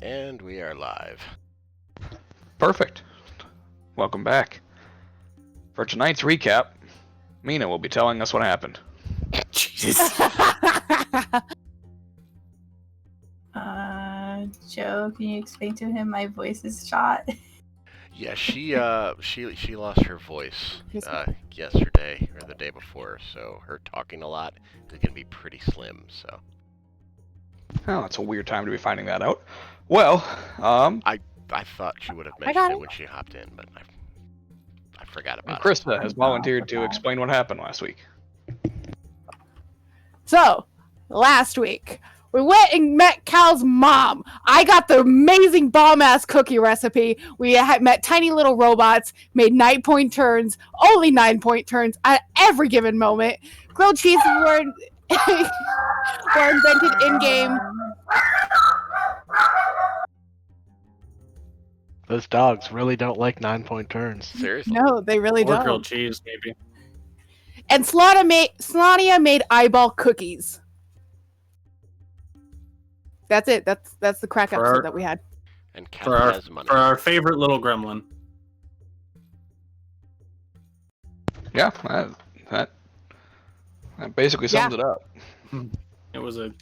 And we are live. Perfect. Welcome back. For tonight's recap, Mina will be telling us what happened. Jesus. Joe, can you explain to him my voice is shot? Yeah, she lost her voice yesterday or the day before, so her talking a lot is gonna be pretty slim. So. Oh, it's a weird time to be finding that out. Well, I thought she would have mentioned it when she hopped in, but I forgot about it. Krista has volunteered to explain what happened last week. So, last week, we went and met Cal's mom. I got the amazing bomb-ass cookie recipe. We had met tiny little robots, made 9-point turns, only 9-point turns at every given moment. Grilled cheeses were invented in-game. Those dogs really don't like 9-point turns. Seriously? No, they really Or don't. grilled cheese, maybe. And Slania made eyeball cookies. That's it. That's the crack For episode our- that we had. And For Cal has money. our favorite little gremlin. Yeah, that basically sums it up. It was a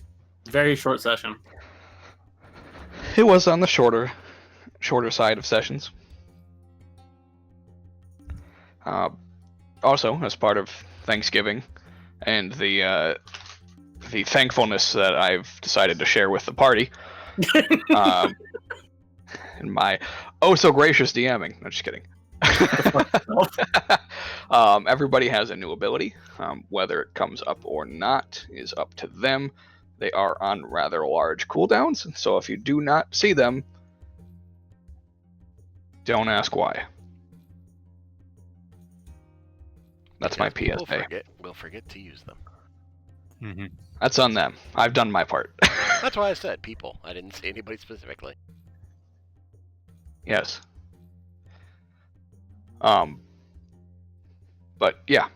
very short session. It was on the shorter side of sessions. Also, as part of Thanksgiving and the thankfulness that I've decided to share with the party, and my so gracious DMing. No, just kidding. Everybody has a new ability. Whether it comes up or not is up to them. They are on rather large cooldowns, so if you do not see them, don't ask why. That's my PSA. We'll forget to use them. Mm-hmm. That's on them. I've done my part. That's why I said people. I didn't say anybody specifically. Yes. But yeah,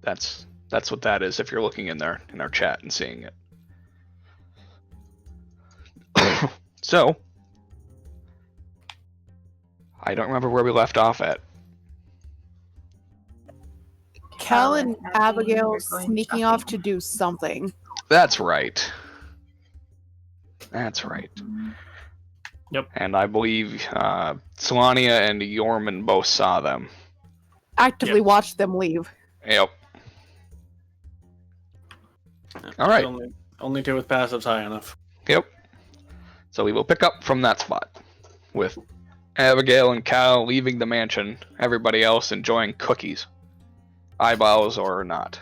that's what that is. If you're looking in our chat and seeing it. So, I don't remember where we left off at. Cal and Abigail We're going sneaking off shopping. to do something. That's right. That's right. Yep. And I believe Solania and Yorman both saw them. Actively watched them leave. Yep. All right. Only two with passives high enough. Yep. So we will pick up from that spot with Abigail and Cal leaving the mansion, everybody else enjoying cookies, eyeballs or not.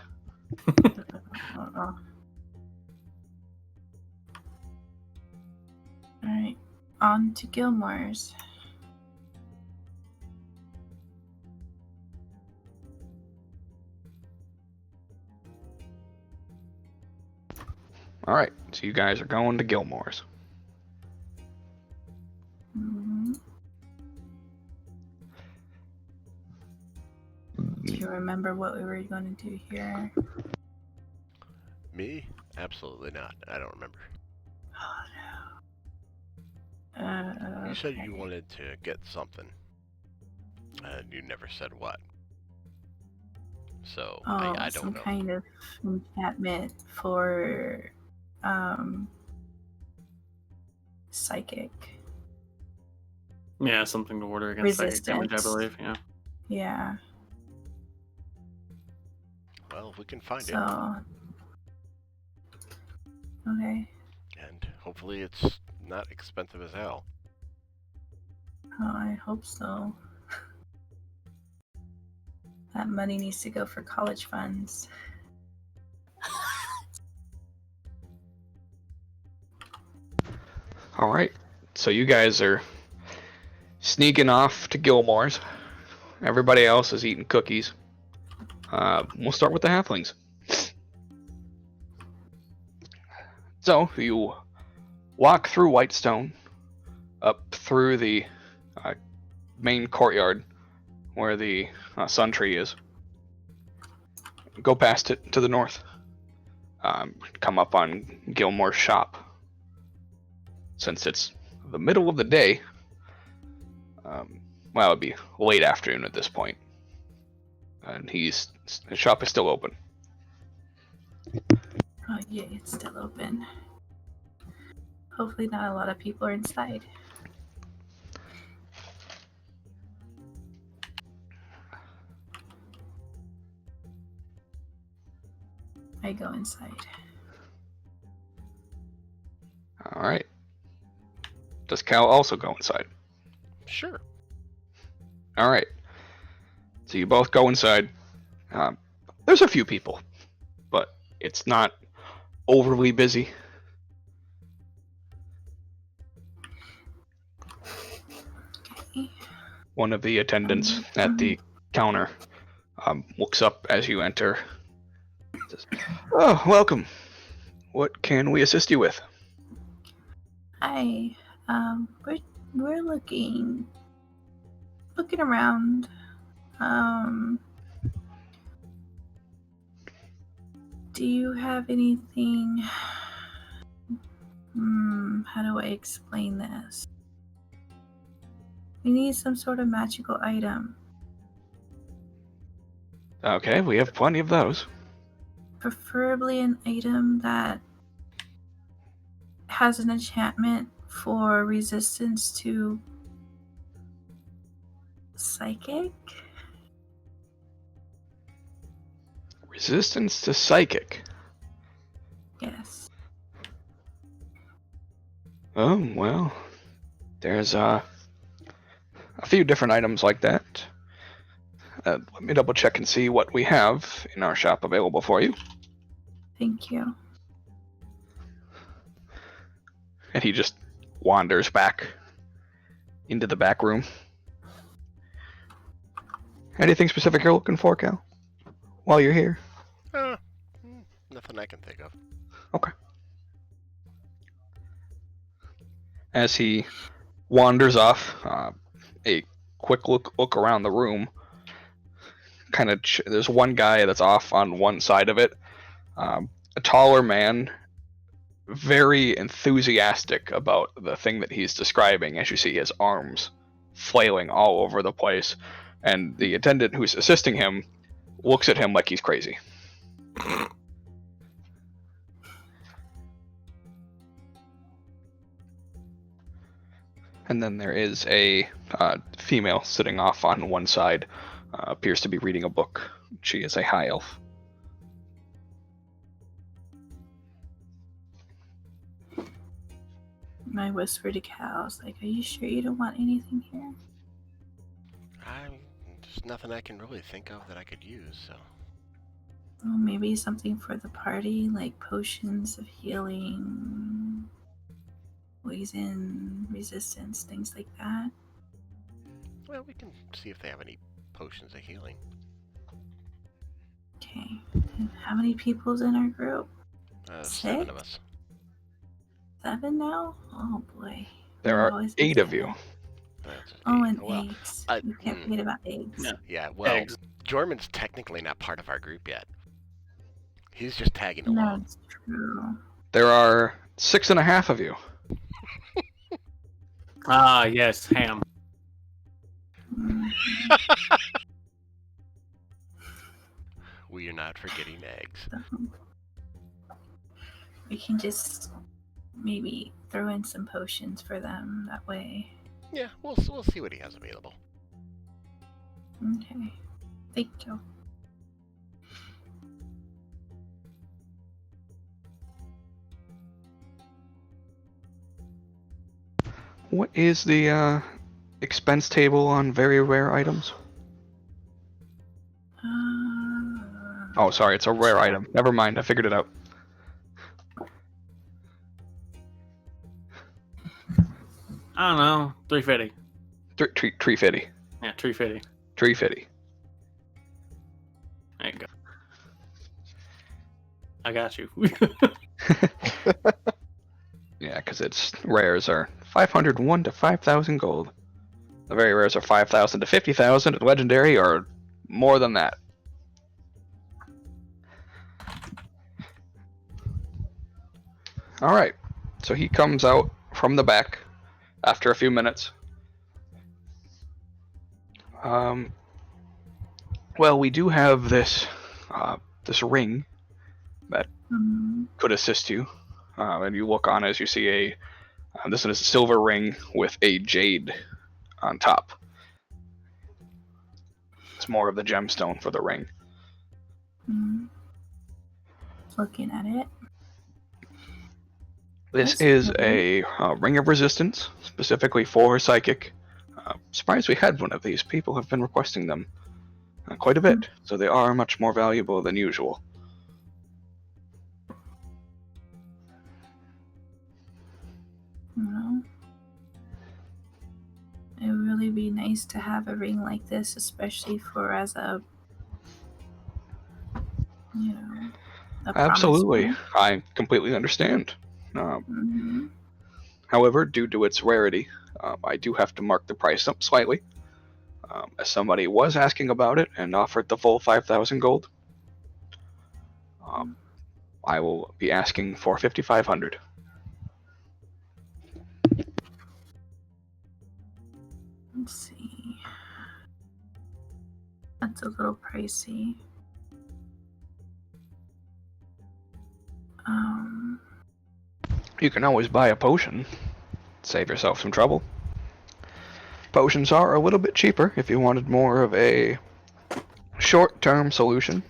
Alright, on to Gilmore's. All right, so you guys are going to Gilmore's. Mm-hmm. Do you remember what we were going to do here? Me? Absolutely not. I don't remember. Oh no. You said you wanted to get something. And you never said what. So, I don't some know. kind of enchantment for psychic. Yeah, something to order against psychic damage, I Resistance. believe. Yeah. Yeah. Well, if we can find it. So. Okay. And hopefully it's not expensive as hell. Oh, I hope so. That money needs to go for college funds. All right, so you guys are sneaking off to Gilmore's. Everybody else is eating cookies. We'll start with the halflings. So you walk through Whitestone, up through the main courtyard, where the sun tree is. Go past it to the north. Come up on Gilmore's shop. Since it's the middle of the day, well, it'd be late afternoon at this point. And his shop is still open. Oh, yeah, it's still open. Hopefully not a lot of people are inside. I go inside. Alright. Does Cal also go inside? Sure. Alright. So you both go inside. There's a few people, but it's not overly busy. Okay. One of the attendants at the counter looks up as you enter. Says, "Oh, welcome. What can we assist you with?" Hi. We're looking around. Do you have anything? How do I explain this? We need some sort of magical item. Okay, we have plenty of those. Preferably an item that has an enchantment for resistance to psychic. Resistance to psychic. Yes. Oh, well, there's a few different items like that. Let me double check and see what we have in our shop available for you. Thank you. And he just wanders back into the back room. Anything specific you're looking for, Cal? While you're here? Nothing I can think of. Okay. As he wanders off, a quick look around the room. There's one guy that's off on one side of it. A taller man, very enthusiastic about the thing that he's describing, as you see his arms flailing all over the place. And the attendant who's assisting him looks at him like he's crazy. And then there is a female sitting off on one side, appears to be reading a book. She is a high elf. I whisper to Cal, like, "Are you sure you don't want anything here?" There's nothing I can really think of that I could use, so. Well, maybe something for the party, like potions of healing, poison resistance, things like that. Well, we can see if they have any potions of healing. Okay. And how many people's in our group? 7 of us. 7 now? Oh boy. There We've are always 8 been of you. 7. That's Oh, and well, eggs. You can't forget about eggs. Yeah. Yeah, well, Eggs. Jorman's technically not part of our group yet. He's just tagging No, along. it's true. There are 6.5 of you. Ah, yes, ham. Mm. We are not forgetting eggs. We can just maybe throw in some potions for them that way. Yeah, we'll see what he has available. Okay. Thank you. What is the expense table on very rare items? Oh, sorry, it's a rare item. Never mind, I figured it out. I don't know. 350. 350. Yeah, 350. 350. There you go. I got you. Yeah, because its rares are 501 to 5,000 gold. The very rares are 5,000 to 50,000, and legendary are more than that. All right, so he comes out from the back after a few minutes. Well, we do have this ring that could assist you. And you look on as you see this is a silver ring with a jade on top. It's more of the gemstone for the ring. Looking at it. This That's is lovely. a ring of resistance, specifically for psychic. Surprised we had one of these. People have been requesting them quite a bit, so they are much more valuable than usual. Well, it would really be nice to have a ring like this, especially for as a, a promise Absolutely, ring. I completely understand. However, due to its rarity, I do have to mark the price up slightly. As somebody was asking about it and offered the full 5,000 gold, I will be asking for 5,500. Let's see. That's a little pricey. You can always buy a potion. Save yourself some trouble. Potions are a little bit cheaper if you wanted more of a short-term solution.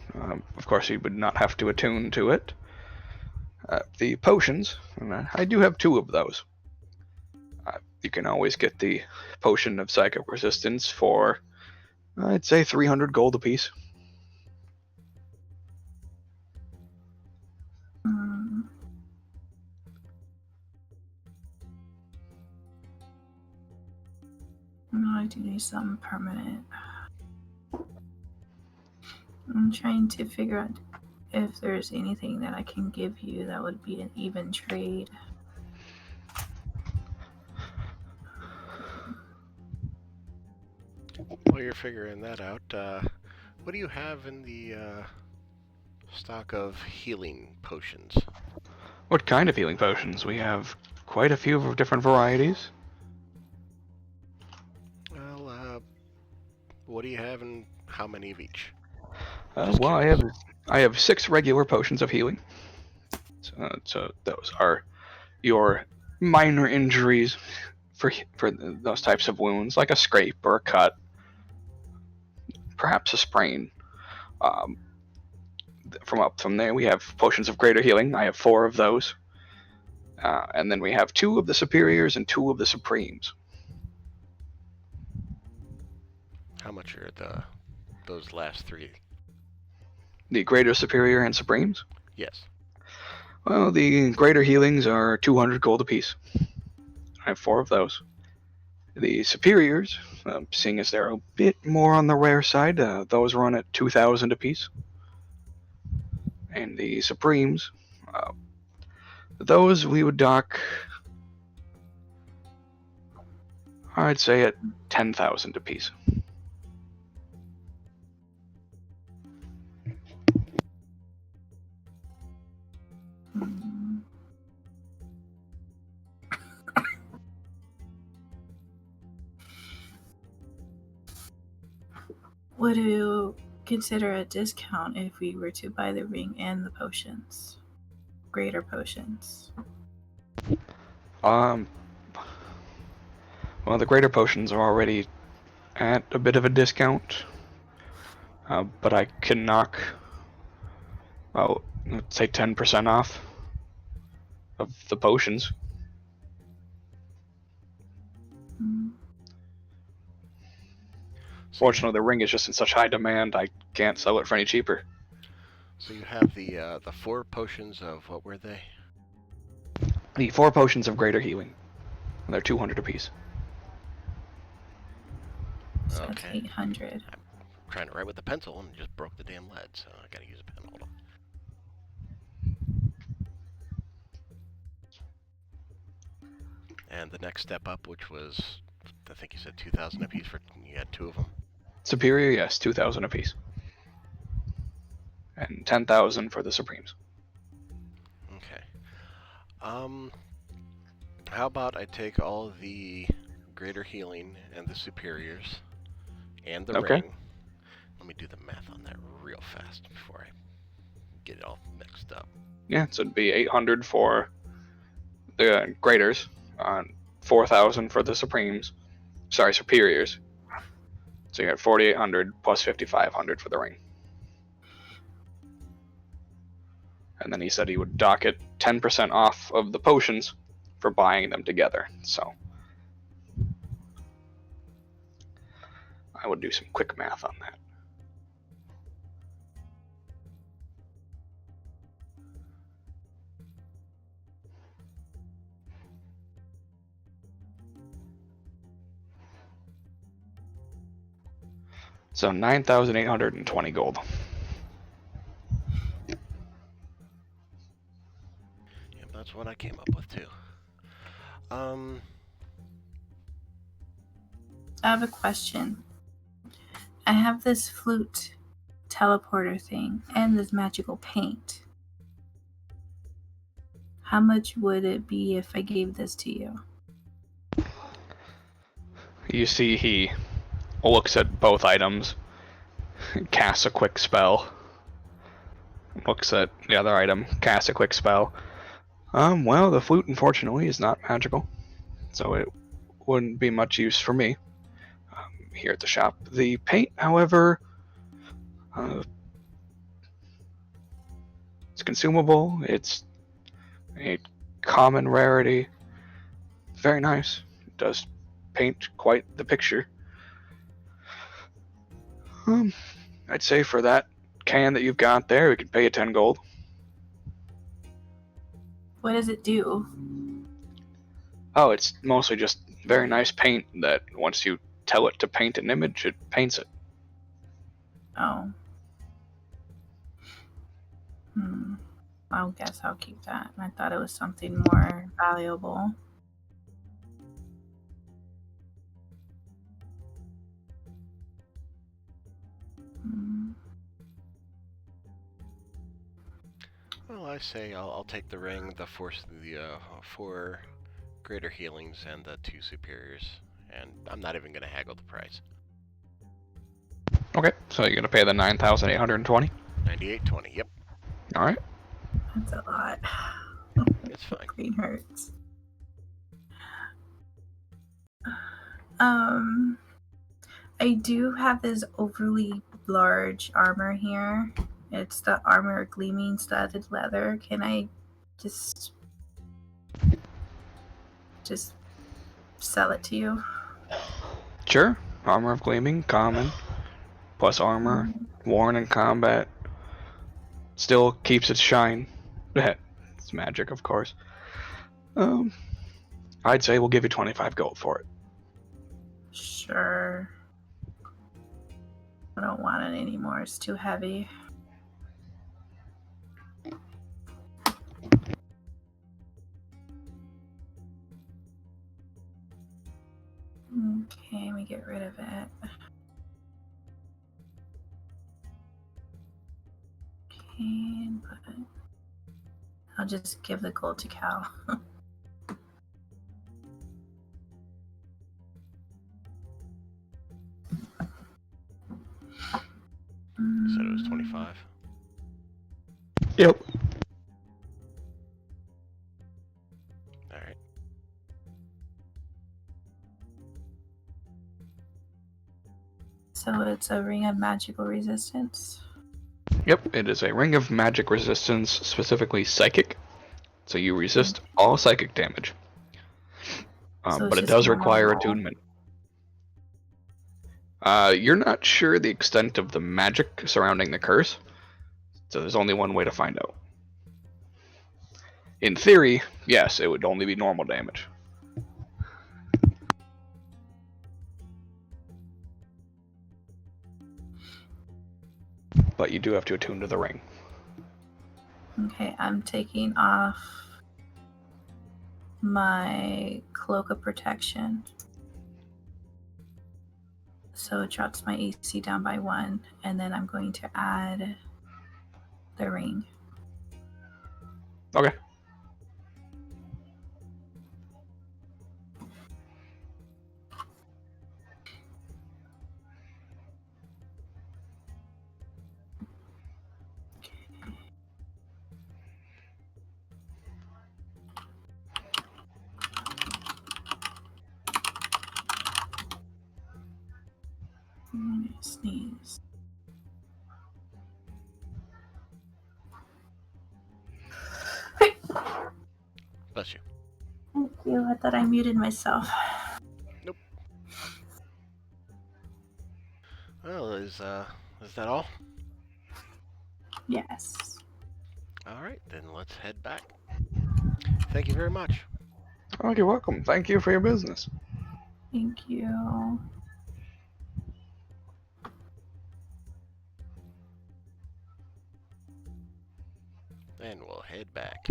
Of course, you would not have to attune to it. The potions, I do have 2 of those. You can always get the potion of psychic resistance for, I'd say, 300 gold apiece. No, I do need something permanent. I'm trying to figure out if there's anything that I can give you that would be an even trade. While you're figuring that out, what do you have in the stock of healing potions? What kind of healing potions? We have quite a few different varieties. Well, what do you have and how many of each? Well, I have 6 regular potions of healing. So those are your minor injuries for those types of wounds, like a scrape or a cut, perhaps a sprain. From there, we have potions of greater healing. I have 4 of those, and then we have 2 of the superiors and 2 of the supremes. How much are those last 3? The greater, superior, and supremes? Yes. Well, the greater healings are 200 gold apiece. I have 4 of those. The superiors, seeing as they're a bit more on the rare side, those run at 2,000 apiece. And the supremes, those we would dock, I'd say, at 10,000 apiece. Would you consider a discount if we were to buy the ring and the potions? Greater potions. Well, the greater potions are already at a bit of a discount, but I can knock, let's say 10% off of the potions. Fortunately, the ring is just in such high demand, I can't sell it for any cheaper. So you have the 4 potions of, what were they? The 4 potions of greater healing. And they're 200 apiece. So Okay. it's 800. I'm trying to write with a pencil and just broke the damn lead, so I gotta use a pen. Hold on. And the next step up, which was I think you said 2,000 apiece for you had 2 of them. Superior, yes, 2,000 apiece. And 10,000 for the Supremes. Okay. How about I take all the greater healing and the superiors and the Okay. ring. Let me do the math on that real fast before I get it all mixed up. Yeah, so it'd be 800 for the graders, 4,000 for the Supremes. Sorry, superiors. So you got 4,800 plus 5,500 for the ring. And then he said he would dock it 10% off of the potions for buying them together. So I would do some quick math on that. So 9,820 gold. Yeah, that's what I came up with too. I have a question. I have this flute teleporter thing and this magical paint. How much would it be if I gave this to you? You see he looks at both items, casts a quick spell, looks at the other item, casts a quick spell. Well, the flute unfortunately is not magical, so it wouldn't be much use for me here at the shop. The paint, however, it's consumable, it's a common rarity, very nice, it does paint quite the picture. I'd say for that can that you've got there, we could pay you 10 gold. What does it do? Oh, it's mostly just very nice paint that once you tell it to paint an image, it paints it. Oh. I guess I'll keep that. I thought it was something more valuable. Well, I say I'll take the ring, the 4 greater healings, and the 2 superiors, and I'm not even going to haggle the price. Okay, so you're gonna pay the 9,820. 98.20. Yep, All right. That's a lot. it's fine. Green hurts. I do have this overly large armor here. It's the armor gleaming studded leather. Can I just sell it to you? Sure. Armor of Gleaming, common, plus armor, worn in combat. Still keeps its shine. It's magic, of course. I'd say we'll give you 25 gold for it. Sure. I don't want it anymore. It's too heavy. Okay, let me get rid of it. Okay, but I'll just give the gold to Cal. You said it was 25. Yep. All right. So it's a ring of magical resistance. Yep, it is a ring of magic resistance, specifically psychic. So you resist all psychic damage. So but it's it does just require normal. attunement. You're not sure the extent of the magic surrounding the curse, so there's only one way to find out. In theory, yes, it would only be normal damage. But you do have to attune to the ring. Okay, I'm taking off my cloak of protection. so it drops my AC down by 1, and then I'm going to add the ring. Okay. I'm gonna sneeze. Bless you. Thank you. I thought I muted myself. Nope. Well, is that all? Yes. All right, then let's head back. Thank you very much. Oh, you're welcome. Thank you for your business. Thank you. And we'll head back.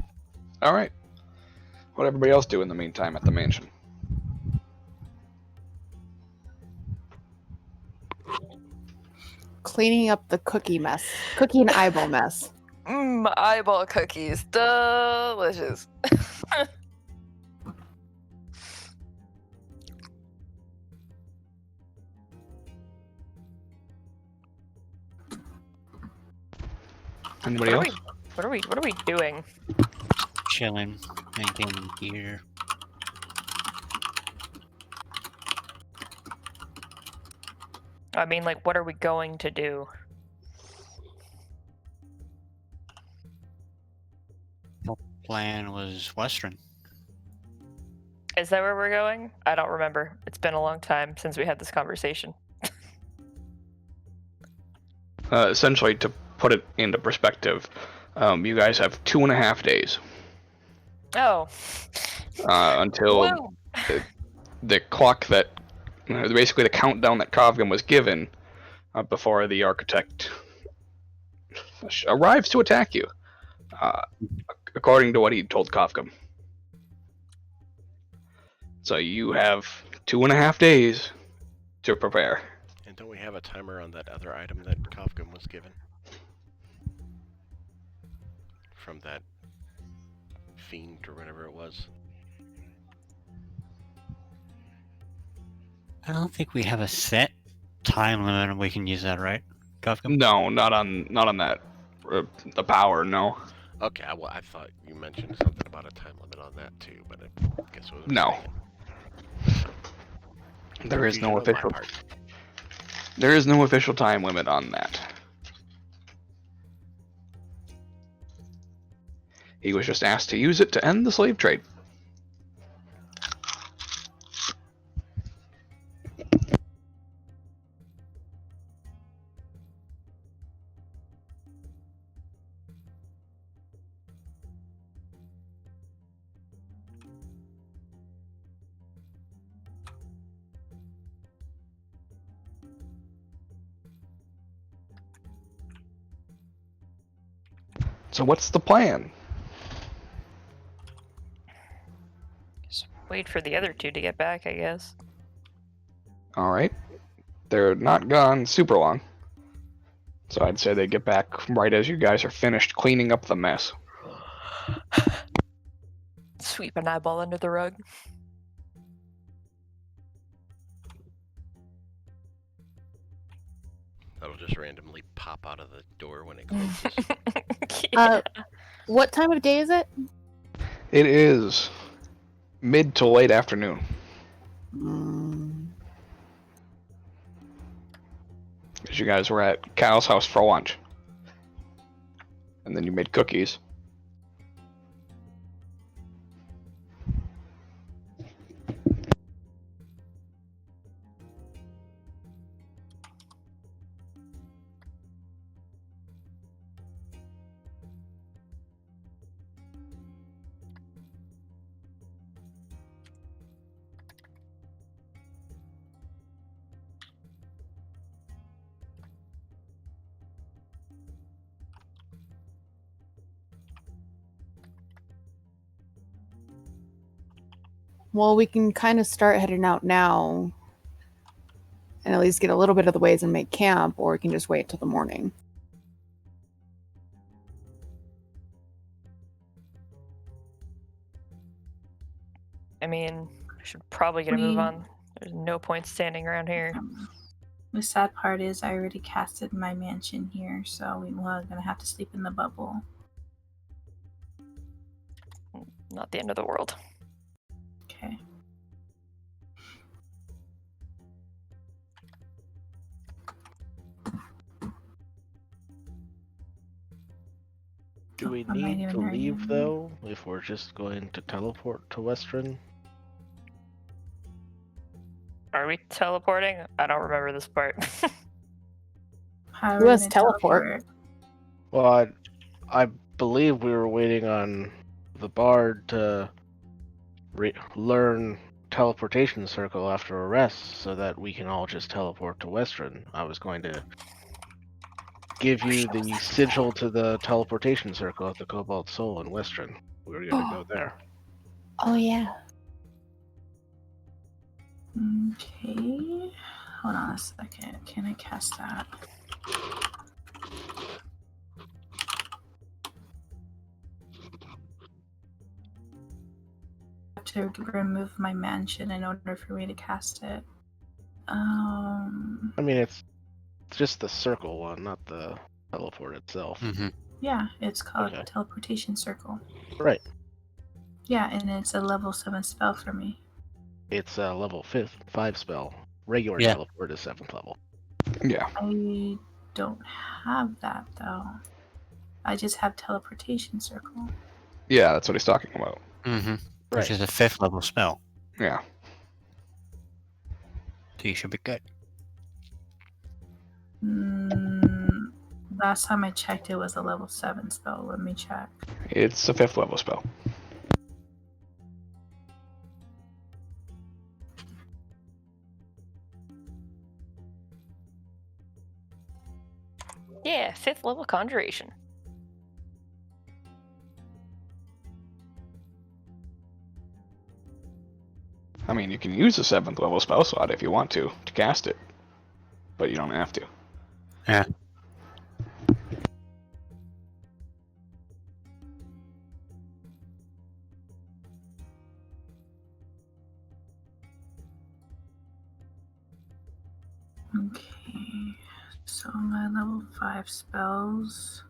All right. What everybody else do in the meantime at the mansion? Cleaning up the cookie and eyeball mess. Eyeball cookies. Delicious. Anybody else? What are we doing? Chilling, maintaining gear. I mean, like, what are we going to do? Plan was Western. Is that where we're going? I don't remember. It's been a long time since we had this conversation. Essentially, to put it into perspective, you guys have 2.5 days Oh. until Woo! the clock that, basically the countdown that Kovgam was given before the architect arrives to attack you, according to what he told Kovgam. So you have 2.5 days to prepare. And don't we have a timer on that other item that Kofgum was given? From that fiend or whatever it was. I don't think we have a set time limit and we can use that, right? Kafka? No, not on that. The power, no. Okay, well, I thought you mentioned something about a time limit on that too, but I guess it was No. mistaken. There is no Confusion on my official. part. There is no official time limit on that. He was just asked to use it to end the slave trade. So what's the plan? Just wait for the other two to get back, I guess. All right. They're not gone super long. So I'd say they get back right as you guys are finished cleaning up the mess. Sweep an eyeball under the rug. That'll just randomly pop out of the door when it closes. What time of day is it? It is mid to late afternoon. As you guys were at Cal's house for lunch. And then you made cookies. Well, we can kind of start heading out now and at least get a little bit of the ways and make camp, or we can just wait till the morning. I mean, I should probably get a move on. There's no point standing around here. The sad part is I already casted my mansion here, so we're gonna have to sleep in the bubble. Not the end of the world. Okay. Do we I might need even to already leave, have- though, if we're just going to teleport to Western? Are we teleporting? I don't remember this part. How are Who we has gonna teleport? Well, I believe we were waiting on the bard to learn teleportation circle after a rest so that we can all just teleport to Western. I was going to give you the sigil to the teleportation circle at the Cobalt Soul in Western. We were going to go there. Oh yeah. Okay. Hold on a second. Can I cast that? I have to remove my mansion in order for me to cast it. I mean, it's just the circle one, not the teleport itself. Mm-hmm. Yeah, it's called Okay. Teleportation Circle. Right. Yeah, and it's a level 7 spell for me. It's a level 5 spell. Regular Yeah. teleport is 7th level. Yeah. I don't have that though. I just have Teleportation Circle. Yeah, that's what he's talking about. Mm-hmm. Right. Which is a 5th level spell. Yeah. So you should be good. Last time I checked, it was a level 7 spell. Let me check. It's a 5th level spell. Yeah, 5th level conjuration. I mean, you can use a 7th level spell slot if you want to cast it, but you don't have to. Yeah. Okay, so my level 5 spells.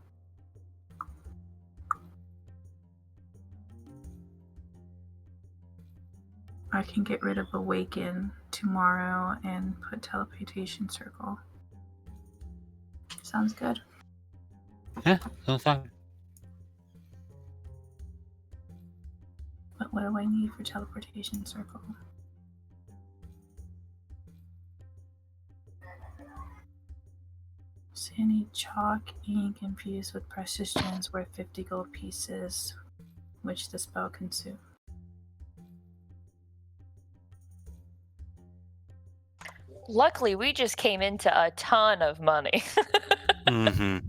I can get rid of Awaken tomorrow and put Teleportation Circle. Sounds good. Yeah, sounds fine. But what do I need for Teleportation Circle? So I need chalk, ink infused with precious gems worth 50 gold pieces, which the spell consumes. Luckily, we just came into a ton of money. Mm-hmm.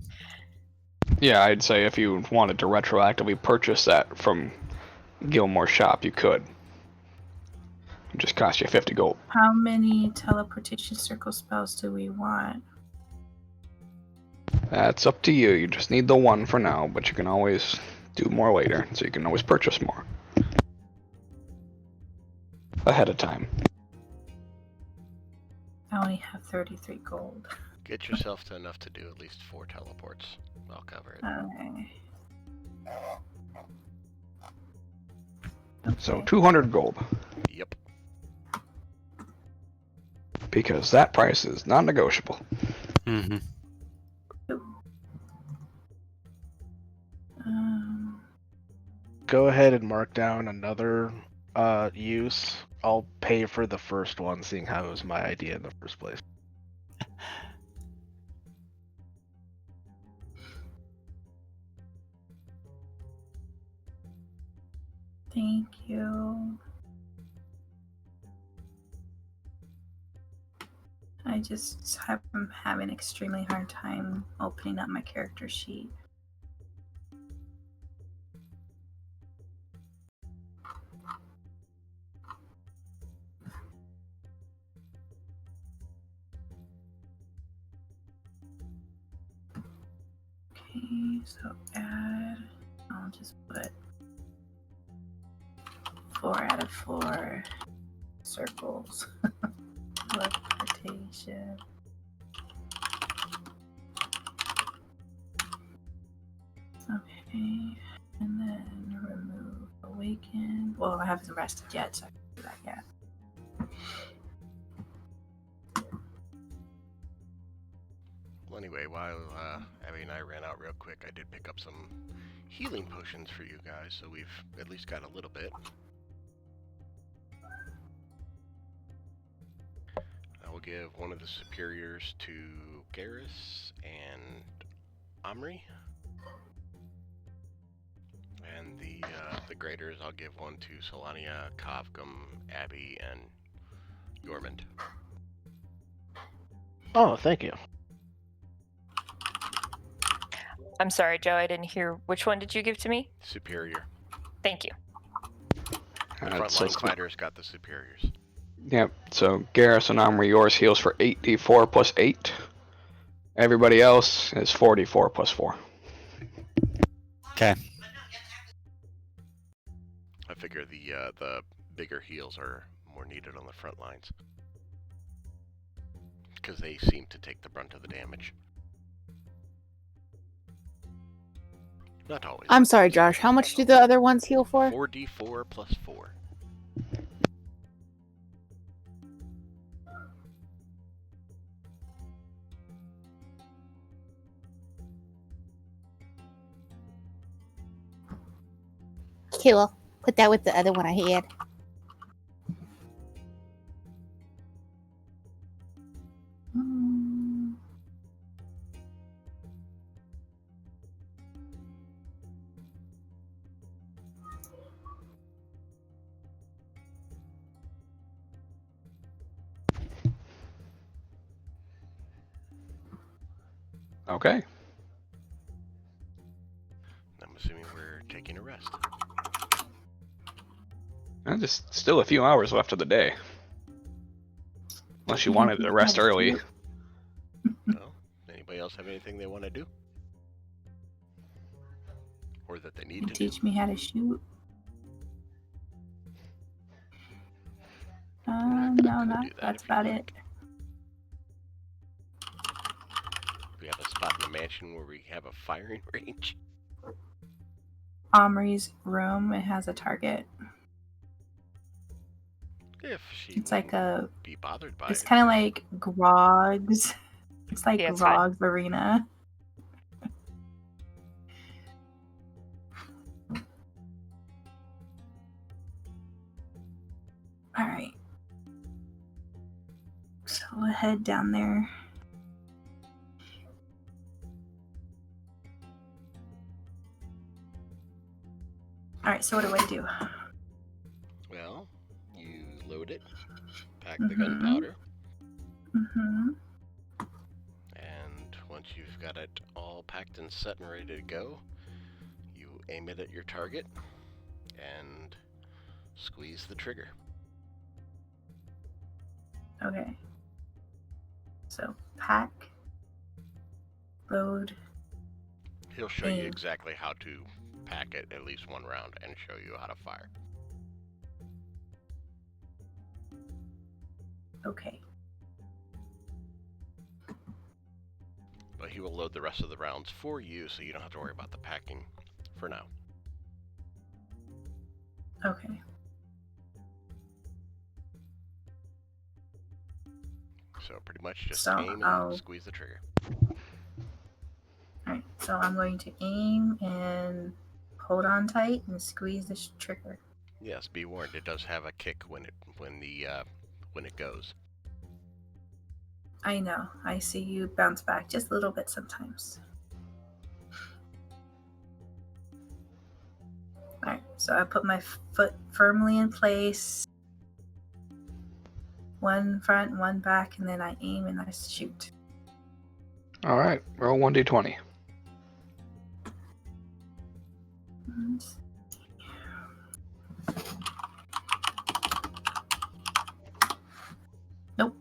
Yeah, I'd say if you wanted to retroactively purchase that from Gilmore's shop, you could. It just cost you 50 gold. How many Teleportation Circle spells do we want? That's up to you. You just need the one for now, but you can always do more later, so you can always purchase more ahead of time. I only have 33 gold. Get yourself to enough to do at least 4 teleports. I'll cover it. Okay. So 200 gold, Yep. because that price is non-negotiable. Mm-hmm. Go ahead and mark down another use. I'll pay for the first one, seeing how it was my idea in the first place. Thank you. I'm having an extremely hard time opening up my character sheet. Okay, so add. I'll just put 4 out of 4 circles. Teleportation. Okay, and then remove awaken. Well, I haven't rested yet, so I can do that yet. Well, anyway, while Abby and I ran out real quick, I did pick up some healing potions for you guys, so we've at least got a little bit. I will give one of the superiors to Garrus and Omri. And the graders, I'll give one to Solania, Kovgum, Abby, and Yormund. Oh, thank you. I'm sorry, Joe. I didn't hear. Which one did you give to me? Superior. Thank you. The So frontline fighters got the superiors. Yep. So Garrus and Omri, yours heals for 8d4 plus 8. Everybody else is 4d4 plus 4. Okay. I figure the bigger heals are more needed on the front lines, because they seem to take the brunt of the damage. Not always. I'm sorry, Josh. How much do the other ones heal for? 4d4 plus 4. Okay, well, put that with the other one I had. Okay. I'm assuming we're taking a rest. And there's still a few hours left of the day. Unless you wanted to rest early. Well, anybody else have anything they want to do? Or that they need to do? Teach me how to shoot. No, not. That's about it. We have a spot in the mansion where we have a firing range. Omri's room. It has a target. If she It's like a. be bothered by It's it. kind of like Grog's. It's like Yeah, it's fine. Grog's arena. All right. So we'll head down there. All right. So what do I do? Well, you load it, pack the gunpowder, Mm-hmm. and once you've got it all packed and set and ready to go, you aim it at your target and squeeze the trigger. Okay. So pack, load. He'll show you Aim. exactly how to pack it at least one round and show you how to fire. Okay. But he will load the rest of the rounds for you, so you don't have to worry about the packing for now. Okay. So pretty much just So aim and I'll- squeeze the trigger. All right. So I'm going to aim and hold on tight and squeeze this trigger. Yes, be warned, it does have a kick when it goes. I know. I see you bounce back just a little bit sometimes. All right. So I put my foot firmly in place. One front, one back, and then I aim and I shoot. Alright, roll 1d20. Nope.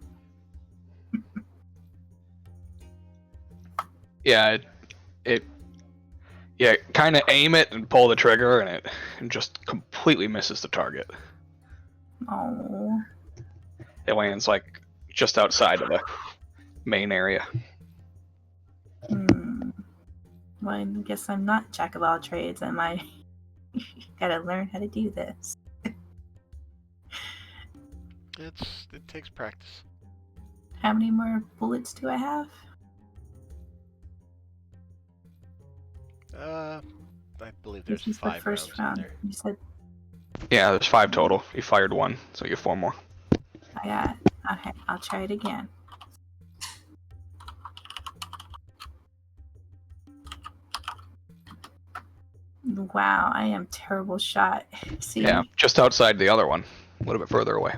Yeah, it Yeah, kind of aim it and pull the trigger, and it just completely misses the target. Oh. It lands like just outside of the main area. Well, I guess I'm not jack of all trades, am I? Gotta learn how to do this. It takes practice. How many more bullets do I have? I believe there's This is the 5 first rounds round. in there. You said Yeah, there's 5 total. You fired 1, so you have 4 more. I got. Okay, I'll try it again. Wow, I am terrible shot. See? Yeah, just outside the other one, a little bit further away.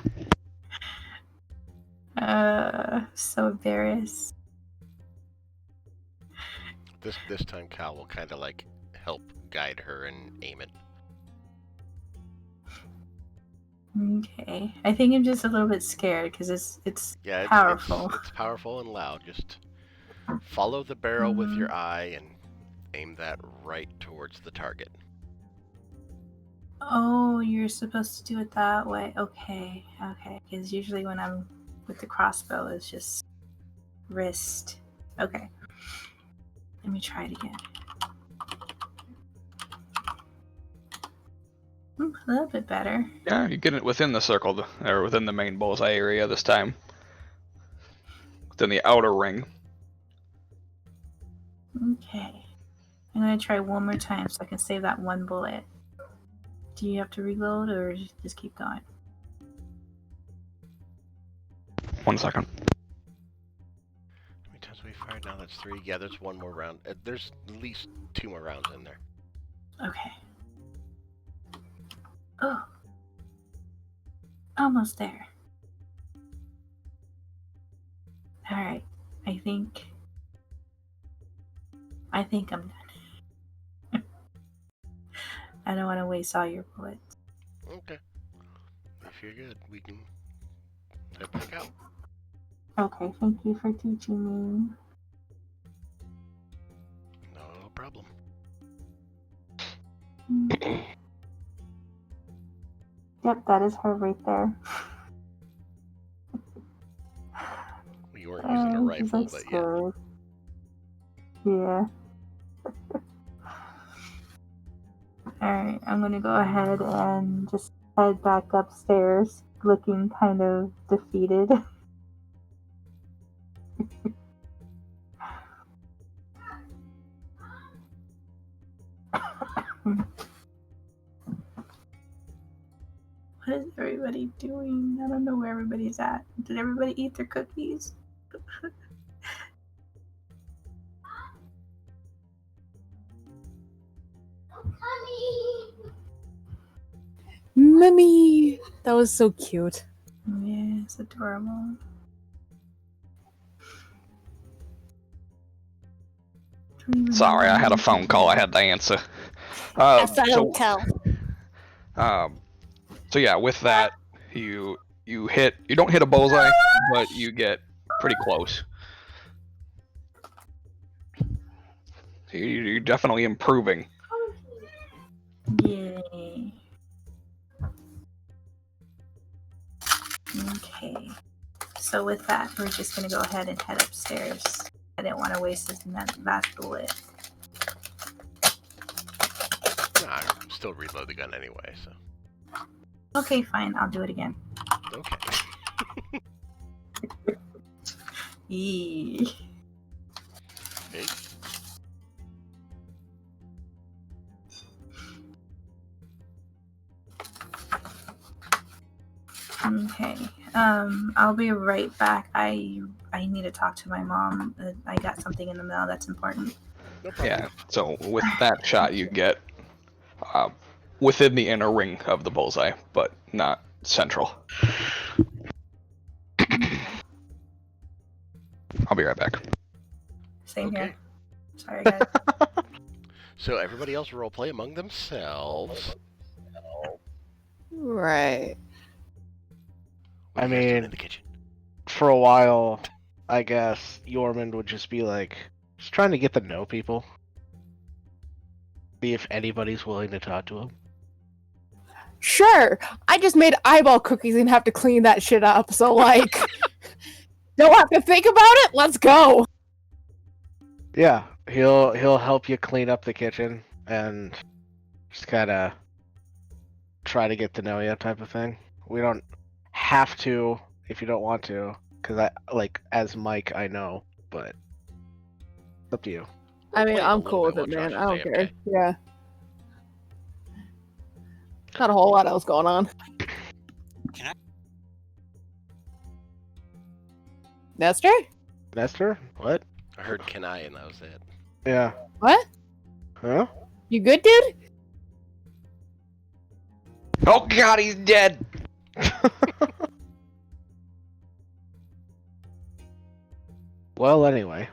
So embarrassed. This time Cal will kind of like help guide her and aim it. Okay, I think I'm just a little bit scared because it's powerful. It's powerful and loud. Just follow the barrel with your eye and aim that right towards the target. Oh, you're supposed to do it that way. Okay. Because usually when I'm with the crossbow, it's just wrist. Okay. Let me try it again. A little bit better. Yeah, you get it within the circle, or within the main bullseye area this time. Within the outer ring. Okay. I'm going to try one more time so I can save that one bullet. Do you have to reload or just keep going? 1 second. How many times have we fired now? That's 3. Yeah, there's 1 more round. There's at least 2 more rounds in there. Okay. Oh. Almost there. Alright. I think I'm done. I don't want to waste all your bullets. Okay. If you're good, we can head back out. Okay, thank you for teaching me. No problem. Yep, that is her right there. You weren't using a She's rifle, like but yeah. scared. Yeah. Alright, I'm gonna go ahead and just head back upstairs, looking kind of defeated. What is everybody doing? I don't know where everybody's at. Did everybody eat their cookies? Mummy, that was so cute. Yeah, it's adorable. Sorry, I had a phone call I had to answer. That's a hotel. So yeah, with that, you don't hit a bullseye, but you get pretty close. So you're definitely improving. Yay. Okay. So with that, we're just going to go ahead and head upstairs. I didn't want to waste this last bullet. Nah, I still reload the gun anyway, so. Okay, fine. I'll do it again. Okay. Eee. Hey. Okay. I'll be right back. I need to talk to my mom. I got something in the mail that's important. No problem. Yeah. So with that shot, you get within the inner ring of the bullseye, but not central. I'll be right back. Same Okay. here. Sorry, guys. So everybody else roleplay among themselves. Right. What I are you guys doing mean- in the kitchen? For a while, I guess Yormund would just be like, just trying to get to know people. See if anybody's willing to talk to him. Sure. I just made eyeball cookies and have to clean that shit up. So like, don't have to think about it. Let's go. Yeah, he'll help you clean up the kitchen and just kind of try to get to know you, type of thing. We don't have to if you don't want to, because as Mike, I know, but it's up to you. I mean, Played a I'm little cool with bit it, while man. Josh I was don't care. AFK. Yeah. Not a whole lot else going on. Can I? Nestor? Nestor? What? I heard "can I" and that was it. Yeah. What? Huh? You good, dude? Oh God, he's dead. Well, anyway.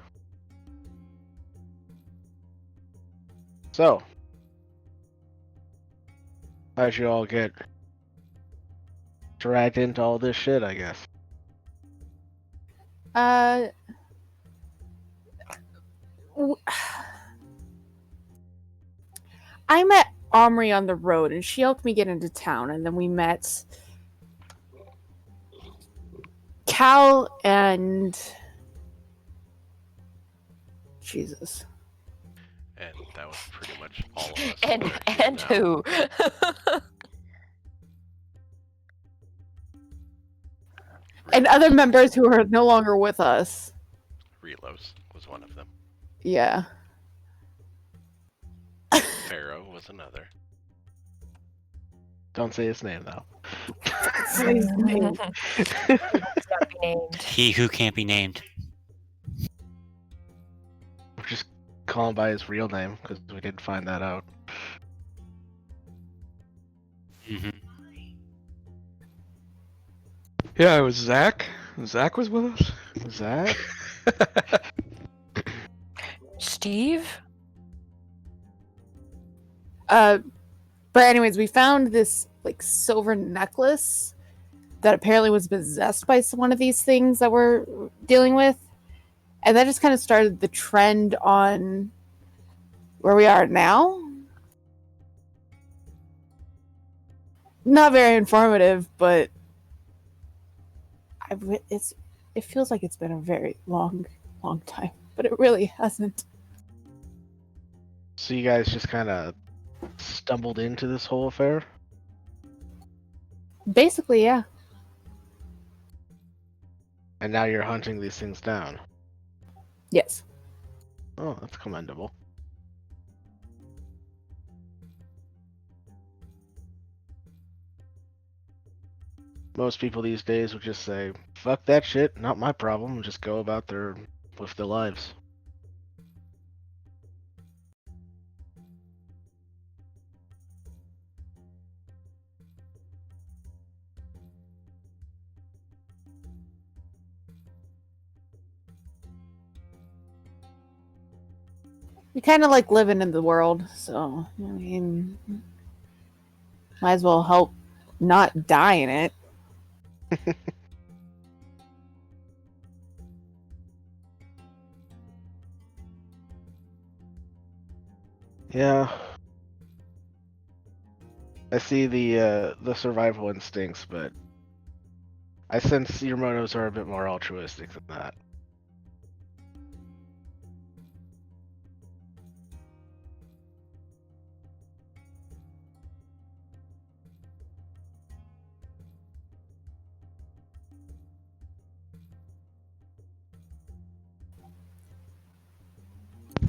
So, how'd you all get dragged into all this shit, I guess? I met Omri on the road, and she helped me get into town, and then we met Cal and Jesus. And that was pretty much all of us. And that are here and now. who? And other members who are no longer with us. Relos was one of them. Yeah. Pharaoh was another. Don't say his name, though. It's not be named. He who can't be named. We'll just call him by his real name, because we didn't find that out. Mm-hmm. Yeah, it was Zach. Zach was with us. Zach? Steve? But anyways, we found this like silver necklace that apparently was possessed by one of these things that we're dealing with. And that just kind of started the trend on where we are now. Not very informative, but it feels like it's been a very long time, but it really hasn't. So you guys just kind of stumbled into this whole affair? Basically, yeah. And now you're hunting these things down? Yes. Oh, that's commendable. Most people these days would just say, fuck that shit, not my problem, and just go about with their lives. We kind of like living in the world, so I mean, might as well help not die in it. Yeah. I see the survival instincts, but I sense your motives are a bit more altruistic than that.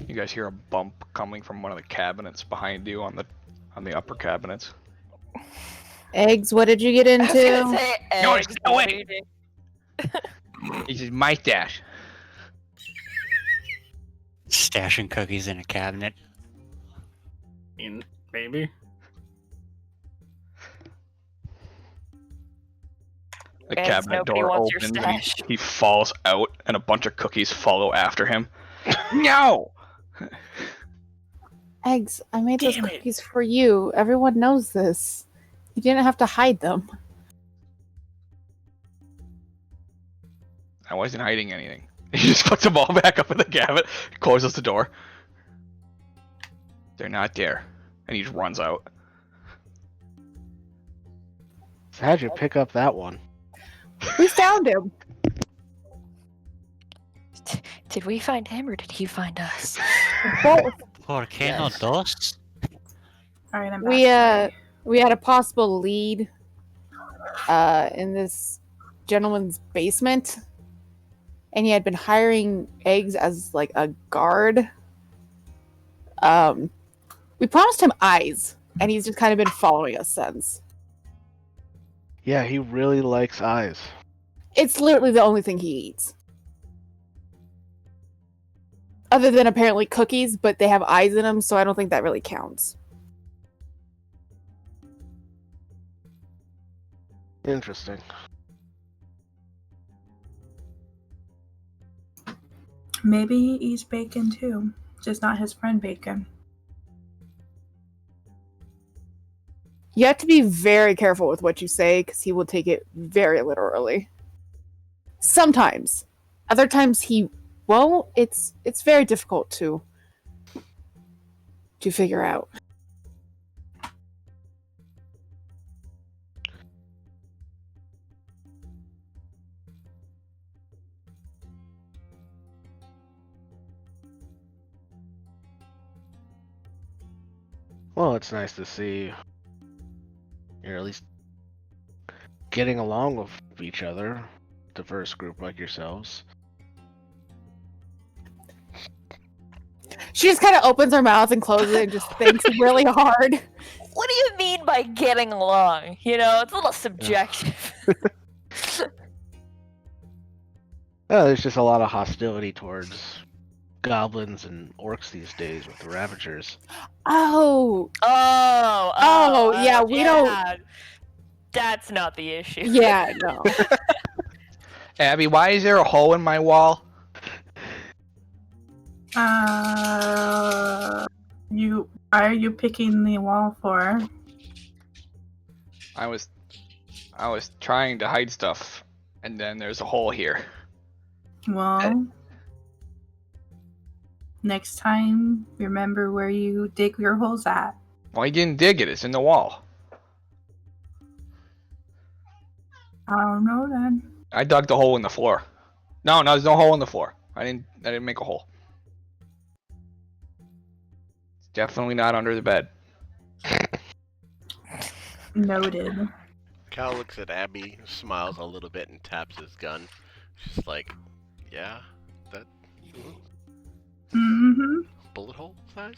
You guys hear a bump coming from one of the cabinets behind you on the upper cabinets. Eggs, what did you get I was gonna into? say No, eggs, it's but no what egg. do you do? This is my stash. Stashing cookies in a cabinet. Maybe. The Guys, cabinet nobody door wants your opens and stash. he falls out, and a bunch of cookies follow after him. No! Eggs, I made those Damn it. cookies for you. Everyone knows this. You didn't have to hide them. I wasn't hiding anything. He just puts them all back up in the cabinet, closes the door. They're not there. And he just runs out. So how'd you pick up that one? We found him. Did we find him or did he find us? Both. ¿Por qué no dos? All right, I'm back. We had a possible lead in this gentleman's basement, and he had been hiring eggs as like a guard. We promised him eyes, and he's just kind of been following us since. Yeah, he really likes eyes. It's literally the only thing he eats. Other than apparently cookies, but they have eyes in them, so I don't think that really counts. Interesting. Maybe he eats bacon too, just not his friend Bacon. You have to be very careful with what you say, because he will take it very literally. Sometimes. Other times he won't. It's very difficult to figure out. Well, it's nice to see you're at least getting along with each other, diverse group like yourselves. She just kind of opens her mouth and closes it and just thinks really hard. What do you mean by getting along? You know, it's a little subjective. There's just a lot of hostility towards goblins and orcs these days with the Ravagers. Oh, yeah, we don't. That's not the issue. Yeah, no. Abby, why is there a hole in my wall? Why are you picking the wall for? I was trying to hide stuff, and then there's a hole here. Well, next time, remember where you dig your holes at. Well, I didn't dig it. It's in the wall. I don't know then. I dug the hole in the floor. No, there's no hole in the floor. I didn't make a hole. It's definitely not under the bed. Noted. Cal looks at Abby, smiles a little bit, and taps his gun. She's like, yeah, that Mm-hmm. bullet hole size?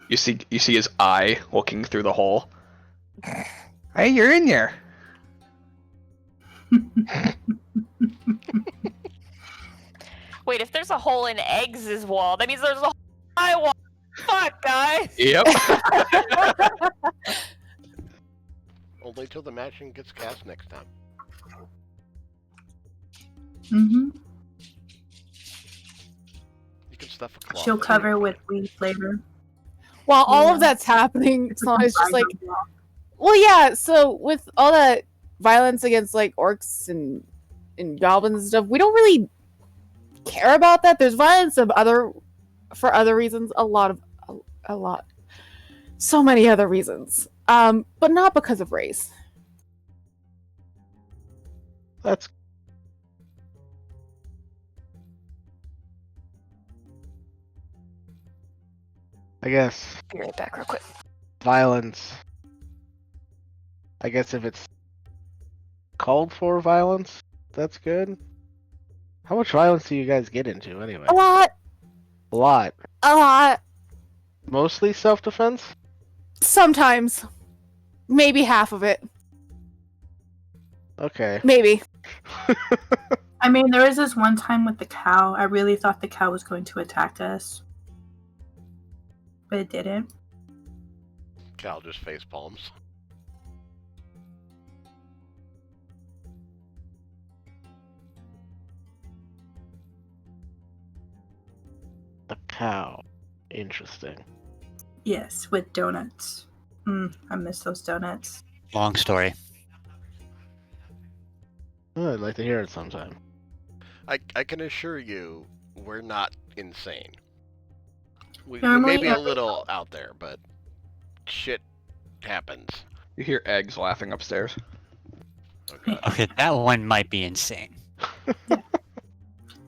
You see his eye looking through the hole. Hey, you're in there. Wait, if there's a hole in Eggs' wall, that means there's a hole in my wall. Fuck, guys. Yep. Only till the matching gets cast next time. Mm-hmm. You can stuff a cloth. She'll in cover it. with weed flavor. While all Yeah. of that's happening, It's Sloan is just like, vibrant wall. well, yeah, so with all that violence against, like, orcs and goblins and stuff, we don't really care about that. There's violence for other reasons, a lot. So many other reasons. But not because of race. That's I guess Be right back real quick. violence. I guess if it's called for violence, that's good. How much violence do you guys get into anyway? A lot. A lot. A lot. Mostly self-defense? Sometimes. Maybe half of it. Okay. Maybe. I mean, there was this one time with the cow. I really thought the cow was going to attack us. But it didn't. Cal just face palms. The cow. Interesting. Yes, with donuts. I miss those donuts. Long story. Oh, I'd like to hear it sometime. I can assure you, we're not insane. We Normally may be a every- little out there, but shit happens. You hear eggs laughing upstairs. Okay. Okay, that one might be insane.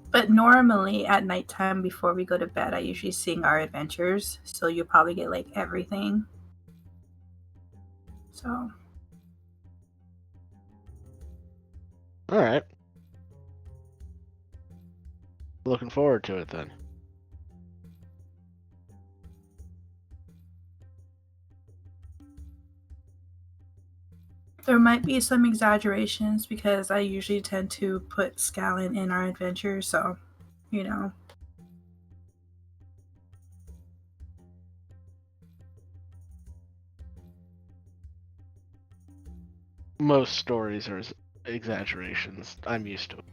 But normally at nighttime before we go to bed, I usually sing our adventures. So you'll probably get like everything. So All right. Looking forward to it then. there might be some exaggerations because I usually tend to put Scallon in our adventures. So, you know. Most stories are exaggerations. I'm used to it.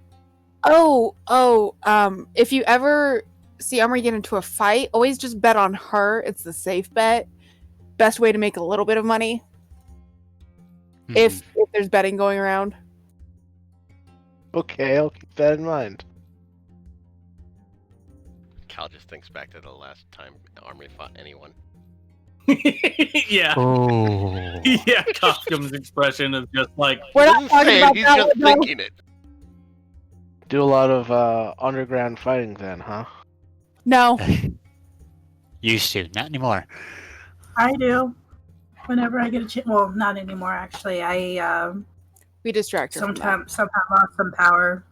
If you ever see Emery get into a fight, always just bet on her. It's the safe bet. Best way to make a little bit of money if there's betting going around. Okay, I'll keep that in mind. Cal just thinks back to the last time Armory fought anyone. Yeah. Oh. Yeah, Costume's expression is just like, We're He not doesn't talking say it, about he's that just one, though. thinking it. Do a lot of underground fighting then, huh? No. Used to, not anymore. I do. Whenever I get a chance. Well, not anymore, actually. I We distract her from that. sometimes lost some power.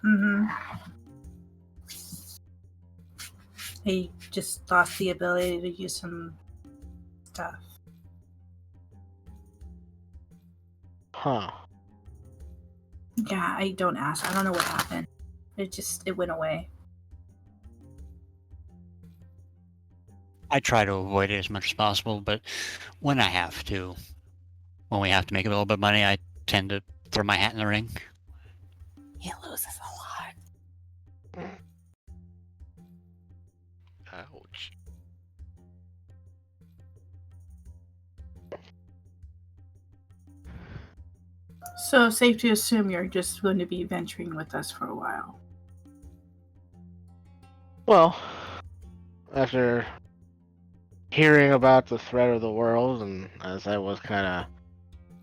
I just lost the ability to use some stuff. Huh. Yeah, I don't ask. I don't know what happened. It went away. I try to avoid it as much as possible, but when I have to, when we have to make a little bit of money, I tend to throw my hat in the ring. He loses a lot. Ouch. So safe to assume you're just going to be venturing with us for a while. Well, after hearing about the threat of the world, and as I was kind of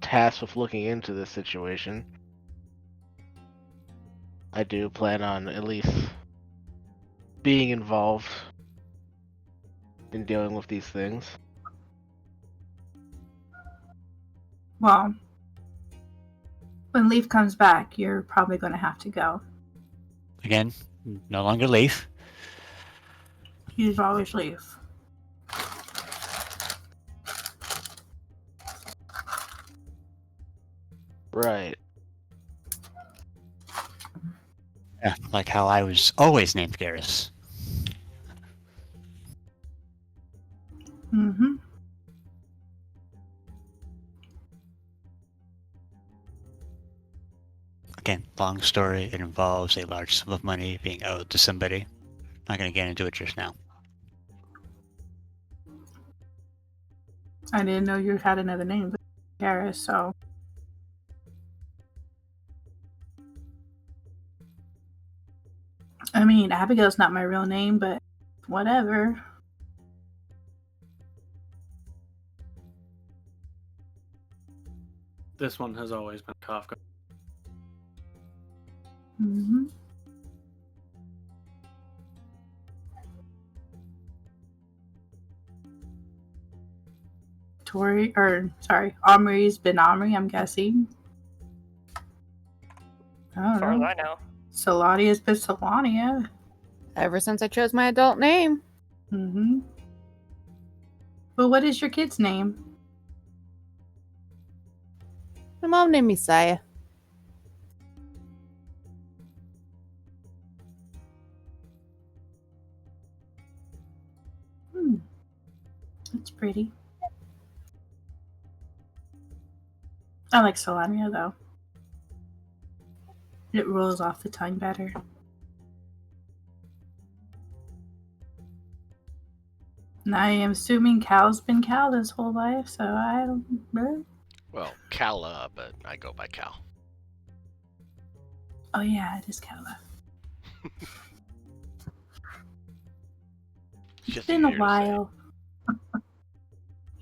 tasked with looking into this situation, I do plan on at least being involved in dealing with these things. Well, when Leaf comes back, you're probably going to have to go. Again, no longer Leaf. He's always Leaf. Right. Yeah, like how I was always named Garrus. Mm-hmm. Again, long story. It involves a large sum of money being owed to somebody. Not going to get into it just now. I didn't know you had another name, but Garrus, so. I mean, Abigail's not my real name, but whatever. this one has always been Kafka. Mm-hmm. Omri's been Omri, I'm guessing. I As don't far as know. I know. Solania's been Solania. Ever since I chose my adult name. Mm-hmm. But what is your kid's name? My mom named me Saya. That's pretty. I like Solania, though. It rolls off the tongue better. And I am assuming Cal's been Cal this whole life, so I don't... Well, Kala, but I go by Cal. Oh yeah, it is Kala. It's It's been a while.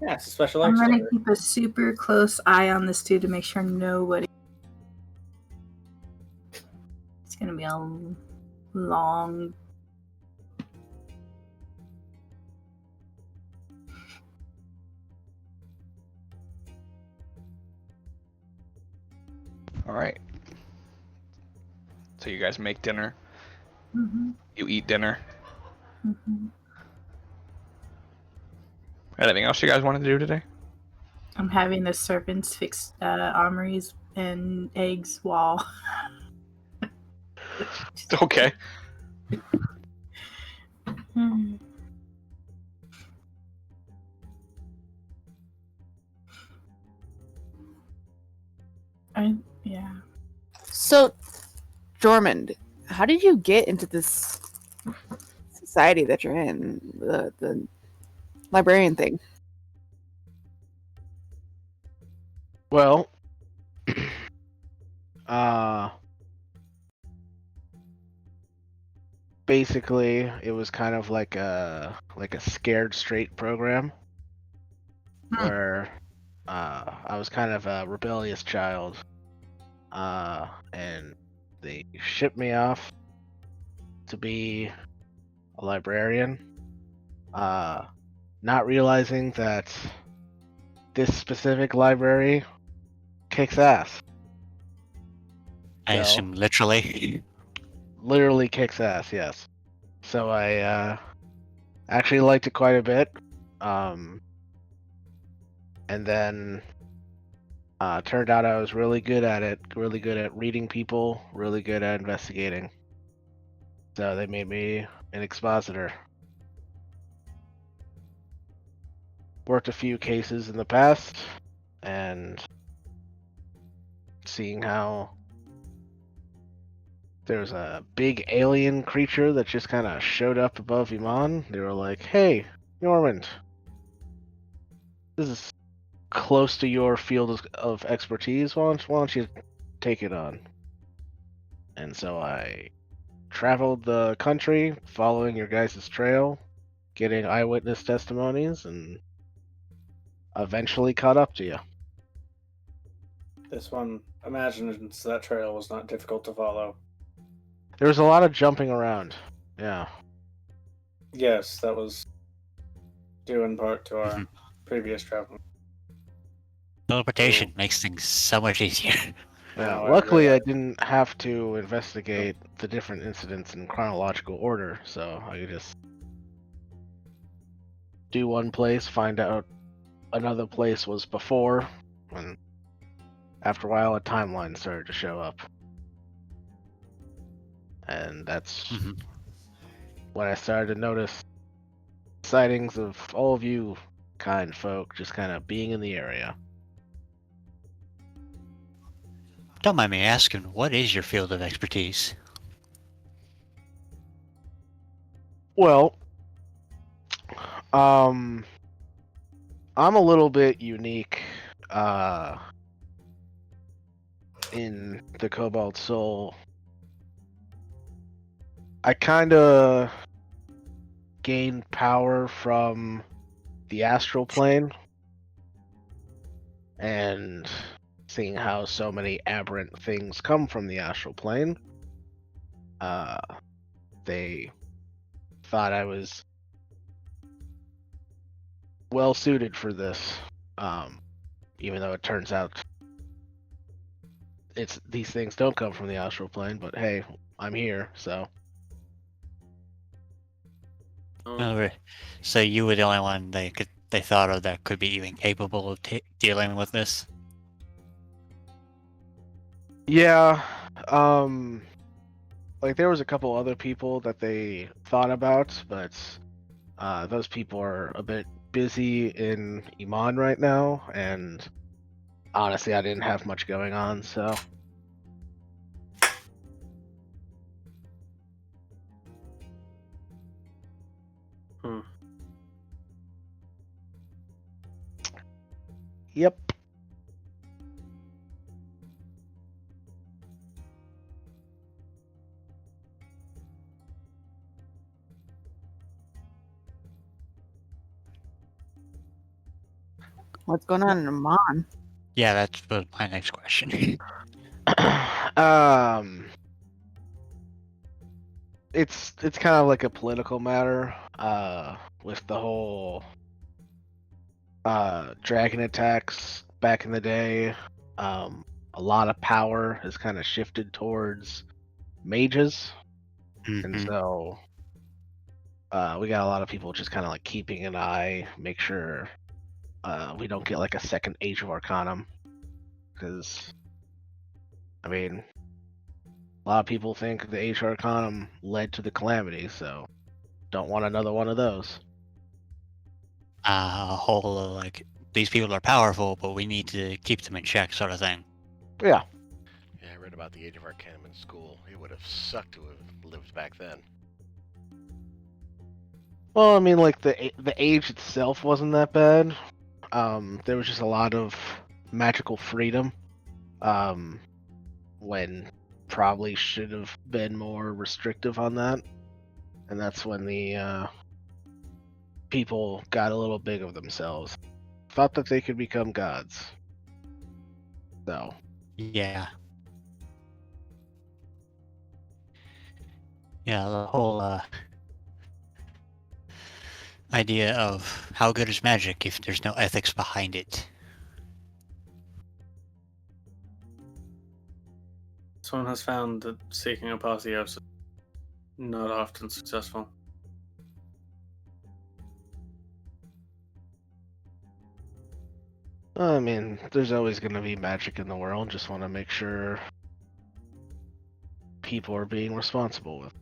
Yeah, it's a special I'm gonna extra. keep a super close eye on this dude to make sure nobody. It's gonna be a long. All right. So you guys make dinner. Mm-hmm, You eat dinner. mm-hmm. Anything else you guys wanted to do today? I'm having the serpents fix armories and eggs wall. Okay. Hmm. Yeah. So, Jormund, how did you get into this society that you're in? The librarian thing. Well, uh, basically, it was kind of like a scared straight program where I was kind of a rebellious child, and they shipped me off to be a librarian, not realizing that this specific library kicks ass. I So, assume literally. literally kicks ass, yes. So I actually liked it quite a bit. And then turned out I was really good at it, really good at reading people, really good at investigating. So they made me an expositor. Worked a few cases in the past, and seeing how there was a big alien creature that just kind of showed up above Iman, they were like, "Hey, Normand, this is close to your field of expertise. Why don't you take it on?" And so I traveled the country following your guys' trail, getting eyewitness testimonies, and eventually caught up to you. This one imagines that trail was not difficult to follow. There was a lot of jumping around. Yeah. Yes, that was due in part to our Mhm. previous travel. Teleportation makes things so much easier. Yeah. Now I Luckily, I realize- didn't have to investigate the different incidents in chronological order, so I could just do one place, find out another place was before, and after a while, a timeline started to show up. And that's Mhm. when I started to notice sightings of all of you kind folk just kind of being in the area. Don't mind me asking, what is your field of expertise? Well, I'm a little bit unique in the Cobalt Soul. I kind of gained power from the astral plane, and seeing how so many aberrant things come from the astral plane, they thought I was well suited for this. Even though it turns out these things don't come from the astral plane, but hey, I'm here, so Oh, so you were the only one they thought of that could be even capable of dealing with this? yeah. Like there was a couple other people that they thought about, but those people are a bit busy in Iman right now, and honestly, I didn't have much going on, so. Hmm. Yep. What's going on in Amman? Yeah, that's my next question. It's kind of like a political matter. With the whole dragon attacks back in the day, a lot of power has kind of shifted towards mages, and Mhm. so we got a lot of people just kind of like keeping an eye, make sure we don't get like a second Age of Arcanum, because I mean, a lot of people think the Age of Arcanum led to the Calamity, so don't want another one of those. A whole like these people are powerful, but we need to keep them in check, sort of thing. Yeah. Yeah, I read about the Age of Arcanum in school. It would have sucked to have lived back then. Well, I mean, like the age itself wasn't that bad. There was just a lot of magical freedom. When probably should have been more restrictive on that, and that's when the people got a little big of themselves, thought that they could become gods. So Yeah. Yeah, the whole idea of how good is magic if there's no ethics behind it. Someone has found that seeking apotheosis is not often successful. I mean, there's always going to be magic in the world. Just want to make sure people are being responsible with.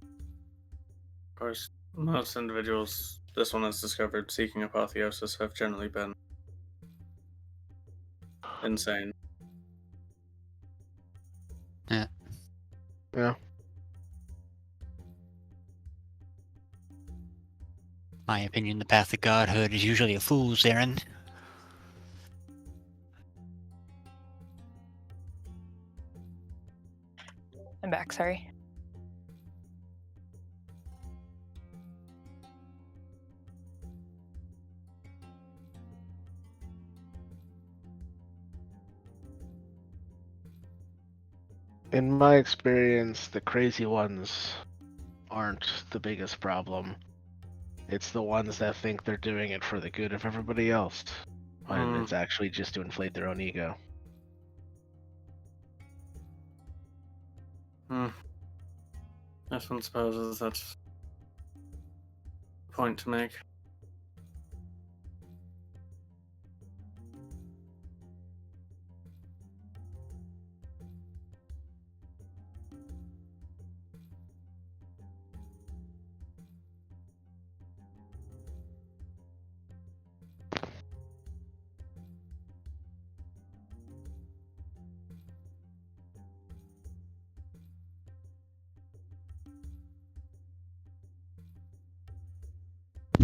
Of course, most individuals this one has discovered seeking apotheosis have generally been insane. Yeah. Yeah. My opinion, the path to godhood is usually a fool's errand. I'm back, sorry. In my experience, the crazy ones aren't the biggest problem. It's the ones that think they're doing it for the good of everybody else, when it's actually just to inflate their own ego. This one supposes that's a point to make.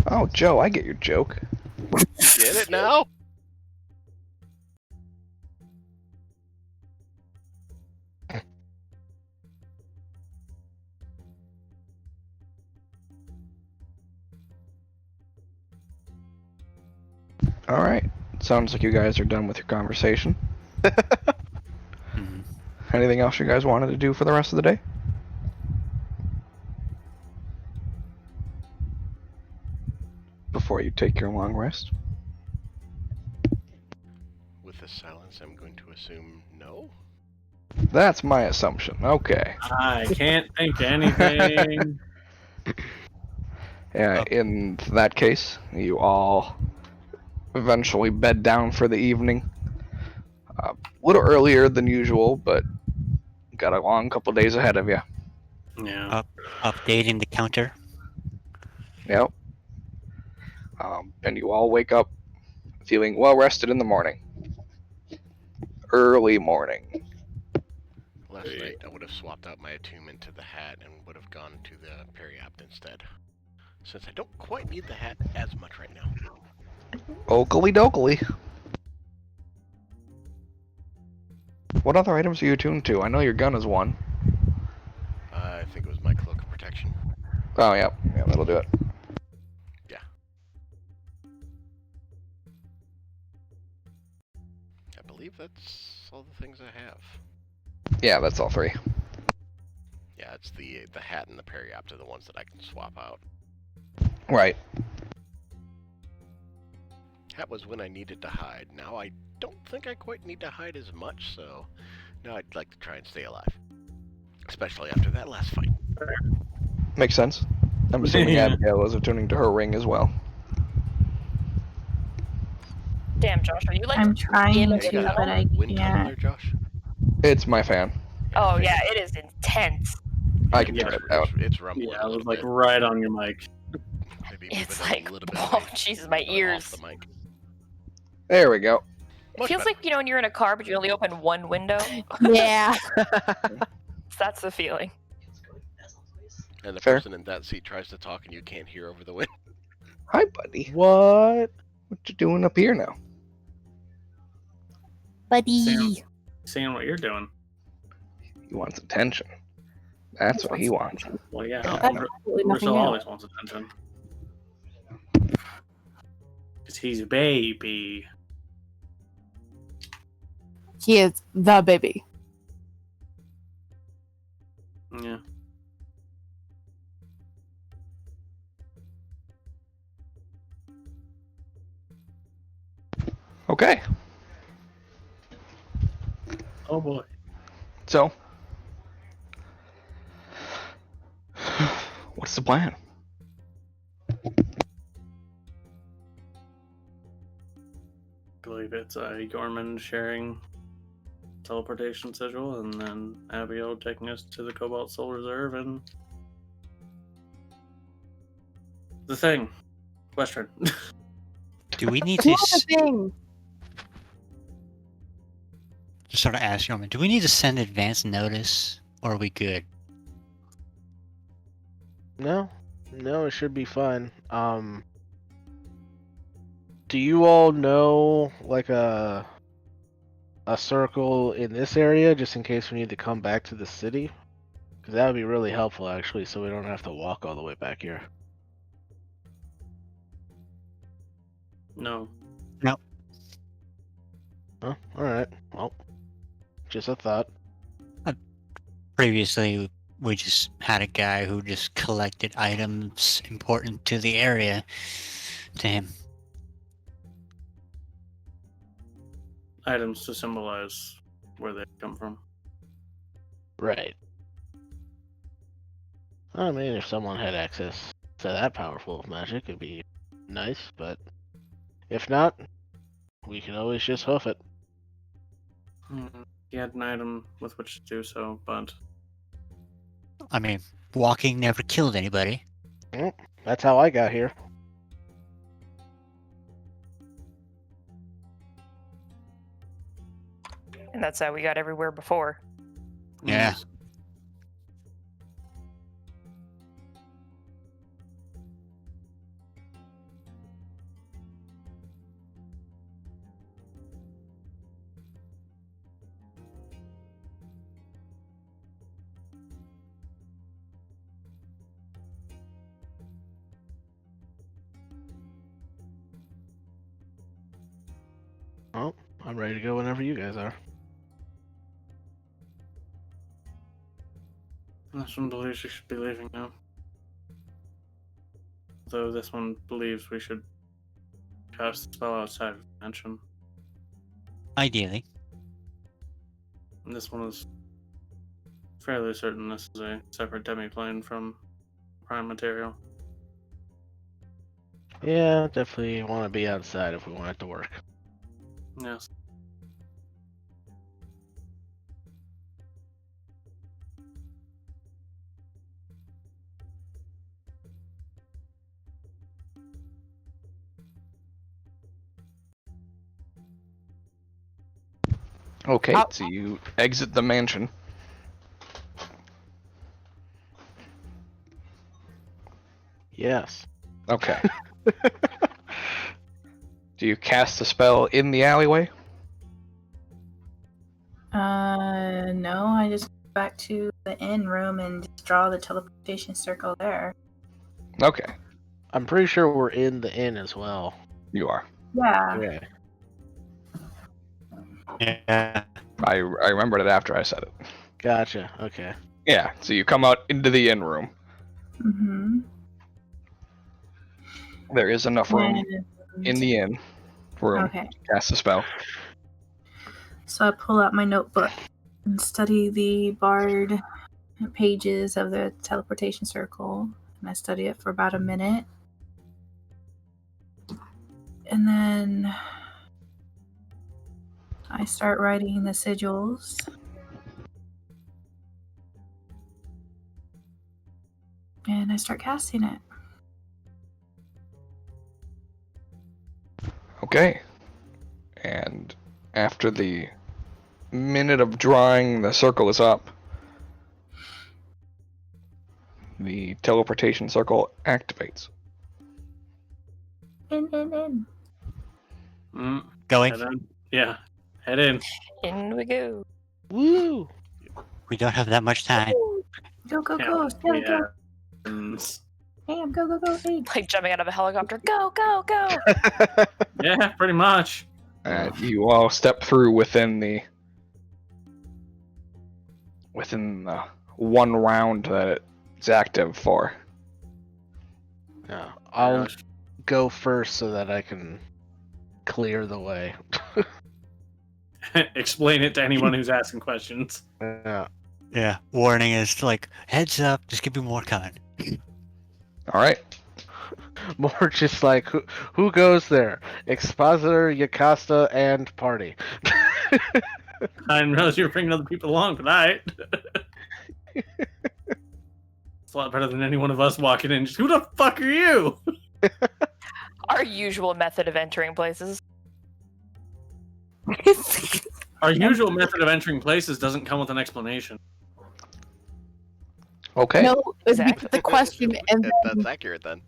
Oh, Joe, I get your joke. Get it now? Alright. Sounds like you guys are done with your conversation. Mhm. Anything else you guys wanted to do for the rest of the day? Before you take your long rest? With the silence, I'm going to assume no. That's my assumption. Okay. I can't think of anything. Yeah, in that case, you all eventually bed down for the evening. A little earlier than usual, but got a long couple days ahead of you. Yeah. Updating the counter. Yep. And you all wake up feeling well rested in the morning. Early morning. Last night, I would have swapped out my attunement to the hat and would have gone to the periapt instead. Since I don't quite need the hat as much right now. Oakley dokley. What other items are you attuned to? I know your gun is one. I think it was my cloak of protection. Oh, yeah. Yeah, that'll do it. Yeah. that's all the things I have. Yeah, that's all 3. Yeah, it's the hat and the periopta, the ones that I can swap out. Right. Hat was when I needed to hide. Now I don't think I quite need to hide as much, so now I'd like to try and stay alive. Especially after that last fight. Makes sense. I'm assuming Yeah. Abigail is returning to her ring as well. Damn, Josh, are you like? I'm trying in to, the but I wind tunnel can't. there, Josh? It's my fan. Oh yeah, it is intense. I can Yeah, try it out. It's rumbling Yeah, a I little was like bit. right on your mic. Maybe It's move it like, a little bit oh away, Jesus, my off ears. the mic. There we go. It Much feels better. like when you're in a car, but you only open one window. Yeah. That's the feeling. And the Fair. person in that seat tries to talk and you can't hear over the wind. Hi, buddy. What? What you doing up here now? Buddy. Seeing what you're doing. He wants attention. That's what he wants. Well, yeah. Yeah, I know. Absolutely nothing Russell new. always wants attention. Because he's a baby. He is the baby. Yeah. Okay. Oh boy. So, what's the plan? I believe it's Gorman sharing teleportation sigil, and then Abigail taking us to the Cobalt Soul Reserve and the thing, Western. Do we need to Here's the thing. just sort of ask you, do we need to send advance notice, or are we good? No, it should be fine. Do you all know like a circle in this area just in case we need to come back to the city? Because that would be really helpful actually, so we don't have to walk all the way back here. No. Oh, all right. Well, just a thought. Previously, we just had a guy who just collected items important to the area to him. Items to symbolize where they come from. Right. I mean, if someone had access to that powerful of magic, it'd be nice, but if not, we can always just hoof it. He had an item with which to do so, but I mean, walking never killed anybody. That's how I got here. And that's how we got everywhere before. Yeah. Well, I'm ready to go whenever you guys are. This one believes we should be leaving now. Though this one believes we should cast the spell outside of the dimension. Ideally. And this one is fairly certain this is a separate demiplane from prime material. Yeah, definitely want to be outside if we want it to work. Yes. Okay, Oh. so you exit the mansion. Yes. Okay. Do you cast a spell in the alleyway? No, I just go back to the inn room and just draw the teleportation circle there. Okay, I'm pretty sure we're in the inn as well. you are. Yeah. Okay. Yeah. I remembered it after I said it. Gotcha. Okay. Yeah, so you come out into the inn room. Mm-hmm. There is enough room in the inn room Okay. to cast a spell. So I pull out my notebook and study the barred pages of the teleportation circle. And I study it for about a minute. And then I start writing the sigils. And I start casting it. Okay. And after the minute of drawing, the circle is up. The teleportation circle activates. In. Going. Head in. Yeah. Head in. In we go. Woo! We don't have that much time. Go, go, Yeah, go. Go, yeah. go. Bam, go, go, go. Hey. Like jumping out of a helicopter. Go, go, go. Yeah, pretty much. You all step through within the one round that it's active for. Yeah, I'll go first so that I can clear the way. Explain it to anyone who's asking questions. Yeah. Yeah. Warning is like, heads up, just give me more coming. All right. More just like, who goes there? Expositor, Yocasta, and party. I didn't realize you were bringing other people along tonight. It's a lot better than any one of us walking in. Just, who the fuck are you? Our usual method of entering places. Our usual method of entering places doesn't come with an explanation. Okay. No, it'd be Exactly. the question, and then, That's accurate then.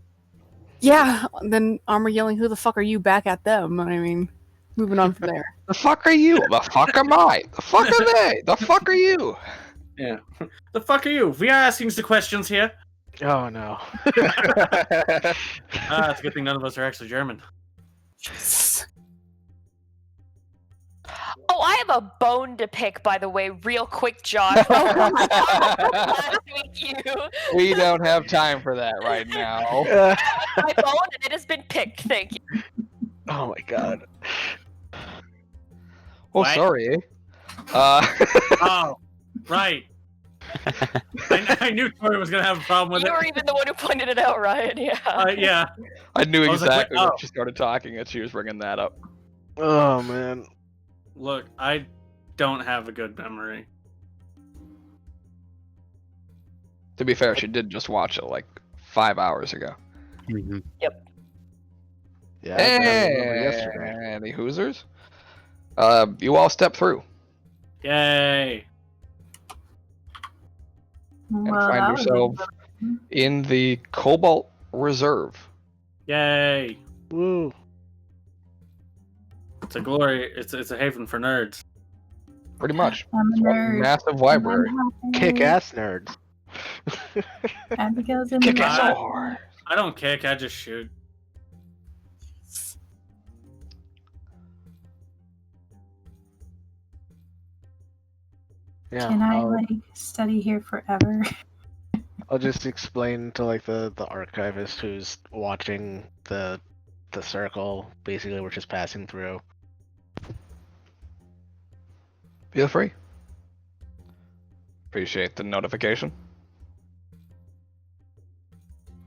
yeah, then Armor yelling, "Who the fuck are you?" back at them. I mean, moving on from there. The fuck are you? The fuck am I? The fuck are they? The fuck are you? Yeah. The fuck are you? We are asking the questions here. Oh no. It's a good thing none of us are actually German. Oh, I have a bone to pick, by the way, real quick, Josh. Last week, you. We don't have time for that right now. My bone, and it has been picked. Thank you. Oh my god. Oh, What? sorry. Oh, right. I knew Tori was gonna have a problem with You were it. even the one who pointed it out, Ryan. Yeah. Yeah. I knew I was like, exactly wait, when oh. she started talking and she was bringing that up. Oh man. Look, I don't have a good memory. To be fair, she did just watch it like 5 hours ago. Mm-hmm. Yeah. I barely remember yesterday. Any Hoosers? You all step through Yay. and Well, find that was yourself in the Cobalt Reserve. Yay. Woo. It's a glory. It's a haven for nerds. Pretty much. I'm a It's one nerd. massive library. Kick ass nerds. Abigail's in Kick the ass Ah. hard. I don't kick, I just shoot. Yeah. Can I I'll, like study here forever? I'll just explain to like the archivist who's watching the circle. Basically, we're just passing through. Feel free. Appreciate the notification.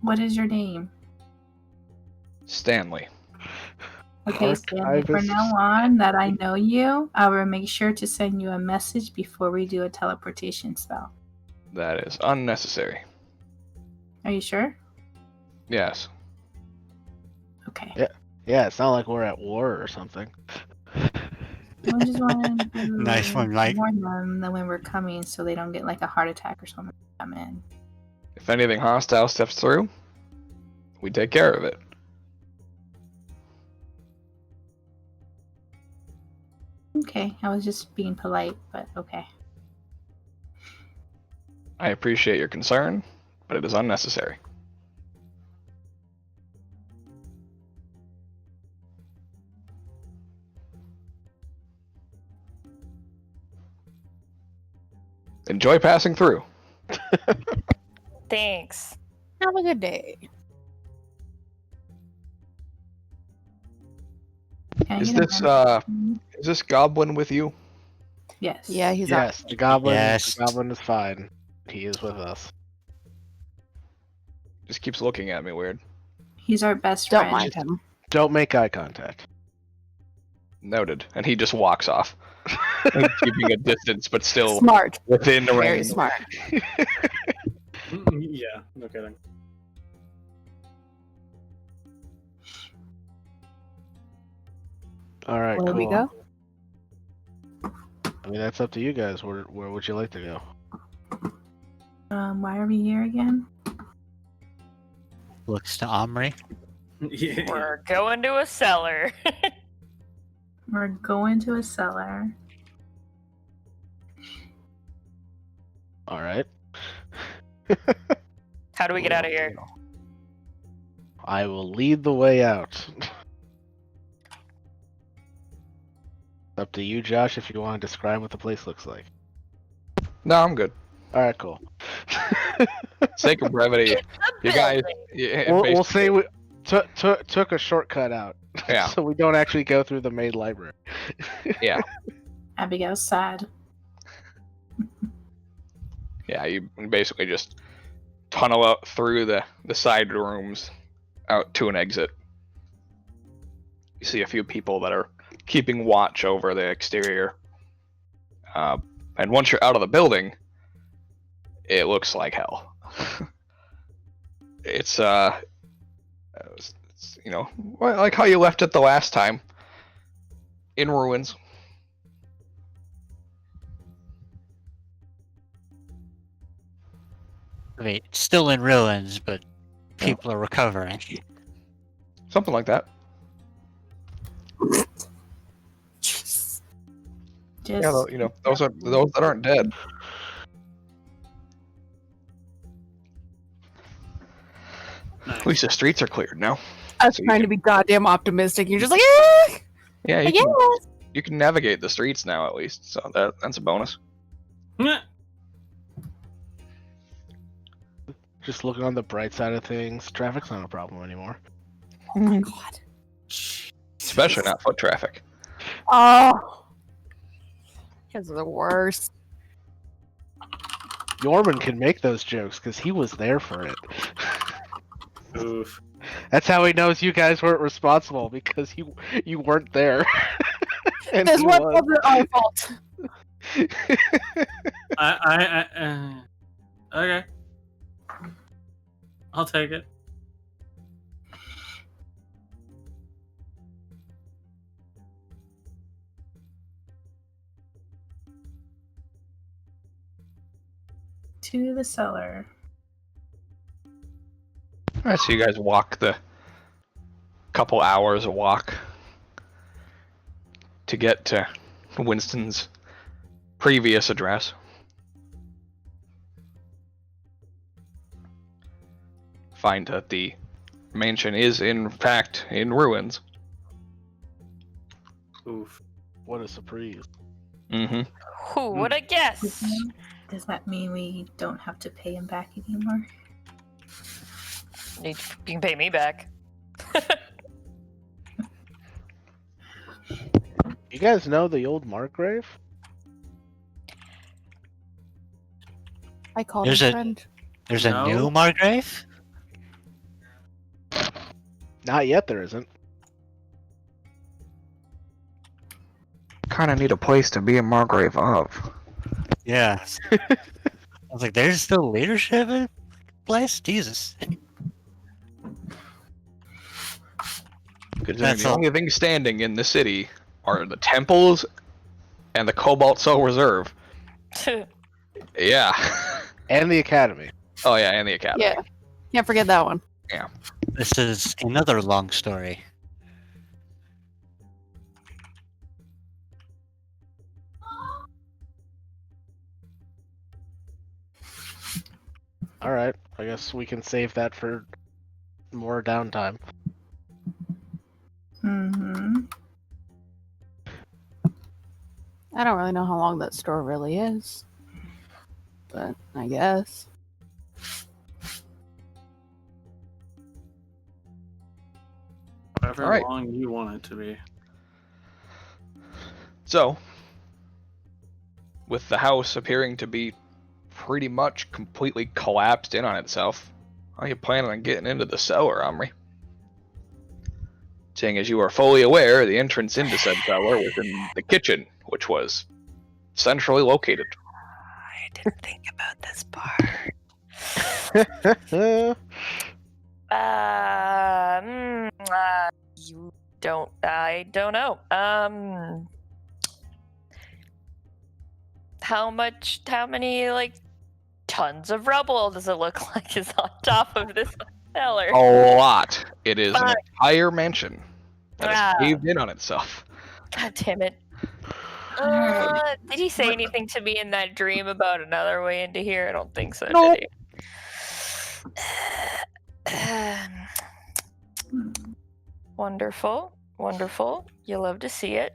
What is your name? Stanley. Okay, Stanley, from Archivist. now on that I know you, I will make sure to send you a message before we do a teleportation spell. That is unnecessary. Are you sure? Yes. Okay. Yeah, it's not like we're at war or something. I just wanted to Nice one, Mike. warn them that when we're coming so they don't get like a heart attack or something come in. If anything hostile steps through, we take care of it. Okay, I was just being polite, but okay. I appreciate your concern, but it is unnecessary. Enjoy passing through. Thanks. Have a good day. Can I Is get a this minute? is this goblin with you? Yes. Yeah, he's Yes, the goblin. Yes. The goblin is fine. He is with us. Just keeps looking at me weird. He's our best Don't friend. mind him. Don't make eye contact. Noted. And he just walks off, keeping a distance, but still Smart. within Very range. smart. Yeah, no kidding. All right, Where cool. we go? I mean, that's up to you guys. Where would you like to go? Why are we here again? Looks to Omri. Yeah. We're going to a cellar. We're going to a cellar. All right. How do we get out of here? I will lead the way out. Up to you, Josh, if you want to describe what the place looks like. No, I'm good. All right, cool. Sake of brevity, you guys. Yeah, We'll say basically- we took a shortcut out. Yeah. So we don't actually go through the main library. Yeah. Abigail's sad. Yeah, you basically just tunnel out through the side rooms out to an exit. You see a few people that are keeping watch over the exterior. And once you're out of the building, it looks like hell. It's you know, like how you left it the last time. In ruins. I mean, it's still in ruins, but people are recovering. Something like that. Just Yeah, you know, those that aren't dead. At least the streets are cleared now. I was So you trying can- to be goddamn optimistic. You're just like, Yeah, yeah. you can navigate the streets now at least, so that's a bonus. Just looking on the bright side of things, traffic's not a problem anymore. Oh my god. Especially not foot traffic. Oh. You guys are the worst. Yorman can make those jokes because he was there for it. Oof. That's how he knows you guys weren't responsible because you weren't there. And This he one was. wasn't our fault. Okay. I'll take it. to the cellar. Alright, so you guys walk the couple hours of walk to get to Winston's previous address. Find that the mansion is in fact in ruins. Oof. What a surprise. Mm-hmm. Who would have guessed? Does that mean we don't have to pay him back anymore? You can pay me back. You guys know the old Margrave? I called There's him a- friend. There's a No. new Margrave? Not yet, there isn't. Kinda need a place to be a Margrave of. Yeah. I was like, there's still leadership in place? Jesus. Considering That's the all. only thing standing in the city are the temples and the Cobalt Soul Reserve. Yeah. And the Academy. Oh yeah, and the Academy. Yeah. Can't forget that one. This is another long story. Alright, I guess we can save that for more downtime. Mm-hmm. I don't really know how long that store really is. but I guess. However All right. long you want it to be. So, with the house appearing to be pretty much completely collapsed in on itself, how are you planning on getting into the cellar, Omri? Seeing as you are fully aware, the entrance into said cellar was in the kitchen, which was centrally located. I didn't think about this part. You don't. I don't know. How many like tons of rubble does it look like is on top of this cellar? A lot. It is an Fuck. entire mansion that Ah. is caved in on itself. God damn it. Did he say anything to me in that dream about another way into here? I don't think so, Nope. did he? Wonderful. Wonderful. You love to see it.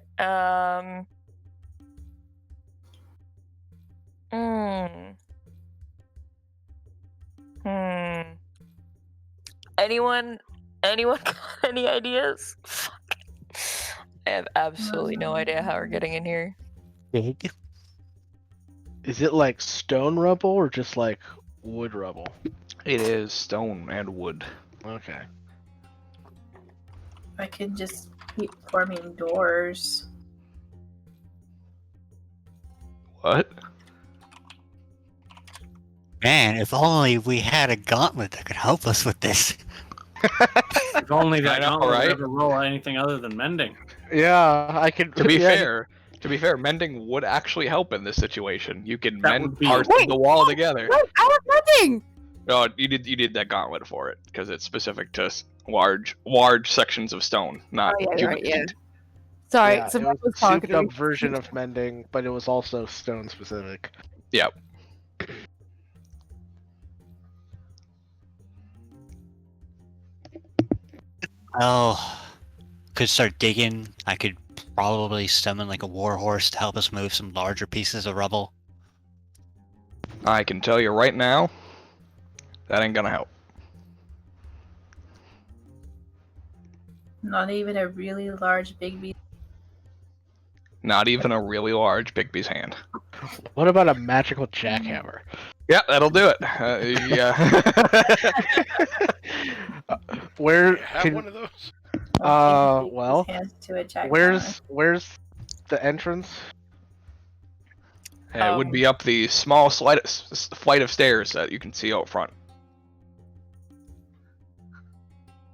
Anyone got any ideas? Fuck. I have absolutely no idea how we're getting in here. Big. Is it like stone rubble or just like wood rubble? It is stone and wood. Okay. I could just keep forming doors. What? Man, if only we had a gauntlet that could help us with this. If only that I know, gauntlet would right? ever roll anything other than mending. Yeah, I could. To be yeah, fair, mending would actually help in this situation. You can That mend would be- parts Wait, of the wall together. What? I have nothing. No, you need that gauntlet for it because it's specific to large sections of stone, not Oh, yeah, human right, yeah. feet. Sorry, yeah, somebody it was was a talking souped to me. up version of mending, but it was also stone specific. Yep. Oh, could start digging. I could probably summon like a war horse to help us move some larger pieces of rubble. I can tell you right now, that ain't gonna help. Not even a really large Bigby. Not even a really large Bigby's hand. What about a magical jackhammer? Yeah, that'll do it. Yeah. Where Have can, one of those? well, To a jackhammer. where's the entrance? It would be up the small flight of stairs that you can see out front.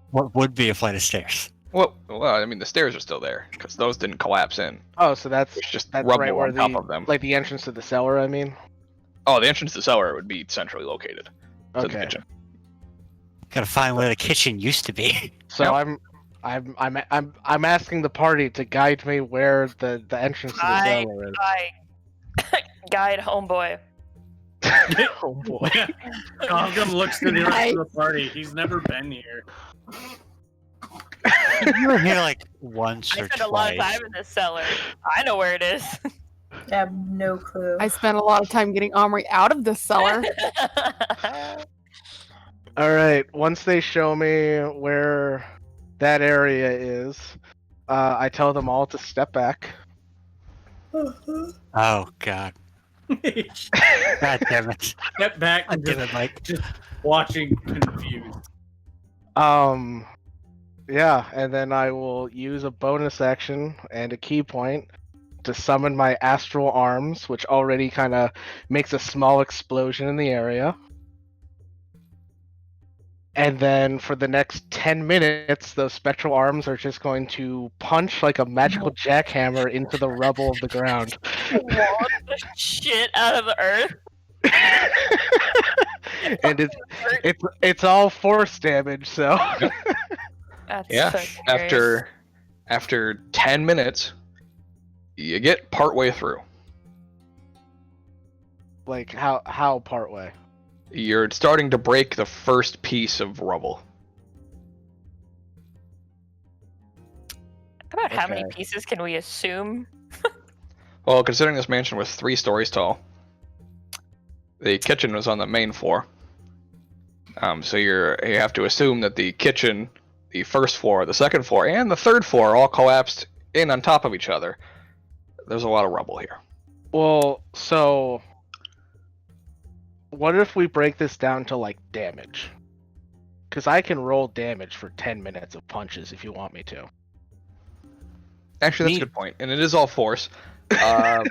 What would be a flight of stairs? Well, I mean, the stairs are still there because those didn't collapse in. Oh, so that's It's just right rubble where on top the of them. like the entrance to the cellar. I mean. Oh, the entrance to the cellar would be centrally located to the Okay. kitchen. Gotta find where the kitchen used to be. So Yep. I'm asking the party to guide me where the entrance to the cellar is. Guide homeboy. Oh boy. Malcolm looks to the rest of the party. He's never been here. You were here like once I or spent a lot of twice. time in this cellar. I know where it is. I have no clue. I spent a lot of time getting Omri out of the cellar. All right. Once they show me where that area is, I tell them all to step back. Oh god. God damn it. Step back I and did just, it, Mike. just watching confused. Yeah, and then I will use a bonus action and a key point to summon my astral arms, which already kind of makes a small explosion in the area. And then for the next 10 minutes, those spectral arms are just going to punch like a magical jackhammer into the rubble of the ground. Wall the shit out of the earth. And it's all force damage, so That's Yeah. fucking hilarious. After 10 minutes, you get partway through. like how partway? You're starting to break the first piece of rubble. About how many Okay. pieces can we assume? Well, considering this mansion was 3 stories tall, The kitchen was on the main floor. So you have to assume that the kitchen, the first floor, the second floor, and the third floor all collapsed in on top of each other. There's a lot of rubble here. Well, so what if we break this down to like damage? Because I can roll damage for 10 minutes of punches if you want me to. Actually, that's a good point, and it is all force. And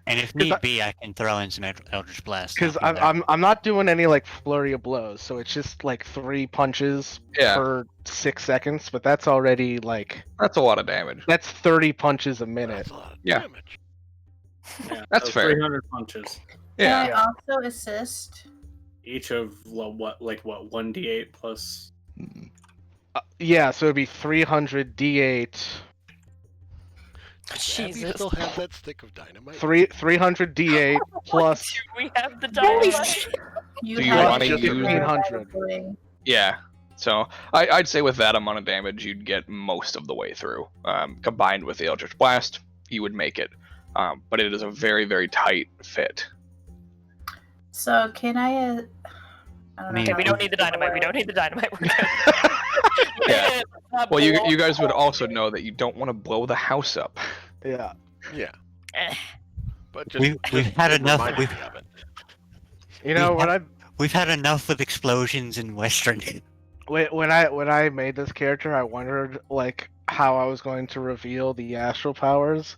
if need be, I can throw in some Eldritch Blast. Because I'm not doing any like flurry of blows, so it's just like 3 punches per 6 seconds. But that's already like that's a lot of damage. That's 30 punches a minute. That's a lot of damage. Yeah, That's so fair. 300 punches. Yeah. Can I also assist? Each of what 1d8 plus. Yeah, so it'd be 300 d8. Does Abby Jesus. still have that stick of dynamite? 300 d8 plus Do we have the Holy dynamite? shit. Do you wanna use- 1500? Yeah. So I'd say with that amount of damage, you'd get most of the way through. Combined with the Eldritch Blast, you would make it. But it is a very, very tight fit. So can I? I don't know. Okay, how We to don't need the dynamite. We don't need the dynamite. We're good. Yeah. Not Well, you blow guys would up. also know that you don't want to blow the house up. Yeah. Yeah. Eh. But just, We've had enough. remind me of it. You know, We've had enough with explosions in Western. when I made this character, I wondered like how I was going to reveal the astral powers.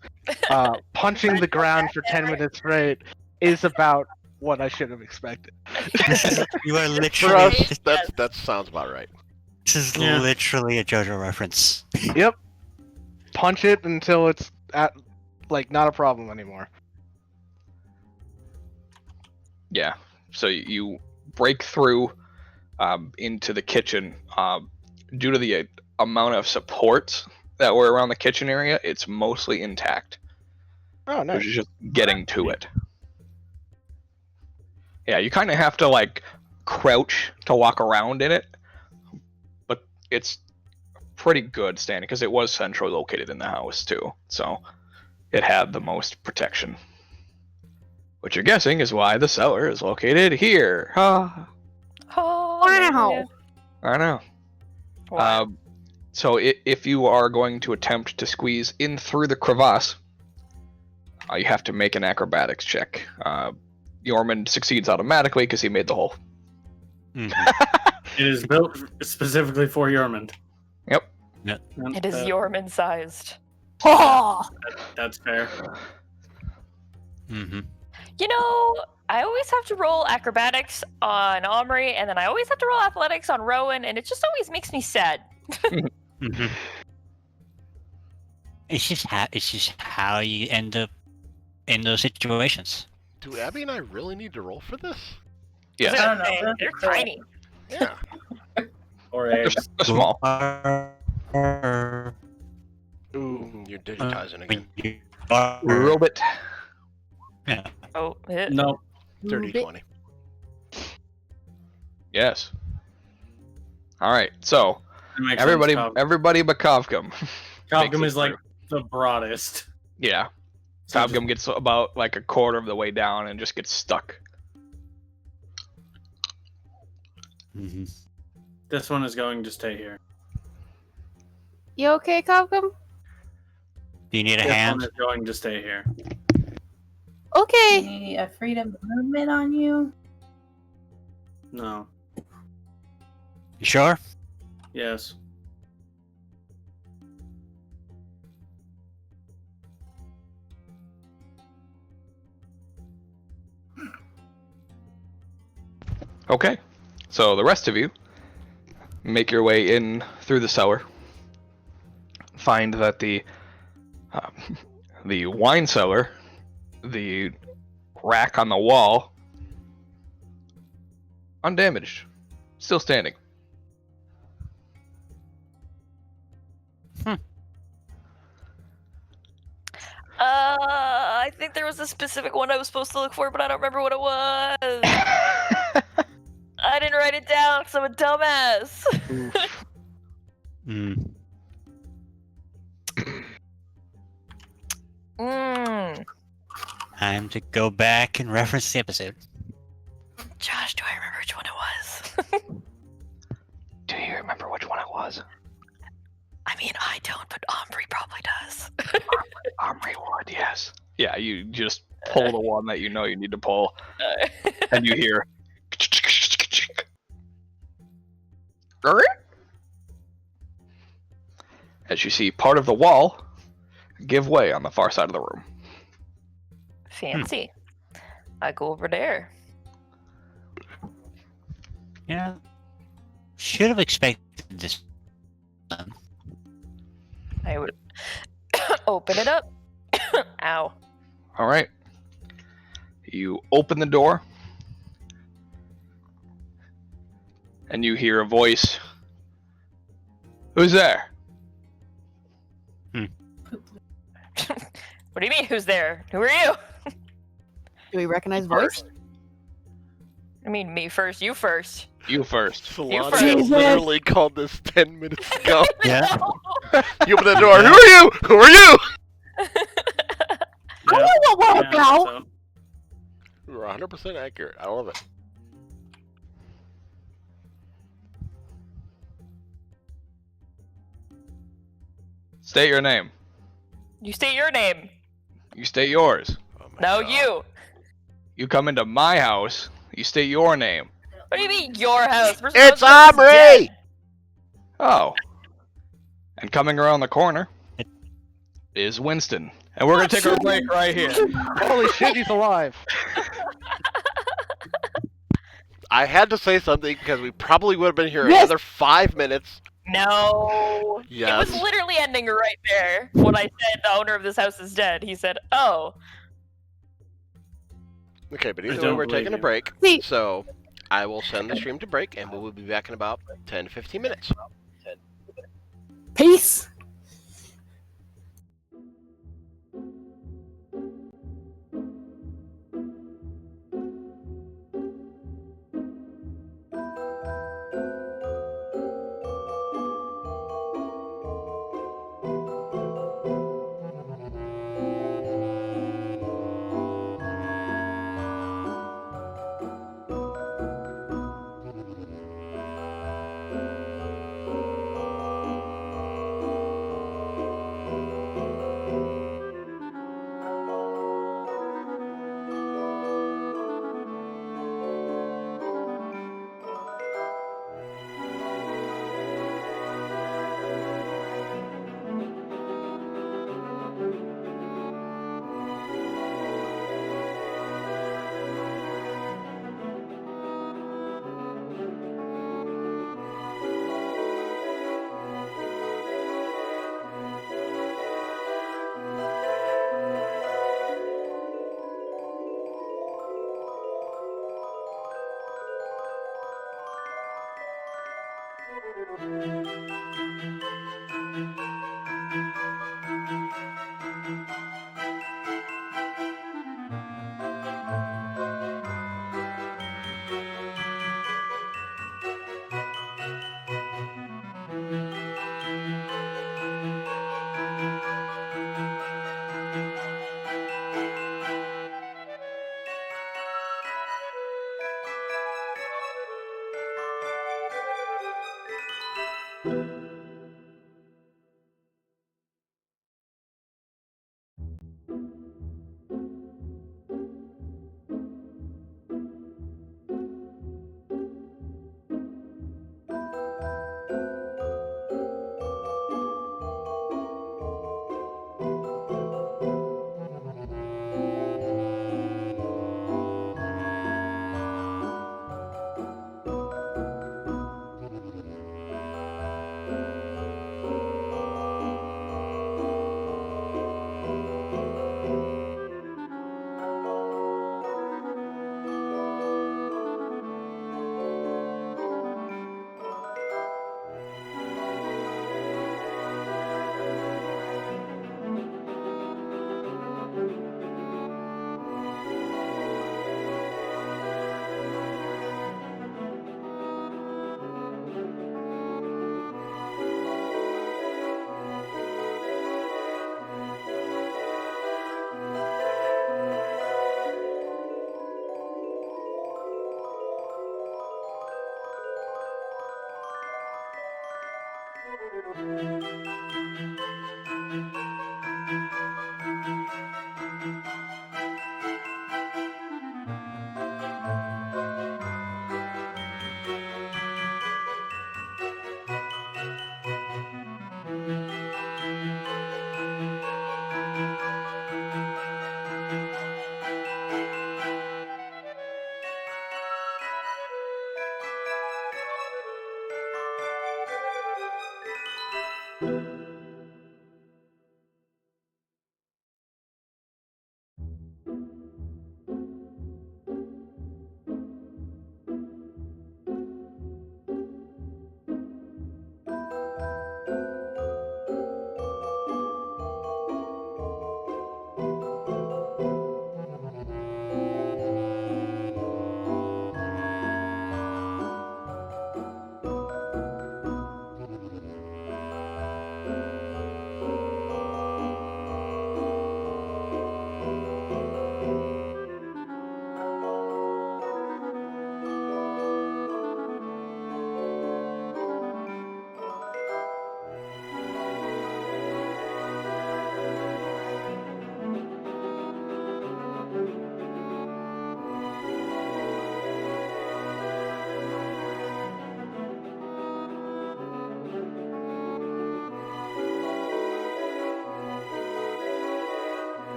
Punching the ground for 10 minutes straight is about what I should have expected. You are For literally. us, that sounds about right. This is Yeah. literally a JoJo reference. Yep. Punch it until it's at like not a problem anymore. Yeah. So you break through into the kitchen. Due to the amount of supports that were around the kitchen area, it's mostly intact. Oh, Which nice. is just getting to it. Yeah, you kind of have to like crouch to walk around in it, but it's pretty good standing because it was centrally located in the house too, so it had the most protection. Which you're guessing is why the cellar is located here. Oh, Wow. I know. Wow. So if you are going to attempt to squeeze in through the crevasse, you have to make an acrobatics check. Yormund succeeds automatically because he made the hole. Mhm. It is built specifically for Yormund. Yep. And It is Yorman sized. Oh, That's fair. Mm-hmm. You know, I always have to roll acrobatics on Omri, and then I always have to roll athletics on Rowan, and it just always makes me sad. Mm-hmm. It's just how you end up in those situations. Do Abby and I really need to roll for this? Yeah, I don't know. They're tiny. Yeah. Or they're, eggs. they're small. Ooh. You're digitizing again. Robot. Yeah. Oh, No. 30-20. Yes. All right. So That makes everybody, sense. everybody but Kovgum. Kovgum makes it is like through. the broadest. Yeah. So Kovgum gets about like a quarter of the way down and just gets stuck. Mm-hmm. this one is going to stay here. you okay, Kovgum? Do you need a This hand? one is going to stay here. Okay. Any a freedom of movement on you? No. You sure? Yes. Okay. So the rest of you make your way in through the cellar. Find that the wine cellar, the rack on the wall, undamaged, still standing. I think there was a specific one I was supposed to look for, but I don't remember what it was. I didn't write it down because I'm a dumbass. Mm. Mm. Time to go back and reference the episode. Omri probably does. Omri would, yes. Yeah, you just pull the one that you know you need to pull, and you hear. As you see part of the wall give way on the far side of the room. Fancy. I go over there. Yeah. Should have expected this. I would open it up. Ow. All right. You open the door, and you hear a voice. Who's there? What do you mean, who's there? Who are you? Do we recognize voice? First. I mean, me first, you first. You first. Solana first. literally called this 10 minutes ago. Yeah. You open the door. Who are you? Who are you? I know what we're Yeah, about. so- You were 100% accurate. I love it. State your name. You state your name. You state yours. Oh my No, God. you. You come into my house. You state your name. What do you mean, your house? We're It's supposed to be Omri! dead. Oh. And coming around the corner is Winston. And we're going to take our break right here. Holy shit, he's alive! I had to say something because we probably would have been here Yes. another 5 minutes. No. Yes. It was literally ending right there when I said the owner of this house is dead. He said, oh. Okay, but I either way, don't we're believe taking a you. break. See- So I will send the stream to break, and we will be back in about 10 to 15 minutes. Peace.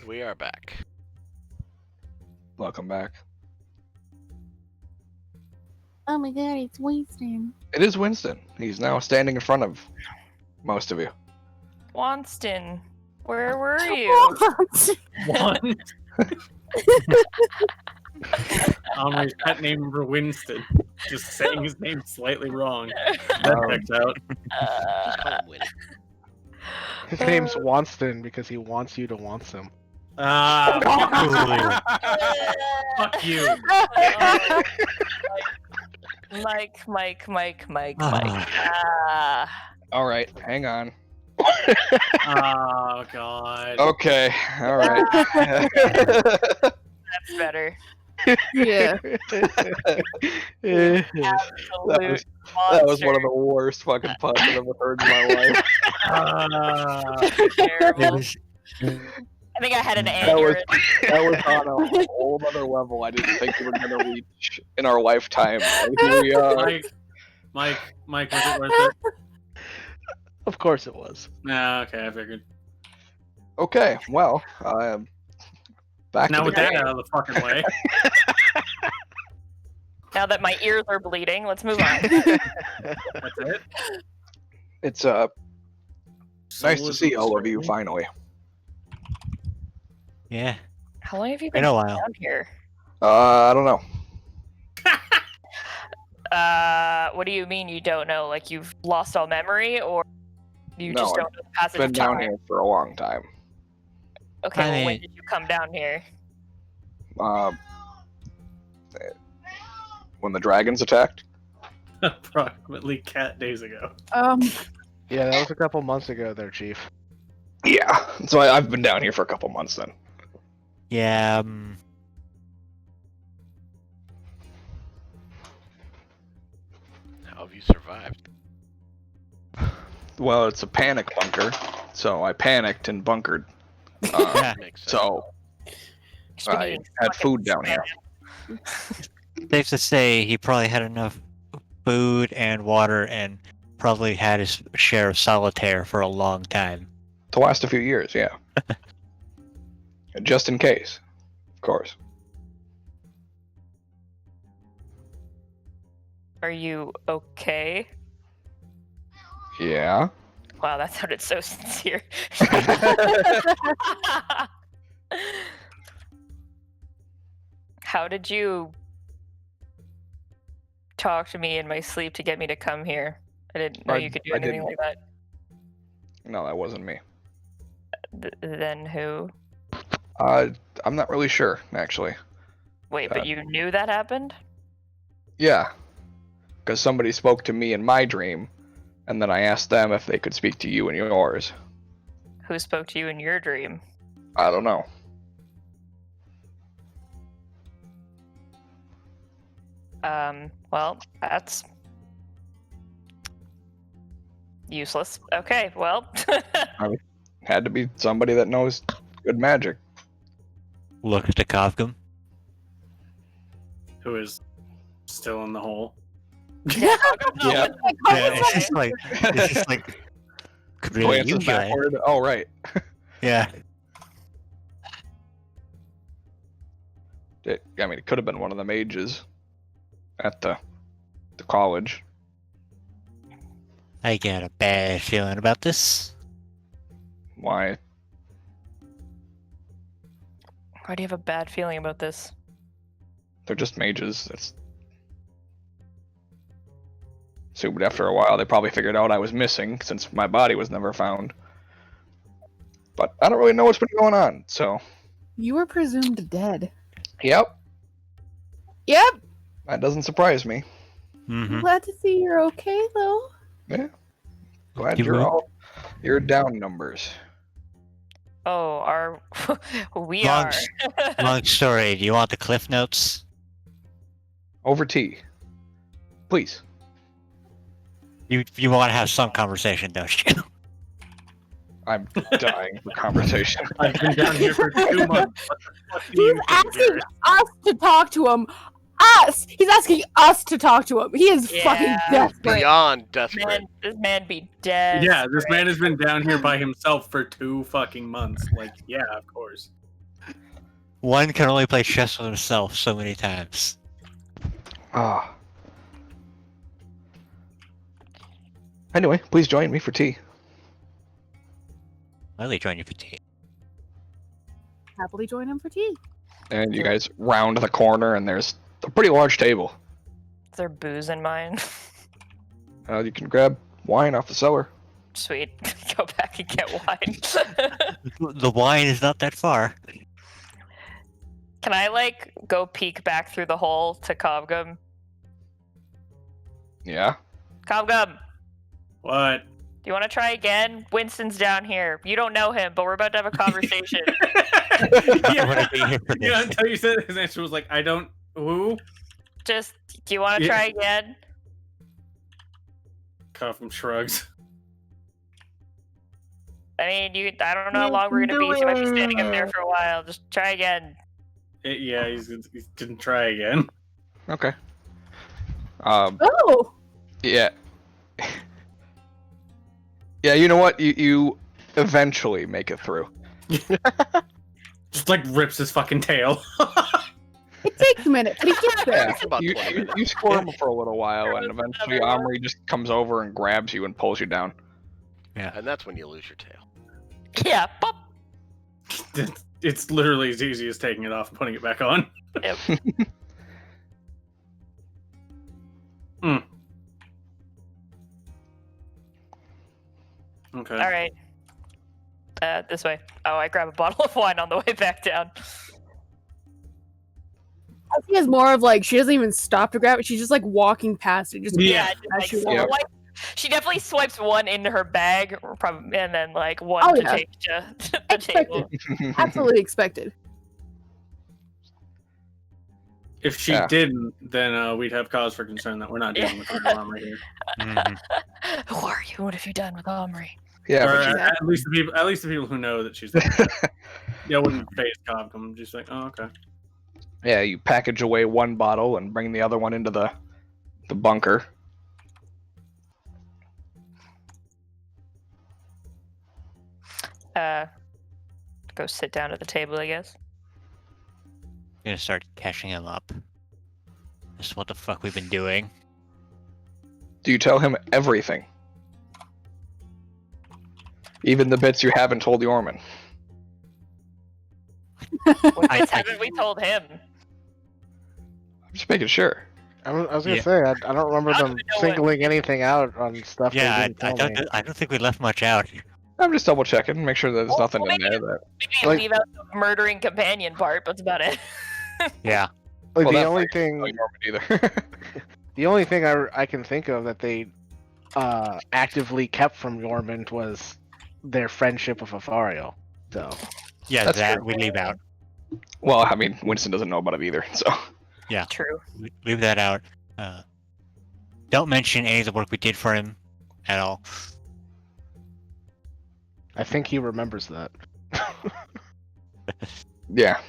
we are back. Welcome back. Oh my god, it's Winston. It is Winston. He's now standing in front of most of you. Wonston, where were you? One. Omri's pet name for Winston. Just saying his name slightly wrong. That checks out. Just call him Win. His name's Wanston because he wants you to want him. Fuck you. Mike. All right, hang on. Oh god. Okay, all right. That's better. Yeah. Absolute That was one of the worst fucking puns I've ever heard in my life. terrible. I think I had an That was, aneurysm. that was on a whole other level I didn't think we were going to reach in our lifetime. And here we are. Mike, was it worth it? Of course it was. Nah, okay, I figured. Okay, well, back Now to with the that game. out of the fucking way. Now that my ears are bleeding, let's move on. That's it. It's nice to see all of you finally. Yeah. How long have you Been been a while. down here? I don't know. What do you mean you don't know? Like you've lost all memory, or you No, just don't know the passage Been of down time? here for a long time. Okay, well, when mean- did you come down here? When the dragons attacked. Approximately cat days ago. Yeah, that was a couple months ago there, Chief. Yeah, so I've been down here for a couple months then. Yeah. How have you survived? Well, it's a panic bunker, so I panicked and bunkered. Yeah. Makes sense. So Just been I eating had fucking food down here. Safe to say he probably had enough food and water and probably had his share of solitaire for a long time. To last a few years, yeah. Just in case, of course. Are you okay? Yeah. Wow, that sounded so sincere. How did you talk to me in my sleep to get me to come here? I didn't know you could do I anything didn't. like that. No, that wasn't me. Then who? I'm not really sure, actually. Wait, but you knew that happened? Yeah. Because somebody spoke to me in my dream, and then I asked them if they could speak to you in yours. Who spoke to you in your dream? I don't know. Well, that's useless. Okay, well. Had to be somebody that knows good magic. Look at the Kavgum. Who is still in the hole. Yeah. Yeah. Yeah, it's just like could really Glances use you. backward. Oh, right. Yeah. I mean, it could have been one of the mages at the college. I got a bad feeling about this. Why? Why do you have a bad feeling about this? They're just mages. It's assumed after a while they probably figured out I was missing since my body was never found. But I don't really know what's been going on, so You were presumed dead. yep, Yep. that doesn't surprise me. Mm-hmm. Glad to see you're okay though. Yeah, glad You you're would- all your down numbers. Oh, we Long are. s- Long story. Do you want the cliff notes? Over tea, please. You want to have some conversation, don't you? I'm dying for conversation. I've been down here for 2 months. What the fuck do He's you think, asking Garrett? us to talk to him. Us! He's asking us to talk to him. He is fucking Yeah. desperate. Beyond desperate. This man be dead. Yeah, this man has been down here by himself for 2 fucking months. Like, yeah, of course. One can only play chess with himself so many times. Ah. Anyway, please join me for tea. I'll only join you for tea. Happily join him for tea. And you guys round the corner, and there's a pretty large table. Is there booze in mine? You can grab wine off the cellar. Sweet. Go back and get wine. The wine is not that far. Can I, like, go peek back through the hole to Cobgum? Yeah. Cobgum, What? do you want to try again? Winston's down here. You don't know him, but we're about to have a conversation. I wanna be here for Yeah, this. until you said his answer was like, I don't. Who? Just, do you want to Yeah. try again? Coughlin shrugs. I mean, I don't know how long we're gonna be, so you might be standing up there for a while. Just try again. Yeah, he didn't try again. Okay. Oh, Yeah. Yeah, you know what? You eventually make it through. Just like rips his fucking tail. it takes a minute, but he gets there. Yeah. It's about 20 minutes. You squirm for a little while, and eventually Omri just comes over and grabs you and pulls you down. And that's when you lose your tail. Yeah, pop. It's literally as easy as taking it off and putting it back on. Yep. Okay. All right. This way. Oh, I grab a bottle of wine on the way back down. I think it's more of like she doesn't even stop to grab it. She's just like walking past it. Just Yeah. Just, as like, she Yeah. walks. She definitely swipes one into her bag, or probably, and then like one Oh, to yeah. take to the table. Absolutely expected. If she Yeah. didn't, then we'd have cause for concern that we're not dealing with her armor here. Mhm. Who are you? What have you done with Omri? Yeah, Or but at least the people who know that she's. Yeah, wouldn't face Cobcom. Just like, oh, okay. yeah, you package away one bottle and bring the other one into the bunker. Go sit down at the table, I guess. Gonna start catching him up. Just what the fuck we've been doing. Do you tell him everything? Even the bits you haven't told the Orman? What I- bits haven't we told him? I'm just making sure. I was gonna Yeah. say I don't remember I don't them even know what- singling anything out on stuff. Yeah, they I didn't tell me. don't think we left much out. I'm just double checking, make sure that there's Well, nothing well, in there that. Maybe Like- leave out the murdering companion part, but that's about it. Yeah. Like, Well, the that only might thing, tell the Orman either. the only thing I can think of that they actively kept from Yormond was their friendship with Afario. So Yeah, That's that true. we leave out. Well, I mean, Winston doesn't know about it either, so. True. Leave that out. Don't mention any of the work we did for him at all. I think he remembers that. Yeah.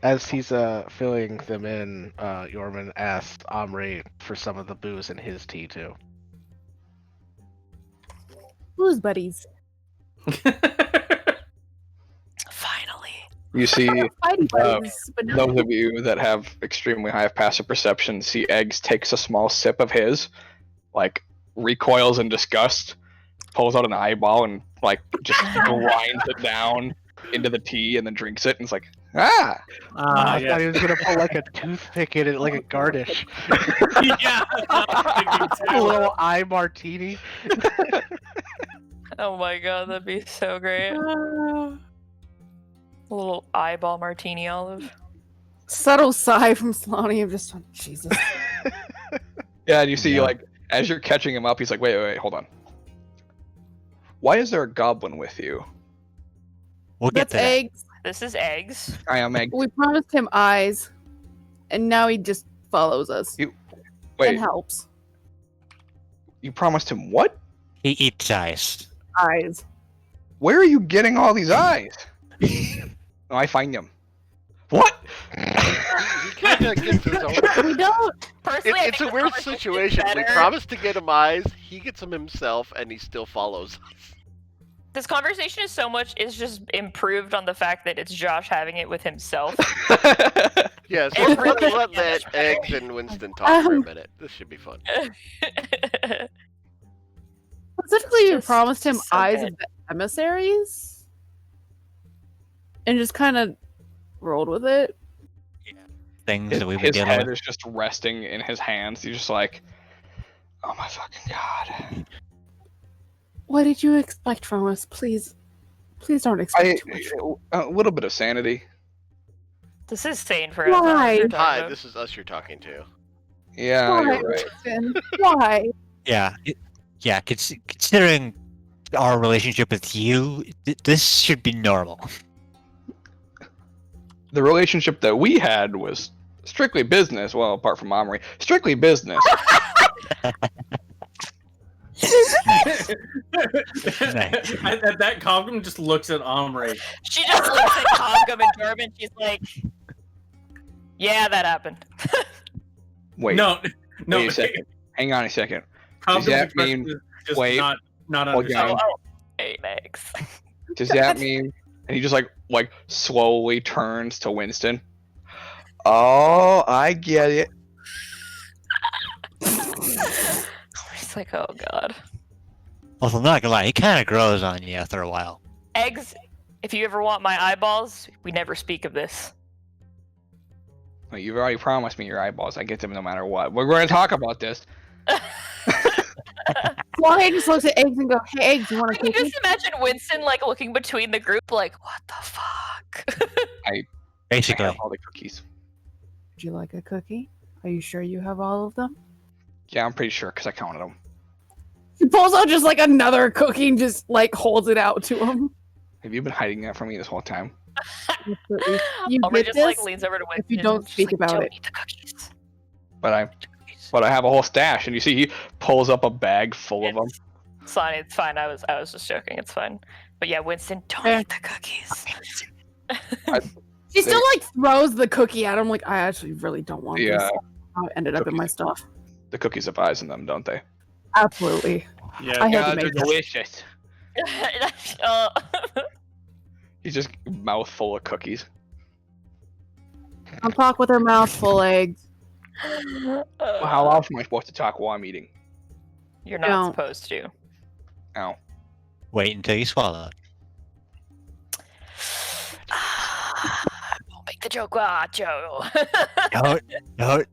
As he's filling them in, Yorman asked Omri for some of the booze in his tea too. Who's buddies? Finally. You see, Fighting buddies, but no. those of you that have extremely high passive perception see Eggs takes a small sip of his, like, recoils in disgust, pulls out an eyeball and, like, just grinds it down into the tea and then drinks it, and it's like, ah! I thought he was gonna put like a toothpick in it, like a garnish. Yeah. A little eye martini. Oh my god, that'd be so great. A little eyeball martini olive. Subtle sigh from Slonny of just, Jesus. Yeah, and you see, Yeah. like, as you're catching him up, he's like, wait, hold on. Why is there a goblin with you? We'll get That's to that. eggs. This is eggs. I am Egg. We promised him eyes, and now he just follows us and Wait, helps. you promised him what? He eats eyes. Eyes. Where are you getting all these eyes? Oh, I find them. What? He kind of gets his own. We don't. Personally, I It's think a the weird conversation's situation. We better. promised to get him eyes, he gets them himself, and he still follows us. This conversation is just improved on the fact that it's Josh having it with himself. Yeah, so It let's really let is that much Eggs and Winston talk for a minute. This should be fun. Specifically, you Just- promised him just so eyes good. of the emissaries, and just kind of rolled with it. Things that we've been His dealing head with. is just resting in his hands. He's just like, oh my fucking god. What did you expect from us? Please don't expect too much. A little bit of sanity. This is sane for us. I don't know what Why? you're talking Hi, about. this is us you're talking to. Yeah, Why, you're right. Winston? Why? Yeah, considering our relationship with you, this should be normal. The relationship that we had was strictly business. Well, apart from Omri, strictly business. Nice. That Cogum just looks at Omri. She just looks at Cogum and Dorman. She's like, "Yeah, that happened." Wait, No, wait a second. Hang on a second. Cogum's that expression mean- is just wait, not hold understanding. on. Oh, hey, thanks. Does that mean? And he just like slowly turns to Winston. Oh, I get it. It's like, oh god. Also, I'm not gonna lie, he kind of grows on you after a while. Eggs, if you ever want my eyeballs, we never speak of this. Well, you've already promised me your eyeballs. I get them no matter what. We're going to talk about this. Why just looks at Eggs and go, "Hey, Eggs, you want I a can cookie?" just imagine Winston like looking between the group, like, what the fuck? I Basically, have all the cookies. Would you like a cookie? Are you sure you have all of them? Yeah, I'm pretty sure because I counted them. He pulls out just like another cookie and just like holds it out to him. Have you been hiding that from me this whole time? You Omri get just like this leans over to Winston. if you don't she's speak like, about "Don't it. eat the cookies." But I have a whole stash, and you see he pulls up a bag full of them. It's fine. It's fine. I was just joking. It's fine. But yeah, Winston, don't Yeah. eat the cookies. She still like throws the cookie at him. Like, I actually really don't want Yeah. this. How it ended up in my stuff. The cookies have eyes in them, don't they? Absolutely. Yeah, I had to make that. delicious. Uh, He's just mouth full of cookies. I'll talk with her mouth full, Eggs. Well, how else am I supposed to talk while I'm eating? You're not Don't. supposed to. Ow. wait until you swallow it. Don't make the joke, Joe. No,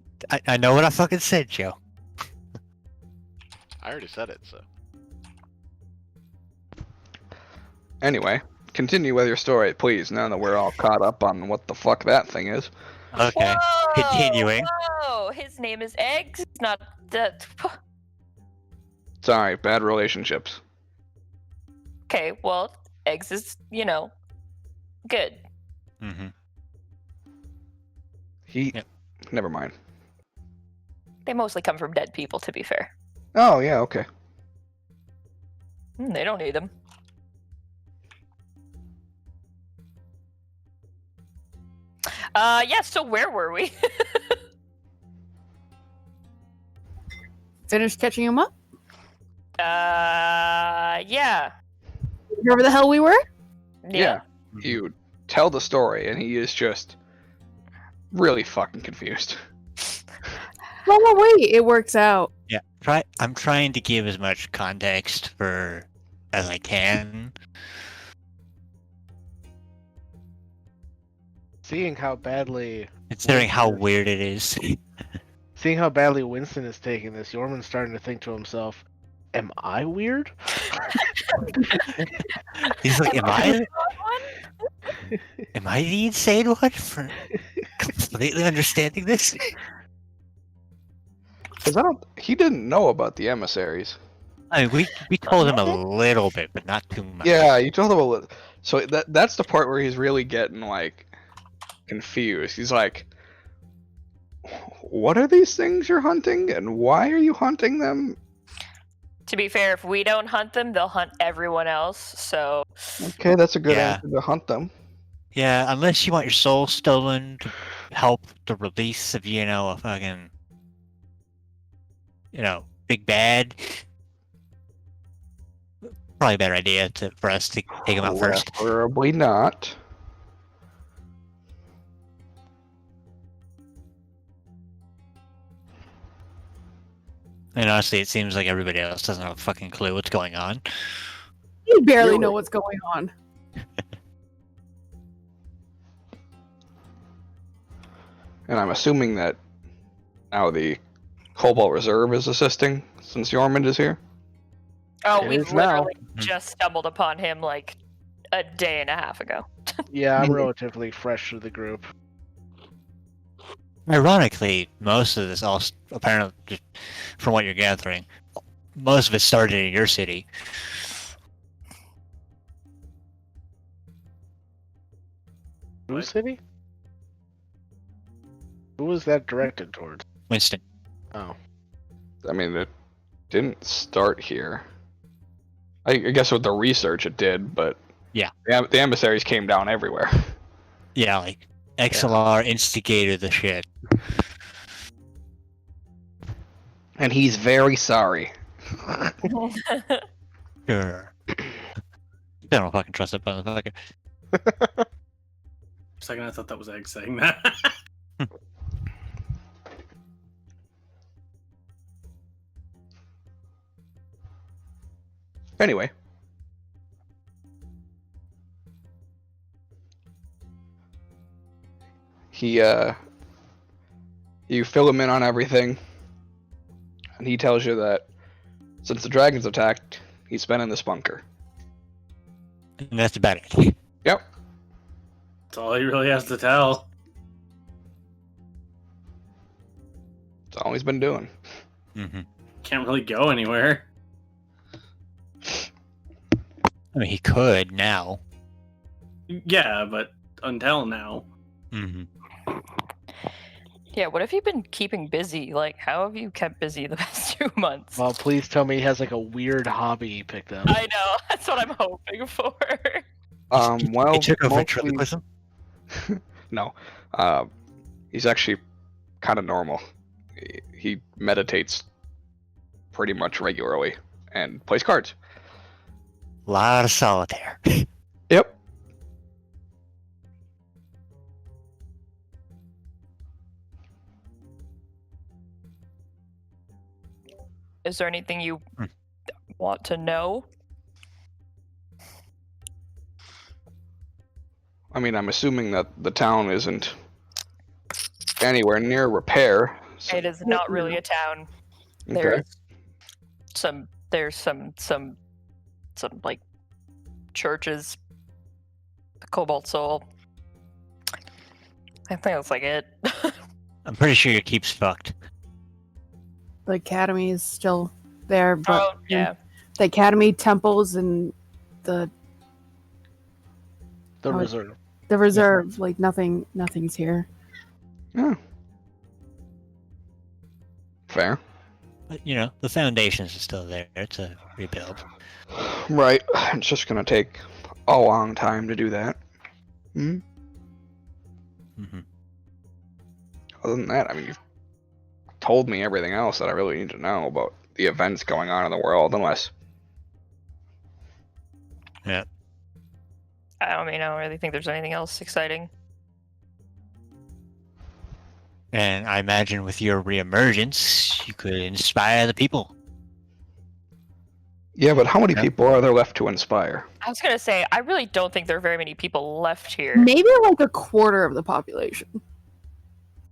I know what I fucking said, Joe. I already said it, so. Anyway, continue with your story, please, now that we're all caught up on what the fuck that thing is. Okay, continuing. Whoa, his name is Eggs. It's not that. Sorry, bad relationships. Okay, well, Eggs is, good. Mm-hmm. Yep. Never mind. They mostly come from dead people, to be fair. Oh, yeah, okay. They don't need them. Yeah, so where were we? Finish catching him up? Yeah. Wherever the hell we were? Yeah. You tell the story, and he is just really fucking confused. Well, wait, it works out. Yeah, I'm trying to give as much context as I can. Seeing how badly Considering how weird it is. Winston is taking this, Yorman's starting to think to himself, "Am I weird?" He's like, am I the insane one for completely understanding this? Because he didn't know about the emissaries. I mean, we told him a little bit, but not too much. Yeah, you told him a little. So that's the part where he's really getting, like, confused. He's like, what are these things you're hunting, and why are you hunting them? To be fair, if we don't hunt them, they'll hunt everyone else, so... Okay, that's a good Yeah. answer to hunt them. Yeah, unless you want your soul stolen to help the release of, a fucking, big bad. Probably a better idea for us to take him out first. Preferably not. And honestly, it seems like everybody else doesn't have a fucking clue what's going on. You barely You're know right. what's going on. And I'm assuming that now the Cobalt Reserve is assisting since Yormund is here. Oh, It we is now. literally just stumbled upon him like a day and a half ago. Yeah, I'm relatively fresh to the group. Ironically, most of this all apparently, just from what you're gathering, most of it started in your city. Whose city? Who was that directed towards? Winston. Oh. I mean, it didn't start here. I guess with the research it did, but Yeah. the emissaries came down everywhere. Yeah, like XLR instigated the shit. And he's very sorry. Sure. I don't fucking trust that motherfucker. For a second, I thought that was Egg saying that. Anyway. You fill him in on everything, and he tells you that since the dragons attacked, he's been in this bunker. And that's about it. Yep. That's all he really has to tell. That's all he's been doing. Mm-hmm. Can't really go anywhere. I mean, he could now. Yeah, but until now. Mm-hmm. Yeah, what have you been keeping busy? Like, how have you kept busy the past 2 months? Well, please tell me he has like a weird hobby he picked up. I know, that's what I'm hoping for. Well, He took a mostly- ventriloquism? No. He's actually kind of normal. He meditates pretty much regularly and plays cards. Lot of solitaire. Yep. Is there anything you Hmm. want to know? I mean, I'm assuming that the town isn't anywhere near repair. So, It is not really a town. okay. There's some like churches. The Cobalt Soul. I think that's like it. I'm pretty sure your keep's fucked. The academy is still there, but Oh yeah. the academy, temples, and the The Oh, reserve. reserve, like nothing's here. Yeah. Fair. But, you know, the foundations are still there to rebuild. Right. It's just gonna take a long time to do that. Hmm. Mm-hmm. Other than that, I mean, you've told me everything else that I really need to know about the events going on in the world, unless... I don't really think there's anything else exciting. And I imagine with your reemergence, you could inspire the people. Yeah, but how many Yeah. people are there left to inspire? I was gonna say, I really don't think there are very many people left here. Maybe like a quarter of the population.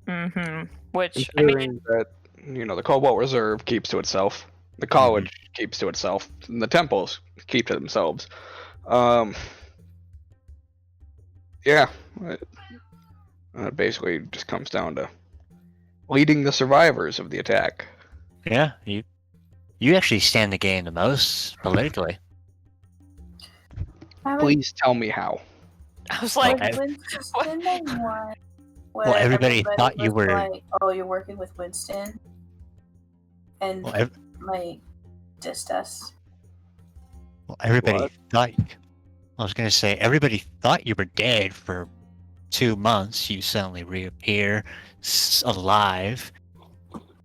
Mm-hmm. Which, I mean, Considering that, the Cobalt Reserve keeps to itself, the college keeps to itself, and the temples keep to themselves. Yeah. It basically just comes down to leading the survivors of the attack. Yeah, you actually stand to gain the most politically. Please tell me how. I was like, Okay. Winston the one where Well, everybody thought you was were- like, "Oh, you're working with Winston," and Well, like dissed us. everybody What? thought. I was gonna say everybody thought you were dead for 2 months. You suddenly reappear alive.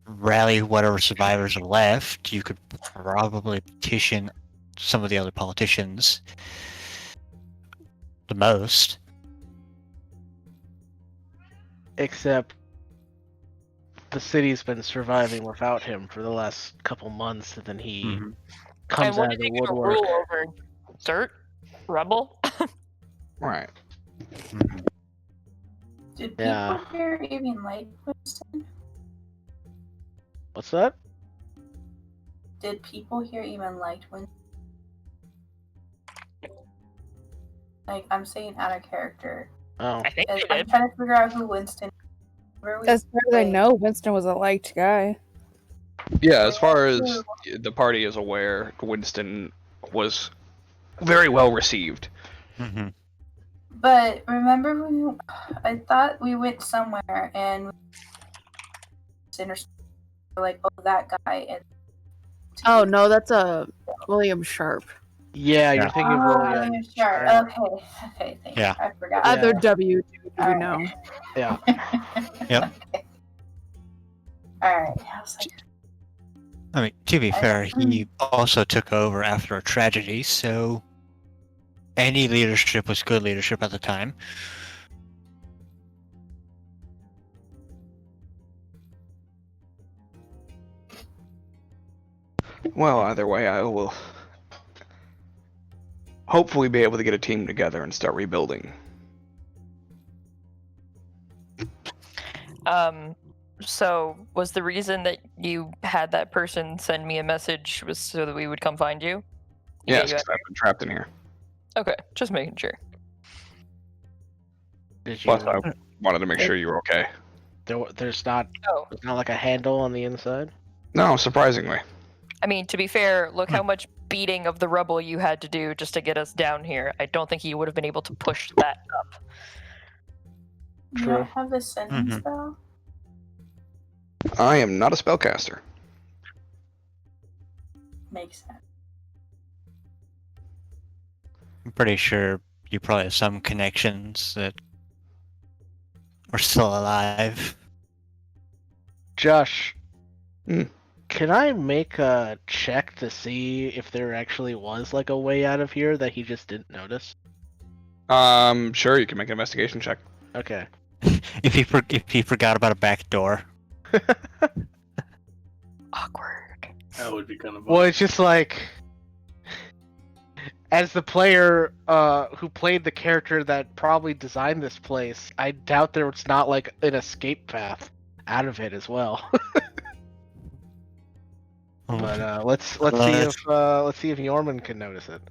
Rally whatever survivors are left. You could probably petition some of the other politicians the most. Except the city's been surviving without him for the last couple months, and then he Mhm. comes And what out did of the they get to woodwork. rule over? Dirt? Rubble? Right. Mhm. Did people Yeah. here even like Winston? What's that? Did people here even like Winston? Like, I'm saying out of character. Oh, I think I'm they did. trying to figure out who Winston. As far as I know, Winston was a liked guy. Yeah, as far as the party is aware, Winston was very well received. Mhm. But remember when I thought we went somewhere and like, oh, that guy. And Oh no, that's a William Sharp. yeah, you're Yeah. thinking of William. Sure. Okay, okay, thanks. Yeah. I forgot. Yeah. Other W dude we Alright. know. Yeah. Yep. Okay. Alright. I was like, I mean, to be fair, he also took over after a tragedy, so any leadership was good leadership at the time. Well, either way, I will hopefully be able to get a team together and start rebuilding. So was the reason that you had that person send me a message was so that we would come find you? Yes, Yeah, 'cause I've been trapped in here. Okay, just making sure. Did you? Plus, I wanted to make sure you were okay. There's not. Oh, There's not like a handle on the inside. No, surprisingly. I mean, to be fair, look how much beating of the rubble you had to do just to get us down here. I don't think you would have been able to push that up. you don't have the sending Mhm. spell? I am not a spellcaster. Makes sense. I'm pretty sure you probably have some connections that are still alive. Josh, Hmm. can I make a check to see if there actually was like a way out of here that he just didn't notice? Sure, you can make an investigation check. Okay. If he forgot about a back door. Awkward. That would be kind of Well, it's just like, as the player who played the character that probably designed this place, I doubt there was not like an escape path out of it as well. But let's see if Yorman can notice it.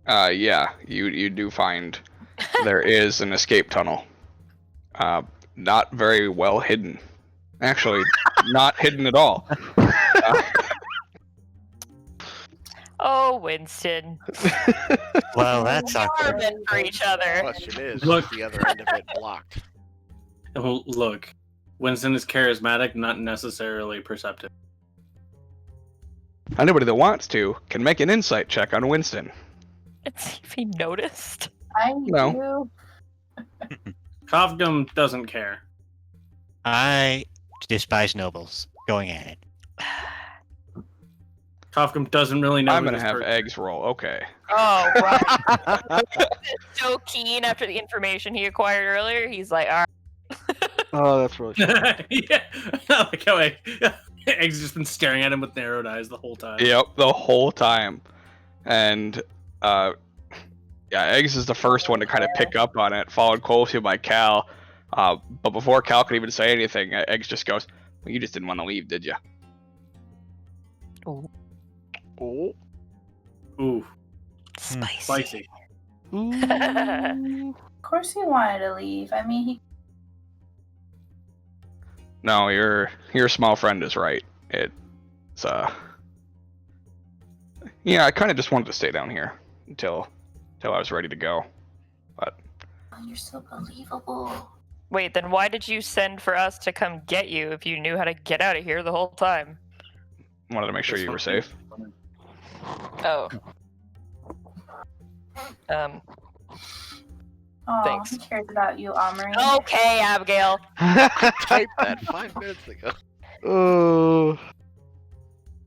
Yeah, you do find there is an escape tunnel. Not very well hidden. Actually, not hidden at all. Oh, Winston. Well, that's We're awkward. meant for each other. Question is Look. the other end of it blocked? Well, look, Winston is charismatic, not necessarily perceptive. Anybody that wants to can make an insight check on Winston. Let's see if he noticed. I No. do. Kovgum doesn't care. I despise nobles. Going at it. Kovgum doesn't really know. I'm who gonna this have person- eggs roll. Okay. Oh, right. So keen after the information he acquired earlier. He's like, all right. Oh, that's really funny. Yeah, I like how Egg's just been staring at him with narrowed eyes the whole time. Yep, the whole time. And yeah, Eggs is the first one to kind of pick up on it, followed closely by Cal. But before Cal could even say anything, Eggs just goes, "Well, you just didn't want to leave, did you?" Ooh, Oh. Ooh, spicy. spicy. Of course he wanted to leave. I mean, he No, your small friend is right. It's yeah, I kind of just wanted to stay down here until I was ready to go. But you're so believable. Wait, then why did you send for us to come get you if you knew how to get out of here the whole time? wanted to make sure you were safe. Oh. Oh, Thanks. who cares about you, Omri? Okay, Abigail. I typed that 5 minutes ago. Oh.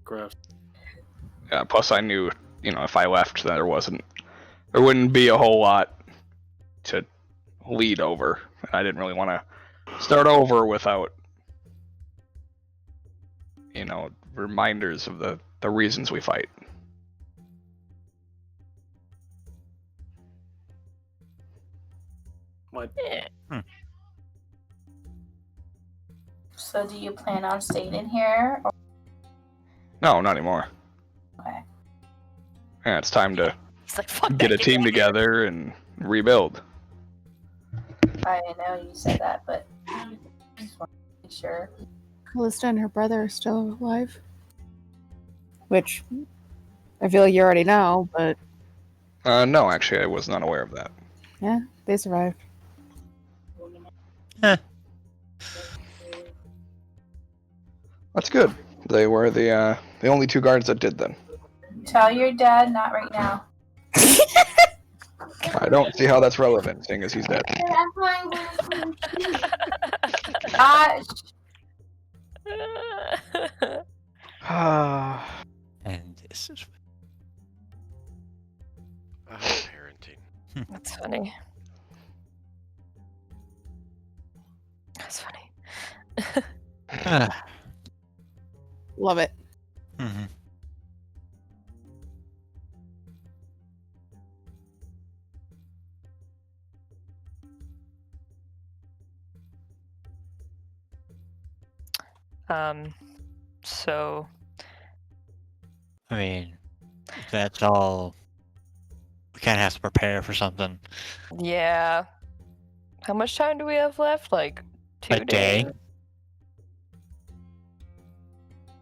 Gross. Yeah, plus I knew, if I left, there wouldn't be a whole lot to lead over. I didn't really want to start over without, reminders of the reasons we fight. What? Yeah. So do you plan on staying in here? Or... No, not anymore. Okay. Yeah, it's time to It's like, fuck get that, a team me out of here. together and rebuild. I know you said that, but I just want to be sure. Callista and her brother are still alive. Which I feel like you already know, but No, actually, I was not aware of that. yeah, they survived. That's good. They were the only 2 guards that did then. Tell your dad, not right now. I don't see how that's relevant, seeing as he's dead. Gosh. And this is Parenting. That's funny. That's funny. Love it. Mhm. So I mean, if that's all. We kind of have to prepare for something. yeah. How much time do we have left? Like 2 A days? day.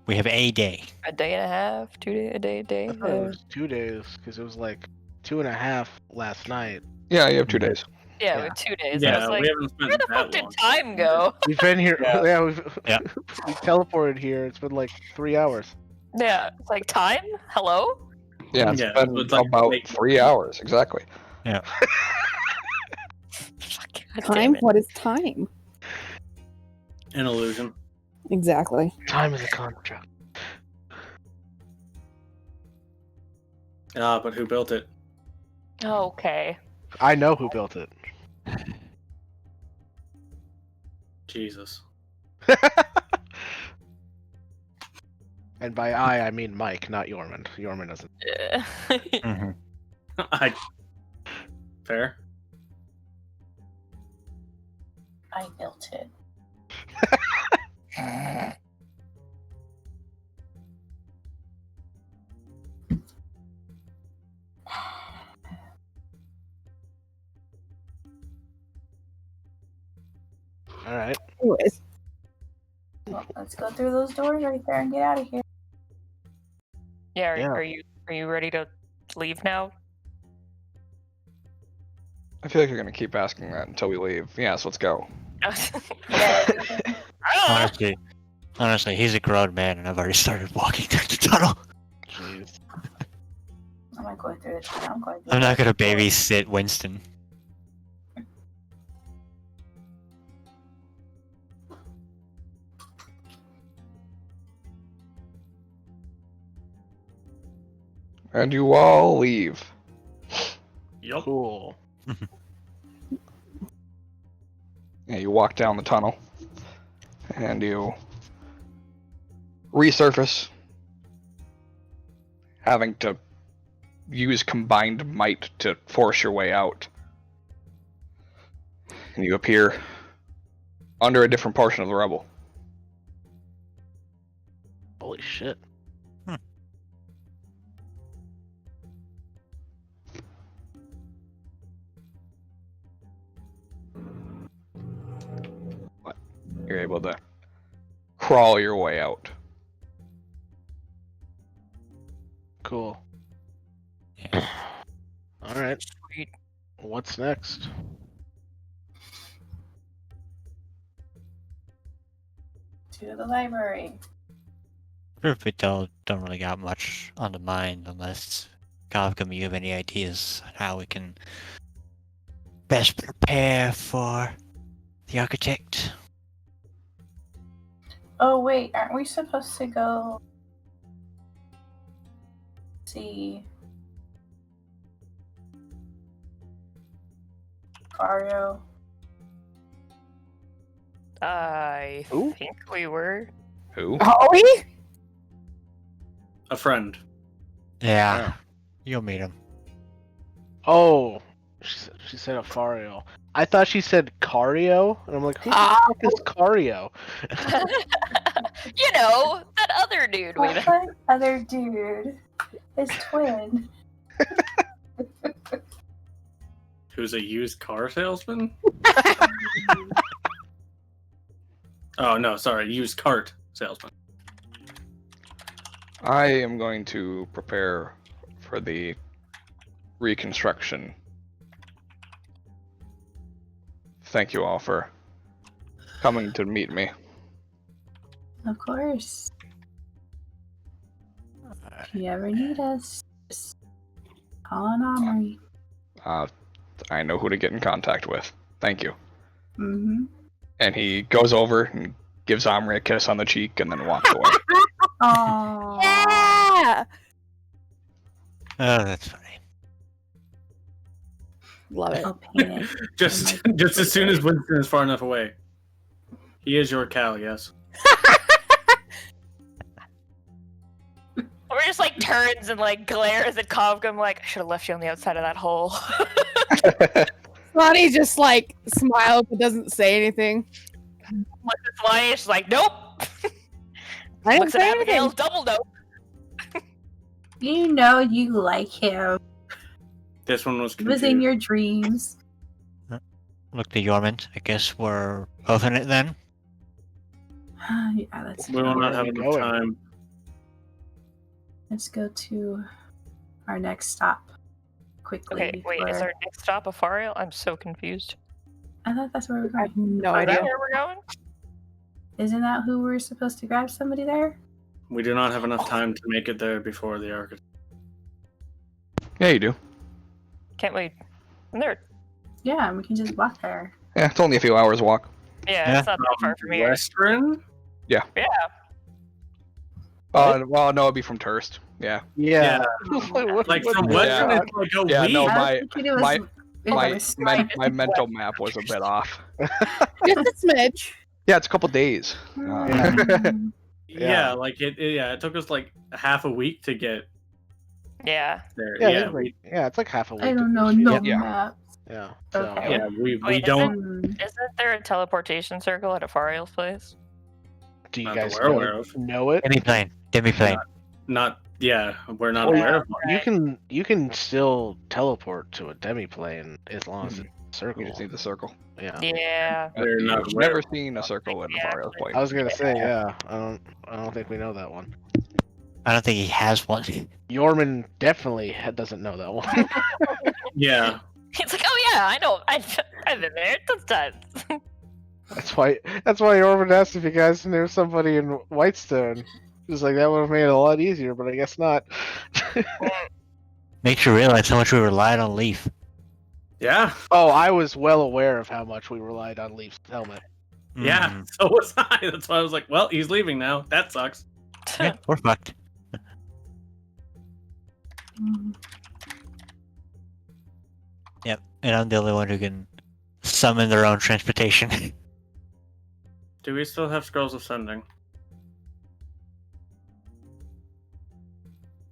We have a day. A day and a half? 2 days? A day? I thought it was 2 days because it was like 2.5 last night. Yeah, you have 2 days. Yeah, we Yeah. have 2 days. I Yeah, was like, we haven't where spent the fuck that did long. time go? We've been here. Yeah. Yeah, Yeah. we teleported here. It's been like 3 hours. Yeah, it's like time? Hello? Yeah, it's Yeah, been it's like about late 3 hours, exactly. Fuck, God Time? damn it. What is time? An illusion. Exactly. Time is a construct. Ah, but who built it? Oh, okay. I know who built it. Jesus. And by I mean Mike, not Yormund. Yormund doesn't. Yeah. Mm-hmm. I. Fair. I built it. All right. Anyways, Well, let's go through those doors right there and get out of here. Yeah, Yeah. are you ready to leave now? I feel like you're gonna keep asking that until we leave. Yes, let's go. Honestly, he's a grown man, and I've already started walking down the tunnel. Jeez. I'm not going through it. I'm going through I'm not it. gonna babysit Winston. And you all leave. Yup. Cool. Yeah, you walk down the tunnel, and you resurface, having to use combined might to force your way out. And you appear under a different portion of the rubble. Holy shit. You're able to crawl your way out. Cool. Yeah. All right. Sweet. What's next? To the library. Group we don't really got much on the mind unless Kavka, you have any ideas on how we can best prepare for the architect? Oh wait, aren't we supposed to go see Fario? I Who? think we were. Who? Are we? A friend. Yeah, you'll meet him. Oh, she said Afario. I thought she said Cario, and I'm like, who the fuck is Cario? You know, that other dude we know. What other dude? His twin. Who's a used car salesman? Oh no, sorry, used cart salesman. I am going to prepare for the reconstruction. Thank you all for coming to meet me. Of course. If you ever need us, just call on Omri. I know who to get in contact with. Thank you. Mm-hmm. And he goes over and gives Omri a kiss on the cheek and then walks away. Oh. Yeah. Oh, that's funny. Love it. I'll paint it. Just as soon as Winston is far enough away. He is your Cal, yes. Or just like turns and like glares at Kovgum like, I should have left you on the outside of that hole. Lonnie just like smiles but doesn't say anything. Looks at Lonnie, she's like, nope. I didn't Looks at say Abigail, anything. double nope. You know you like him. This one was It was in your dreams. Look to Yormond. I guess we're both in it then. Yeah, let's We will not have Where are we enough going? time. let's go to our next stop quickly. Okay, wait, is before- our next stop a Fario? I'm so confused. I thought that's where we're I have going. no Is that idea. where we're going? Isn't that who we're supposed to grab somebody there? We do not have enough time to make it there before the architect. Yeah, you do. Can't we? There. Yeah, and we can just walk there. Yeah, it's only a few hours walk. Yeah, it's not that far from here. Western? Yeah. Well, no, it'd be from Turst. Yeah. Yeah. Like from Yeah. Western, it's like a Yeah, week. no, I my- was thinking it was, my- it My was my mental map was a bit off. Just a smidge. Yeah, it's a couple days. Mm. Yeah, like it took us like half a week to get Yeah. there. Yeah, Yeah, it's like half a week. I to don't know finish no it. Yeah. maps. Yeah. So, Okay. yeah, we Wait, don't. Isn't there a teleportation circle at a Fariel's place? do you Not guys that we're aware of. know it? Demi-plane. Not. Yeah, we're not Well, aware of one. You can still teleport to a demi-plane as long as it's a circle. We just need the circle. Yeah. Yeah. We're You've not aware never of seen a circle in a Fario's place. I was gonna say, yeah. I don't think we know that one. I don't think he has one. Yorman definitely doesn't know that one. Yeah. He's like, oh yeah, I know. I've been there. That's done. That's why Yorman asked if you guys knew somebody in Whitestone. He was like, that would have made it a lot easier, but I guess not. Makes you realize how much we relied on Leaf. Yeah. Oh, I was well aware of how much we relied on Leaf's helmet. Yeah. Mm. So was I. That's why I was like, well, he's leaving now. That sucks. Yeah, we're fucked. Mm. And I'm the only one who can summon their own transportation. Do we still have scrolls of sending?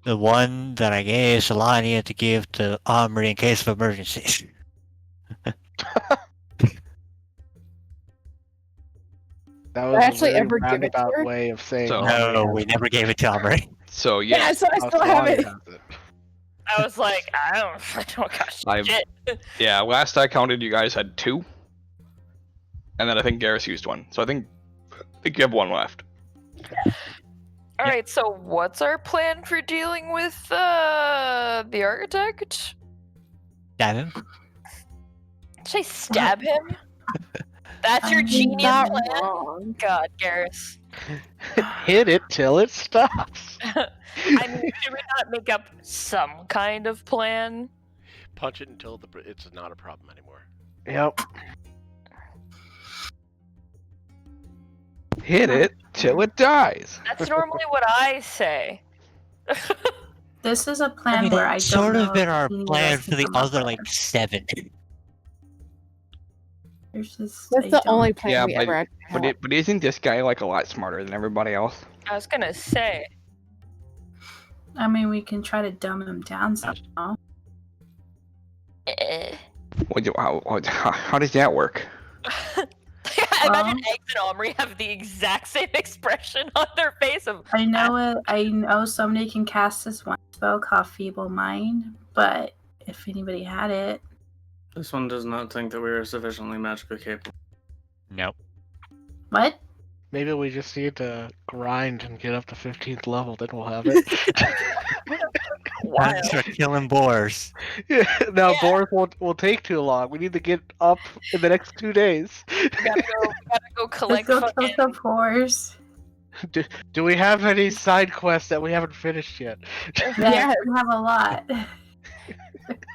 The one that I gave Solania to give to Omri in case of emergencies. That was Actually a very ever give it to roundabout her? way of saying. So- No, we never gave it to Omri. So Yeah, yeah, so I still have Solania it. has it. I was like, I don't got I've- shit. yeah. Last I counted, you guys had 2, and then I think Garrus used 1. So I think you have 1 left. All right, so what's our plan for dealing with the architect? Damn him. Should I stab him? That's your I'm genius Not plan? wrong. God, Garrus. Hit it till it stops. I mean, should we not make up some kind of plan? Punch it until it's not a problem anymore. Yep. Hit it till it dies. That's normally what I say. This is a I plan mean, where I that's don't sort know of been if our any of plan us for can the come up other, with. like, 7. There's just, That's I the don't- only plan Yeah, we ever actually had. but isn't this guy like a lot smarter than everybody else? I was gonna say. I mean, we can try to dumb him down somehow. Eh. How does that work? I imagine Eggs and Omri have the exact same expression on their face of. I know it. I know somebody can cast this one spell called Feeble Mind, but if anybody had it, This one does not think that we are sufficiently magically capable. Nope. what? Maybe we just need to grind and get up to 15th level, then we'll have it. Time to start killing boars. Yeah, now Yeah. boars will take too long. We need to get up in the next 2 days. We gotta go Let's collect go fucking. kill the pores. Do we have any side quests that we haven't finished yet? Yeah, we have a lot.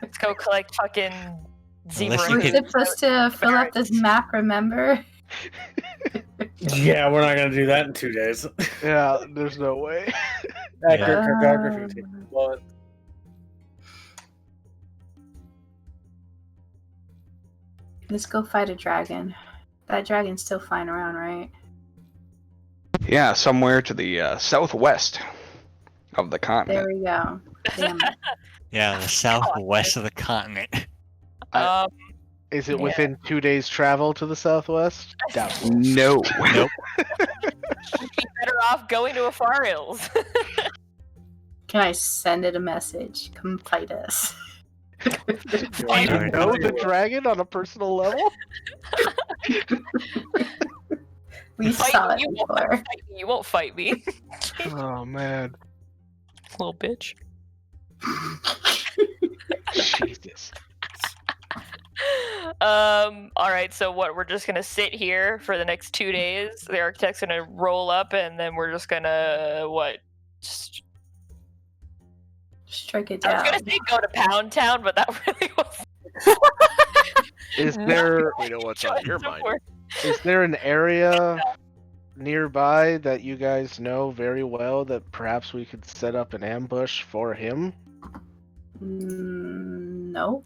Let's go collect fucking zebra. Unless you We're could- supposed to fill up this map, remember? Yeah, we're not gonna do that in 2 days. Yeah, there's no way. Accurate cartography. But Let's go fight a dragon. That dragon's still flying around, right? Yeah, somewhere to the southwest of the There continent. we go. Damn it. Yeah, the southwest of the continent. Is it Yeah. within 2 days' travel to the southwest? Doubtful. No. Nope. We'd be better off going to a far hills. Can I send it a message? Come fight us. Do you know the dragon on a personal level? We saw it you won't before. fight me. You won't fight me, Oh man. little bitch. Jesus. All right. So what? We're just gonna sit here for the next 2 days. The architect's gonna roll up, and then we're just gonna what? Just, Strike it I was down. gonna say go to Pound Town, but that really was. Is No. there We know what's on your mind. is there an area nearby that you guys know very well that perhaps we could set up an ambush for him? No.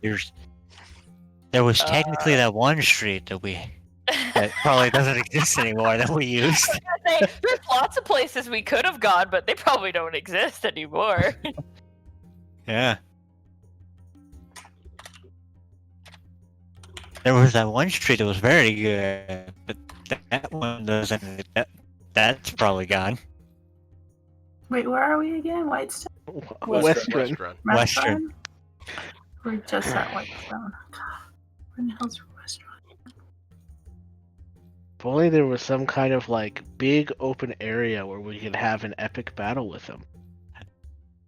There was technically that one street that probably doesn't exist anymore that we used. There's lots of places we could have gone, but they probably don't exist anymore. Yeah. There was that one street that was very good, but that one doesn't. That's probably gone. Wait, where are we again? Whitestone? Western. Western. We're just at Whitestone. God, where in the hell's Western? If only there was some kind of like big open area where we could have an epic battle with him.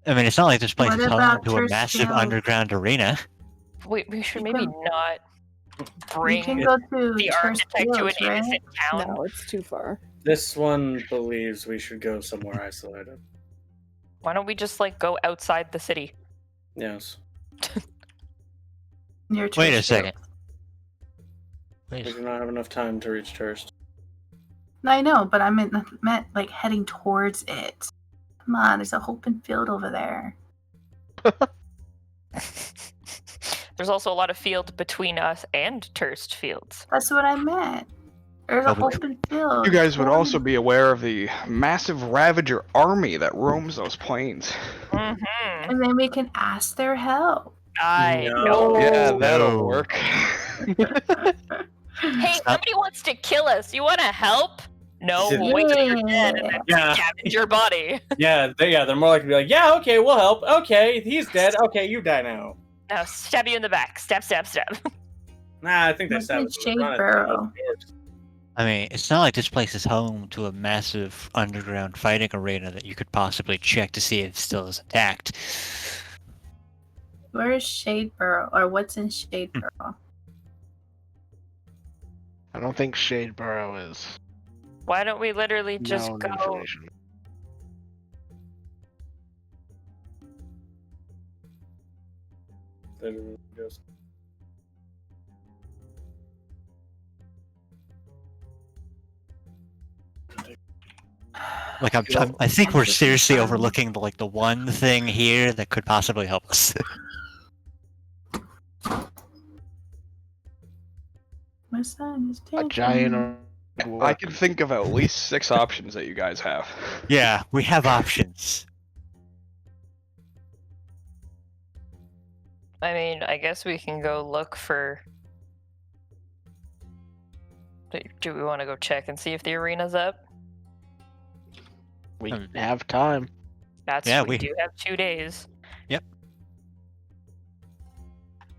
I mean, it's not like this place What is home about to a massive Turstfield? underground arena. We should You maybe can- not We bring can go to the Turst architect to an Fields, right? innocent town. No, it's too far. this one believes we should go somewhere isolated. Why don't we just like go outside the city? Yes. Near Wait a Turst second. We Wait. do not have enough time to reach Turst. No, I know, but I meant like heading towards it. Come on, there's a open field over there. There's also a lot of field between us and Turst Fields. That's what I meant. There's Oh, an but- open field. You guys would also be aware of the massive Ravager army that roams those plains. Mm-hmm. And then we can ask their help. I No. know. Yeah, that'll No. work. Hey, somebody wants to kill us. You want to help? No, Yeah. we'll wait till you're dead and then Yeah. scavenge your body. Yeah, they're more likely to be like, yeah, okay, we'll help. Okay, he's dead. Okay, you die now. Now stab you in the back. Stab, stab, stab. Nah, I think they Look stabbed at us in the front. Shade I mean, it's not like this place is home to a massive underground fighting arena that you could possibly check to see if it still is intact. Where is Shadeborough? Or what's in Shadeborough? I don't think Shadeborough is Why don't we literally just known go? information. Like I think we're seriously overlooking the one thing here that could possibly help us. My son is A taking giant. I can think of at least 6 options that you guys have. Yeah, we have options. I mean, I guess we can go look for. Do we want to go check and see if the arena's up? We have time. We do have 2 days. Yep.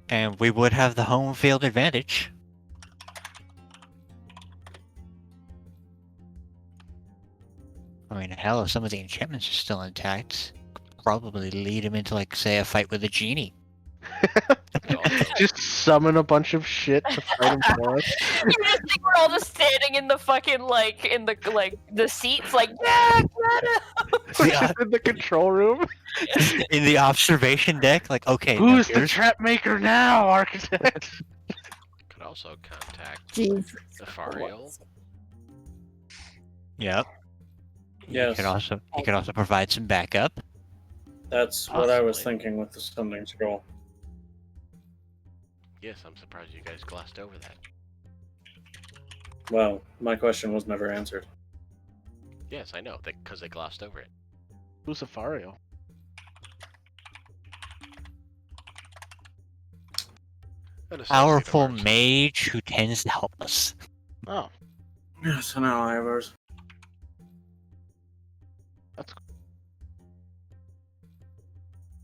And we would have the home field advantage. I mean, hell, if some of the enchantments are still intact, probably lead him into, say, a fight with a genie. Just summon a bunch of shit to fight him for us. You just think we're all just standing in the fucking the seats, yeah, Just in the control room. In the observation deck, okay. Who's the trap maker now, architect? Could also contact Jeez. Zafariel. Yep. Yes. He could also provide some backup. That's what I was thinking with the summoning scroll. Yes, I'm surprised you guys glossed over that. Well, my question was never answered. Yes, I know, because they glossed over it. Who's Zafariel? Powerful mage who tends to help us. Oh. Yes, an ally of ours. That's cool.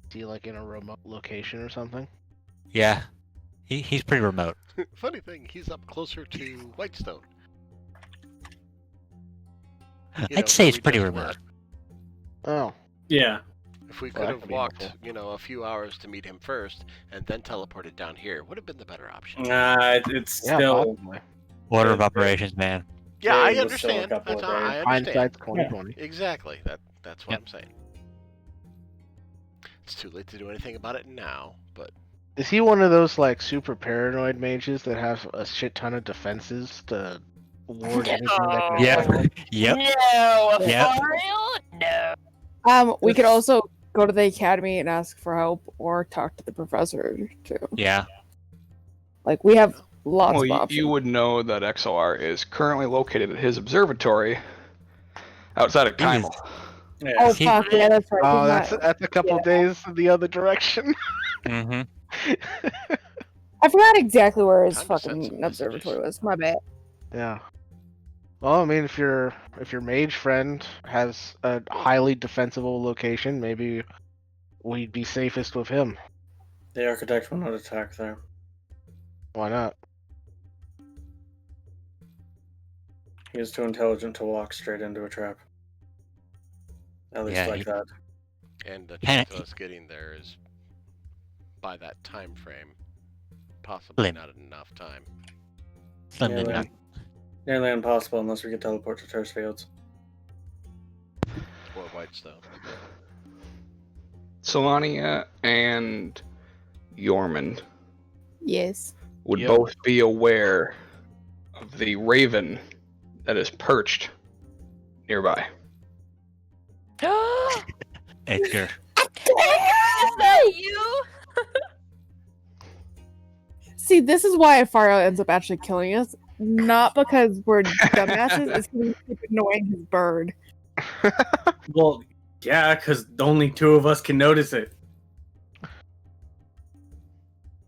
Is he in a remote location or something? Yeah. He's pretty remote. Funny thing, he's up closer to Whitestone. I'd say it's pretty remote. Oh. Yeah. If we could have walked, a few hours to meet him first, and then teleported down here, would have been the better option. It's still... Possibly. Order of operations, man. Yeah, Yeah, I it was still a understand. couple That's of all, I days. understand. Hindsight's 2020. Exactly. That's what Yep. I'm saying. It's too late to do anything about it now, but Is he one of those super paranoid mages that have a shit ton of defenses to ward anything that can Yeah. attack him? Yep. No, Yep. no. We could also go to the academy and ask for help, or talk to the professor too. Yeah. We have lots Well, of options. you would know that XOR is currently located at his observatory outside of Kymel. Yeah. Oh fuck yeah, that's right. Oh, He's that's a couple days in the other direction. Mm-hmm. I forgot exactly where his Time to send fucking some observatory messages. was. My bad. Yeah. Well, I mean, if your mage friend has a highly defensible location, maybe we'd be safest with him. The architect will not attack there. Why not? He is too intelligent to walk straight into a trap. At least Yeah, like that. and the Kinda- chance of us getting there is by that time frame, possibly Lim. not enough time. Slim to none. Nearly impossible unless we could teleport to Terrace Fields. Or Whitestone. Solania and Yormund Yes. would Yep. both be aware of the raven that is perched nearby. Edgar. Is that you? See, this is why Faro ends up actually killing us. Not because we're dumbasses, it's because we keep ignoring his bird. Well, yeah, because only 2 of us can notice it.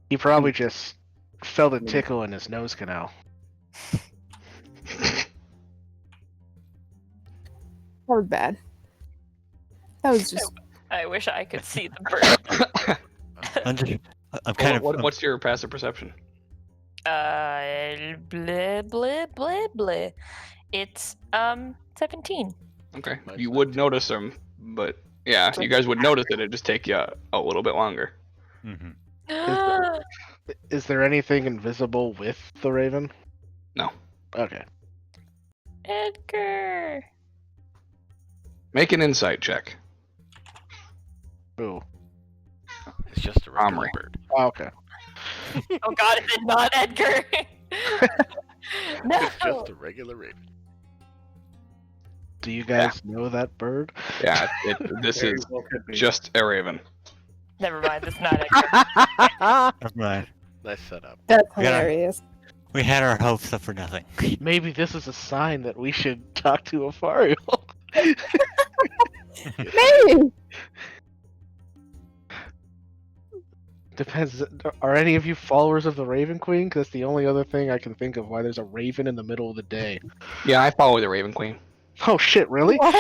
He probably just felt a tickle in his nose canal. That was bad. That was just. I wish I could see the bird. I'm kind of. What's your passive perception? Blah blah blah blah. It's 17. Okay, Mine's you would 19. notice them, but yeah, you guys would notice it. It'd just take you a little bit longer. Mhm. Is there anything invisible with the raven? No. Okay. Edgar. Make an insight check. Ooh. It's just a regular Armory. bird. Oh, okay. Oh god, is it not Edgar? No. It's just a regular raven. Do you guys know that bird? Yeah, this Very is well could be. just a raven. Never mind. That's not it. Right. Nice setup. That's We gotta- hilarious. We had our hopes up for nothing. Maybe this is a sign that we should talk to Afario. Maybe. Depends. Are any of you followers of the Raven Queen? Because that's the only other thing I can think of why there's a raven in the middle of the day. Yeah, I follow the Raven Queen. Oh shit! Really? What?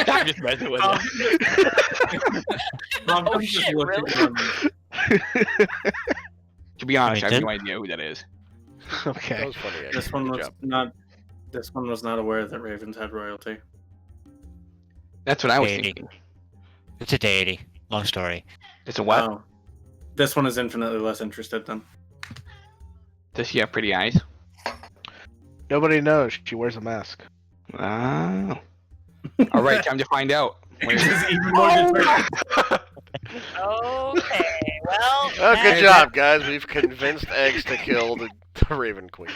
I'm just messing with Oh, shit, really? To be honest, I Wait, have no idea who that is. That Okay. was funny. Ed. This one Good was job. not. This one was not aware that ravens had royalty. That's what I was Deity. thinking. It's a deity. Long story. It's a what? Oh. This one is infinitely less interested then. Does she have pretty eyes? Nobody knows. She wears a mask. Oh. All right, time to find out. Which is even more determined. Okay. Well. Oh, good that- job, guys. We've convinced Eggs to kill the Raven Queen.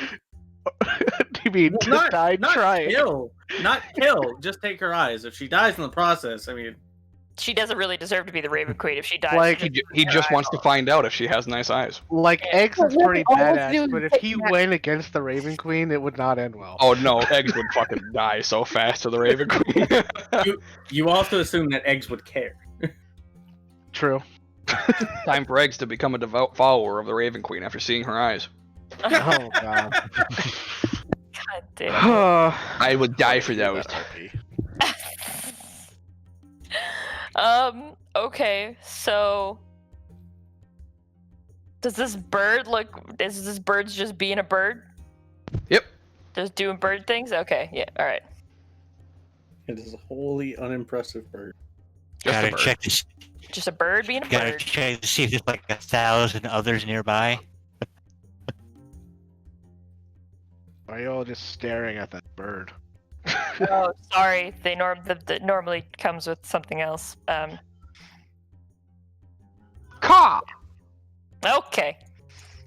Do you mean to die trying? kill. Not kill. Just take her eyes. If she dies in the process, I mean, She doesn't really deserve to be the Raven Queen if she dies. Like, He just wants to find out if she has nice eyes. Like, Eggs is Well, pretty all we have to do badass, is but if take he that- went against the Raven Queen, it would not end well. Oh no, Eggs would fucking die so fast to the Raven Queen. you also assume that Eggs would care. True. Time for Eggs to become a devout follower of the Raven Queen after seeing her eyes. Oh god. God damn it. I would die for That those. RP. Okay, so does this bird look? Is this bird's just being a bird? Yep. Just doing bird things? Okay, yeah, all right. It is a wholly unimpressive bird. Just a Gotta bird. check to Just a bird being a gotta bird. check to see if there's like 1,000 others nearby. Are you all just staring at that bird? Oh, sorry. They normally comes with something else. Caw! Okay.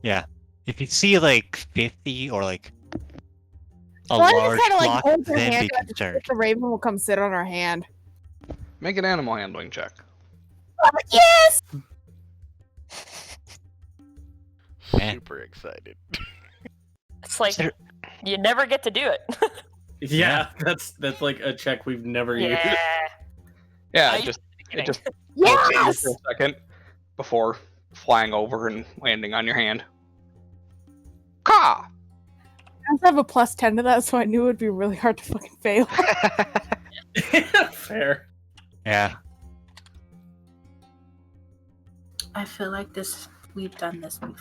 Yeah. If you see like 50 or like a Well, I just large had to, like, flock, hold her then hand be up concerned. The raven will come sit on our hand. Make an animal handling check. Yes! Eh. Super excited. It's like There- you never get to do it. Yeah, that's like a check we've never used. yeah. Yeah, I it just Kidding. Yes! for a second before flying over and landing on your hand. Caw! I also have a +10 to that, so I knew it would be really hard to fucking fail. Fair. Yeah. I feel like we've done this before.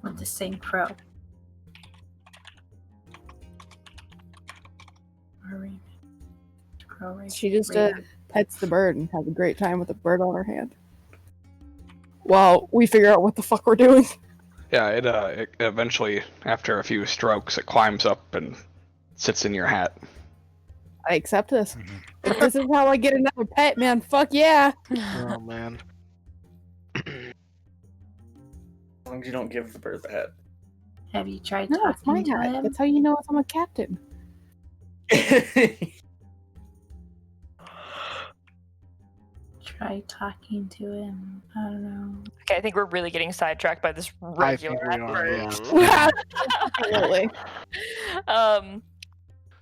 With the same crow. Or raven. Crow, raven, She just raven. pets the bird and has a great time with the bird on her hand. Well, we figure out what the fuck we're doing. Yeah, it eventually, after a few strokes, it climbs up and sits in your hat. I accept this. Mhm. If this is how I get another pet, man, fuck yeah. Oh man. As long as you don't give the bird the head. Have you tried No, it's my talking to hat. him? That's how you know I'm a captain. Try talking to him. I don't know. Okay, I think we're really getting sidetracked by this I think regular we ass are, bird. yeah. Absolutely.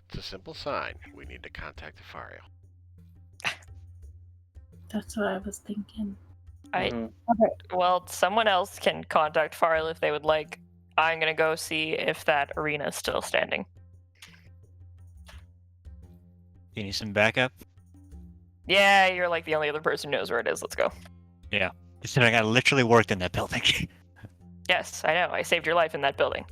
It's a simple sign. We need to contact Afario. That's what I was thinking. Mhm. Well, someone else can contact Farley if they would like. I'm gonna go see if that arena is still standing. You need some backup? Yeah, you're like the only other person who knows where it is. Let's go. Considering I literally worked in that building. Yes, I know. I saved your life in that building.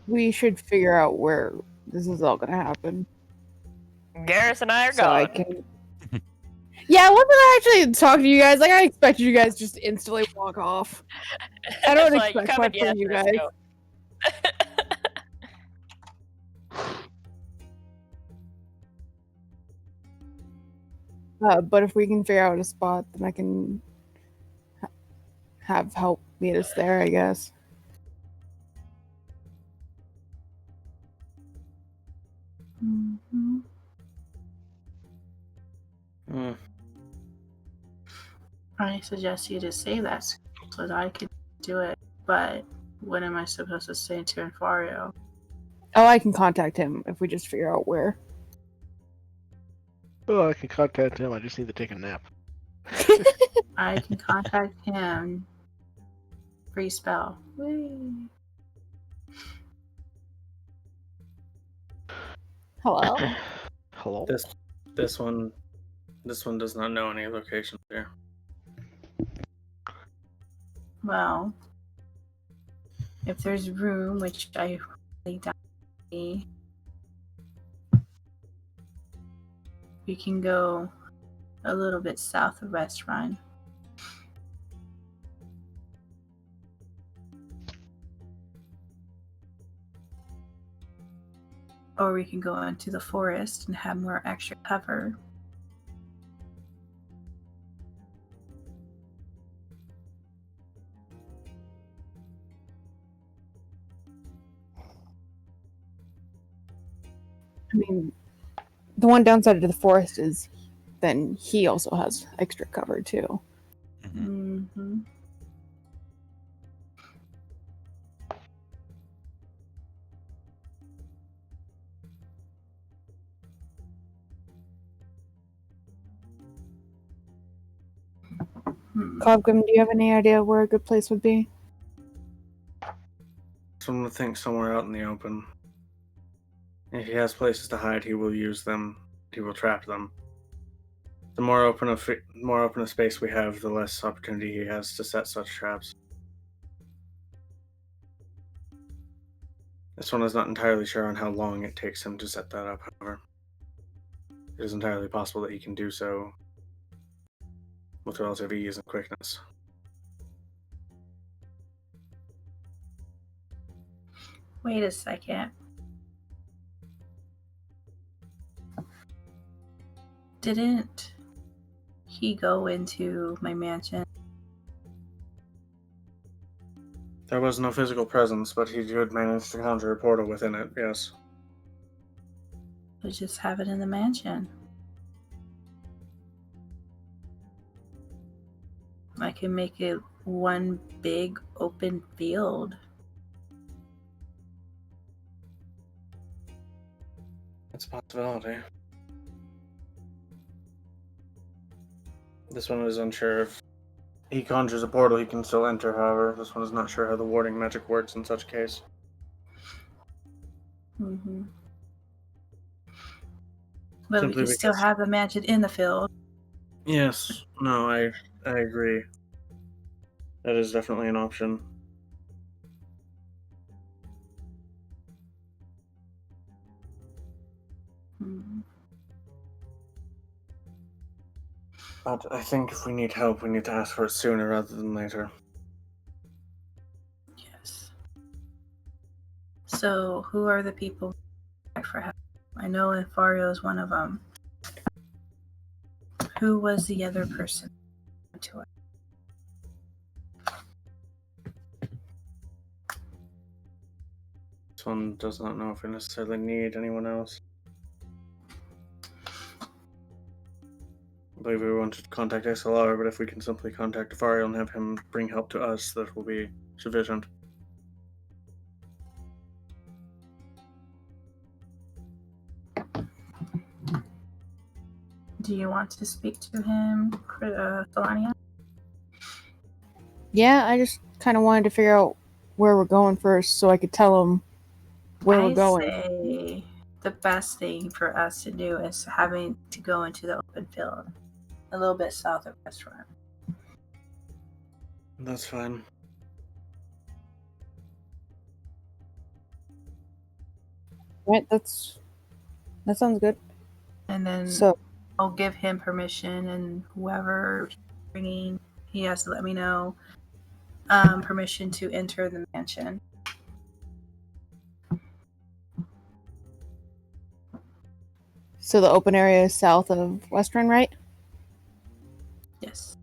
We should figure out where this is all gonna happen. Garrus and I are So I gone. can. Yeah, I wasn't actually talking to you guys. Like, I expected you guys just instantly walk off. I don't It's like, expect come much and yes, from you let's guys. go. But if we can figure out a spot, then I can have help, meet us there, I guess. Mm-hmm. I suggest you to say that so that I could do it. But when am I supposed to say to Infario? Oh, I can contact him if we just figure out where. Oh, I can contact him. I just need to take a nap. I can contact him. Free spell. Whee. Hello? Hello? This one does not know any locations here. Well, if there's room, which I really doubt, we can go a little bit south of West Run. Or we can go into the forest and have more extra cover. I mean, the one downside to the forest is then he also has extra cover too. Mm-hmm. Cobgum, do you have any idea where a good place would be? Someone would think somewhere out in the open. If he has places to hide, he will use them. He will trap them. The more open a space we have, the less opportunity he has to set such traps. This one is not entirely sure on how long it takes him to set that up, however. It is entirely possible that he can do so with relative ease and quickness. Wait a second. Didn't he go into my mansion? There was no physical presence, but he did manage to conjure a portal within it, yes. Let's just have it in the mansion. I can make it one big open field. It's a possibility. This one is unsure if he conjures a portal he can still enter, however. This one is not sure how the warding magic works in such case. Mm-hmm. But Simply we can still because- have the mansion in the field. Yes, no, I agree. That is definitely an option. Mm-hmm. But I think if we need help, we need to ask for it sooner rather than later. Yes. So, who are the people for help? I know Infario is one of them. Who was the other person to it? This one does not know if we necessarily need anyone else. I believe we want to contact SLR, but if we can simply contact Afario and have him bring help to us, that will be sufficient. Do you want to speak to him, Thelania? Yeah, I just kind of wanted to figure out where we're going first so I could tell him where we're going. I say the best thing for us to do is having to go into the open field, a little bit south of restaurant. That's fine. Right, that sounds good. And then So, I'll give him permission, and whoever he's bringing, he has to let me know permission to enter the mansion. the open area is south of Western, right? Yes.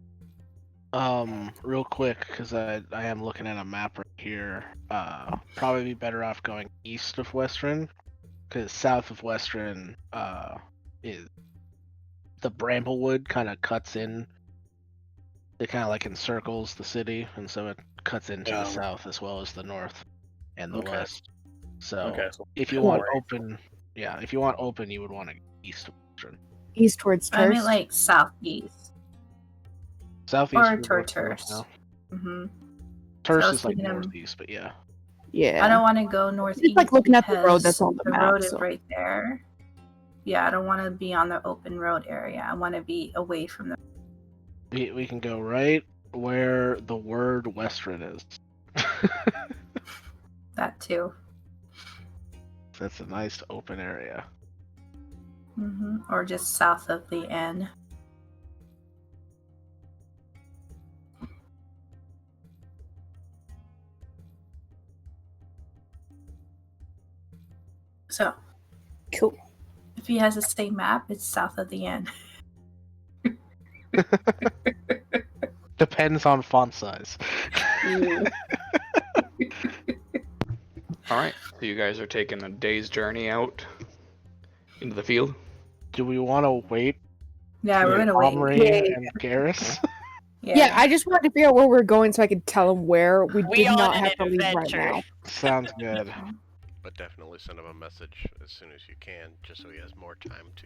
Real quick, because I am looking at a map right here. Probably be better off going east of Western, because south of Western, is the Bramblewood kind of cuts in. It kind of like encircles the city, and so it cuts into the south as well as the north and the Okay. west. So Okay. So if you want open, if you want open, you would want to go east of Western. East towards I mean, Turst. like southeast Southeast or would toward work for us Turst. now. Mm-hmm. Turst I was is like thinking northeast, but yeah. Yeah. I don't want to go northeast. like looking at the road because that's on the map, road is so. right there. Yeah, I don't want to be on the open road area. I want to be away from the. We can go right where the word Western is. That too. That's a nice open area. Or just south of the N. So, Cool. if he has the same map, it's south of the N. Depends on font size. All right, so you guys are taking a day's journey out into the field. Do we want to wait Yeah, we're for gonna wait. Omri Yeah. and Garrus? Yeah, I just wanted to figure out where we're going so I could tell him where. We We did on not an have to leave right adventure. now. Sounds good. But definitely send him a message as soon as you can, just so he has more time to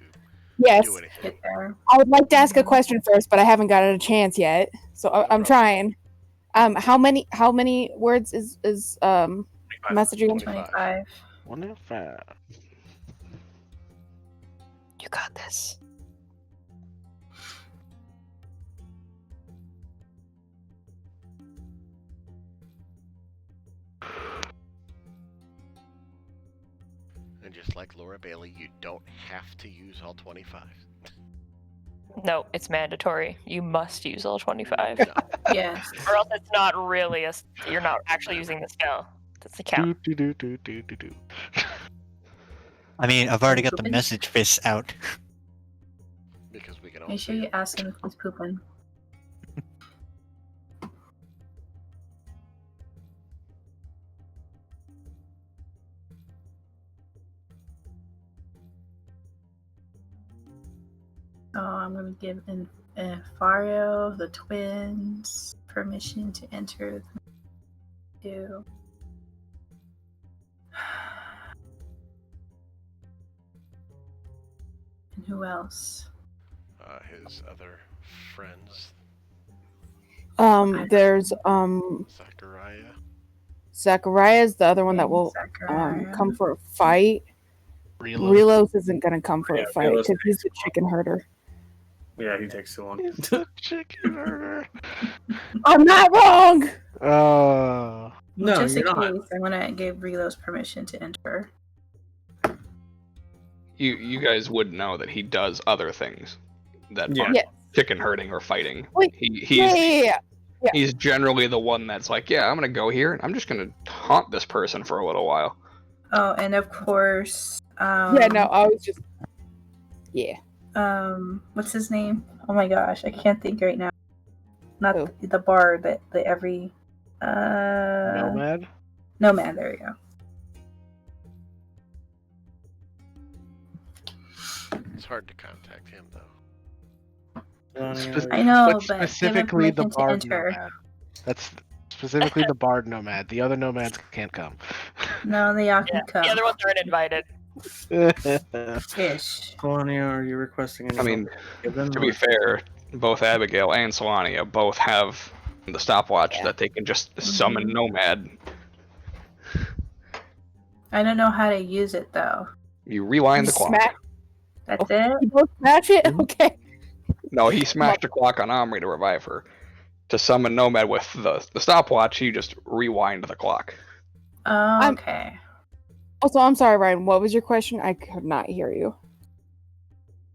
Yes. do anything. Get there. I would like to ask a question first, but I haven't gotten a chance yet. So I'm trying. How many words is messaging? 25. 25. You got this. And just like Laura Bailey, you don't have to use all 25. No, it's mandatory. You must use all 25. No. Yes. Or else it's not really you're not actually using the spell. That's the count. Do. I mean, I've already got the Pooping? message fish out. Because we can all Make sure see you it. ask him if he's pooping. So I'm going to give Fario, the twins, permission to enter the And who else? His other friends, There's Zachariah. Zachariah's the other one that will Zachariah. come for a fight. Relos isn't gonna come for a fight because he's the chicken herder. Yeah, he takes too long. He's a chicken herder. I'm not wrong. No, Just in you're not. case, I want to give Relos permission to enter. You guys would know that he does other things that Yeah. aren't Yes. chicken herding or fighting. Wait, He's Yeah. he's generally the one that's like, yeah, I'm gonna go here and I'm just gonna haunt this person for a little while. Oh, and of course, Yeah, no, I was just. Yeah. what's his name? Oh my gosh, I can't think right now. Not Who? the bard that the every Nomad? Nomad, there you go. It's hard to contact him though. I know, But but specifically the give him permission to bard enter. nomad. That's specifically the bard nomad. The other nomads can't come. No, they all Yeah. can come. The other ones aren't invited. Ish. Solania, are you requesting any I mean, given, to be or- fair, both Abigail and Solania both have the stopwatch that they can just summon Nomad. I don't know how to use it though. You rewind the clock. Smack. That's it. You both smash it? Mm-hmm. Okay. No, he smashed the clock on Omri to revive her. To summon Nomad with the stopwatch, you just rewind the clock. Oh, okay. Also, I'm sorry, Ryan. What was your question? I could not hear you.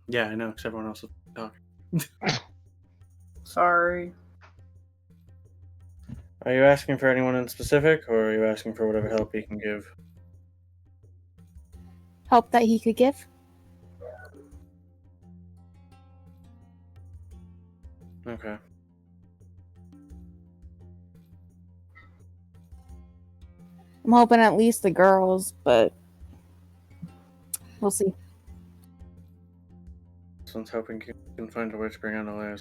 Yeah, I know, because everyone else is talking. Sorry. Are you asking for anyone in specific, or are you asking for whatever help he can give? Help that he could give? Okay. I'm hoping at least the girls, but we'll see. Someone's hoping you can find a way to bring on Elias.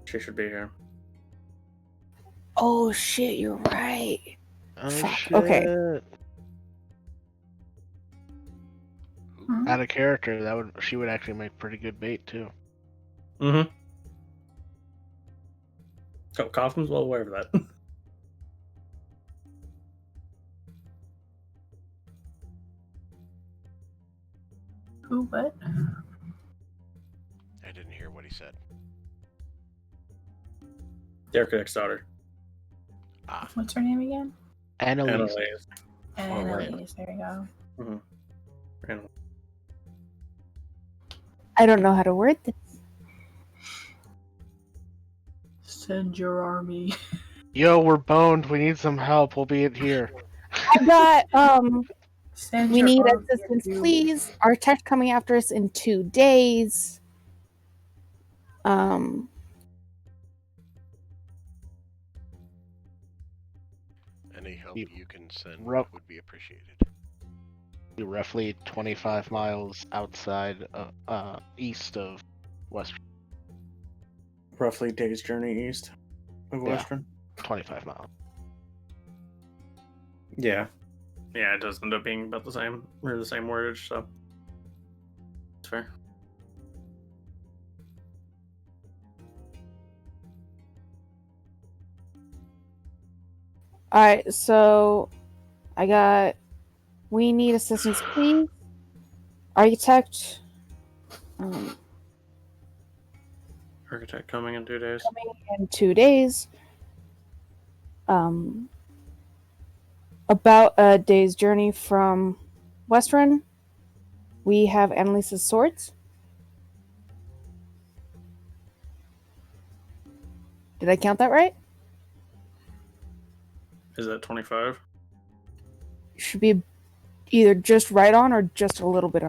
She should be here. Oh shit, you're right. Oh Fuck, shit. okay. Out of character, she would actually make pretty good bait too. Mm-hmm. Oh, Kaufman's well aware of that. Who? What? I didn't hear what he said. The architect's daughter. Ah, What's her name again? Annalise. Annalise. There you go. Mm-hmm. I don't know how to word this. Send your army. Yo, we're boned. We need some help. We'll be in here. I got Send we your need army assistance, to- please. Our tech's coming after us in 2 days. any help You- you can send Ru- would be appreciated. Roughly 25 miles outside, east of Western. Roughly day's journey east of Yeah. Western. 25 miles. Yeah. Yeah, it does end up being about the same. We're the same wordage, so it's fair. Alright, so we need assistance, please. Architect. Architect coming in 2 days. Coming in 2 days. About a day's journey from Westrun. We have Annalise's swords. Did I count that right? Is that 25? Should be either just right on or just a little bit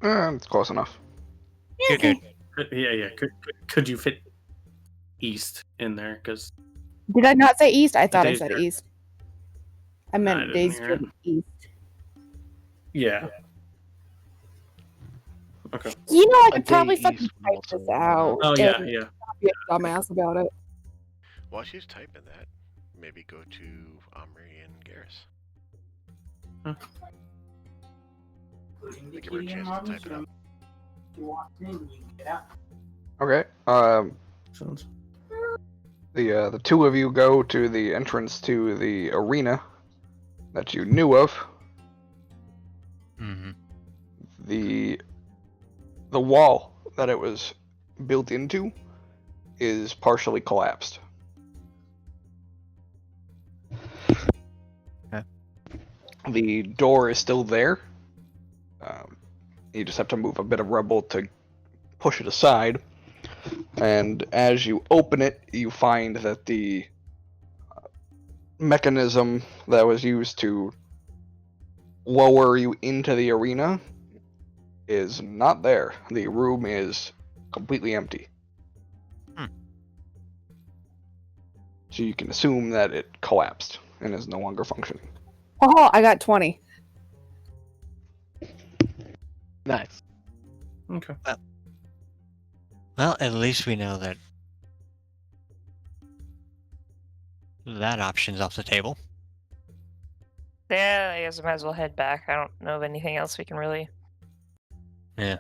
under. It's close enough. You're good. Yeah. Could you fit east in there? Because Did I not say east? I thought I day's said journey. east. I I meant didn't days hear it. journey east. yeah. Okay. You know, I A could day probably east fucking would type also this work. out. Oh yeah, and yeah. not be a dumbass about it. While she's typing that, maybe go to Omri and Garrus. Huh. Give her a chance to type it up. Okay. Sounds. The two of you go to the entrance to the arena that you knew of. Mm-hmm. The wall that it was built into is partially collapsed. Okay. The door is still there. You just have to move a bit of rubble to push it aside. And as you open it, you find that the mechanism that was used to lower you into the arena is not there. The room is completely empty. So you can assume that it collapsed and is no longer functioning. Oh, I got 20. Nice. Okay. Well, at least we know that that option's off the table. Yeah, I guess I might as well head back. I don't know of anything else we can really. Yeah.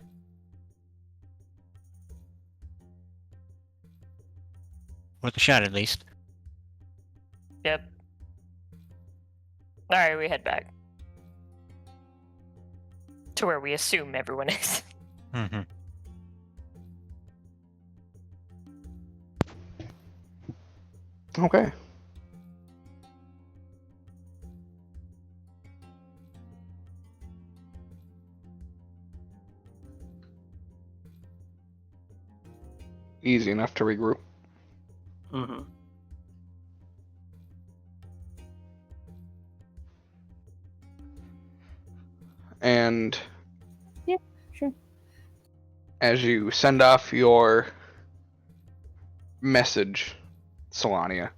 Worth a shot, at least. Yep. Alright, we head back. To where we assume everyone is. Mm-hmm. Okay. Easy enough to regroup. Mm-hmm. And Yeah, sure. as you send off your message, Solania,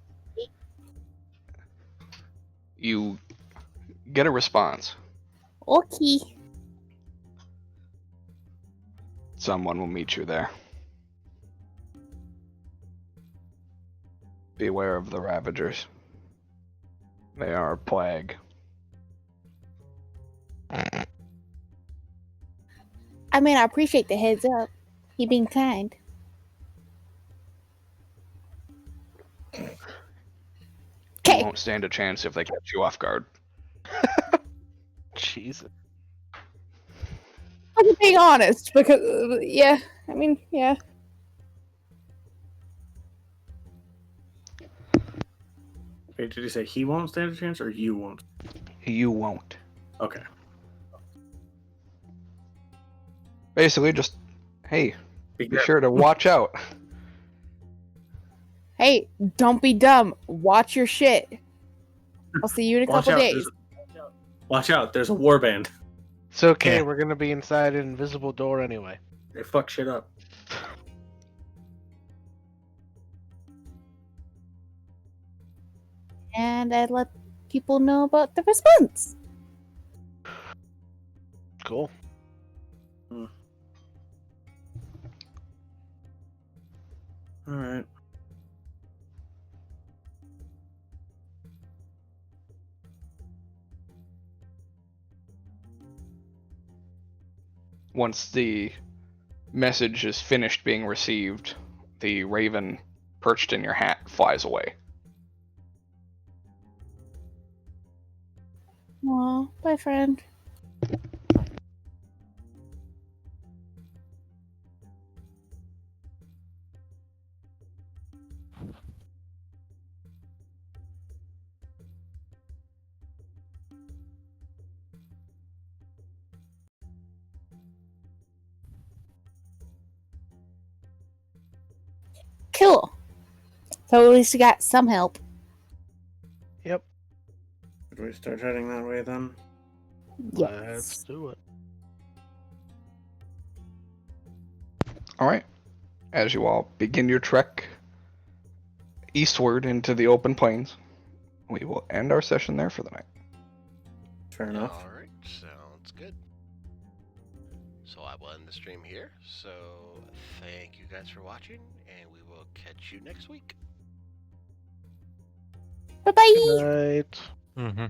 you get a response. Okay. Someone will meet you there. Beware of the Ravagers. They are a plague. I mean, I appreciate the heads up. You being kind. You Okay. won't stand a chance if they catch you off guard. Jesus. I'm being honest because, yeah. I mean, yeah. Wait, did you say he won't stand a chance or you won't? You won't. Okay. Basically, just, hey, Be be sure to watch out. Hey, don't be dumb. Watch your shit. I'll see you in a Watch couple out, days. Watch out, there's a warband. It's okay, Yeah. we're gonna be inside an invisible door anyway. They fuck shit up. And I let people know about the response. Cool. Alright. Once the message is finished being received, the raven perched in your hat flies away. Aw, bye, friend. Cool. So at least you got some help. Yep. Should we start heading that way then? Let's do it. Alright. As you all begin your trek eastward into the open plains, we will end our session there for the night. Fair enough. Alright, sounds good. So I will end the stream here. So thank you guys for watching, and we will catch you next week. Bye bye. Good night. Mm-hmm.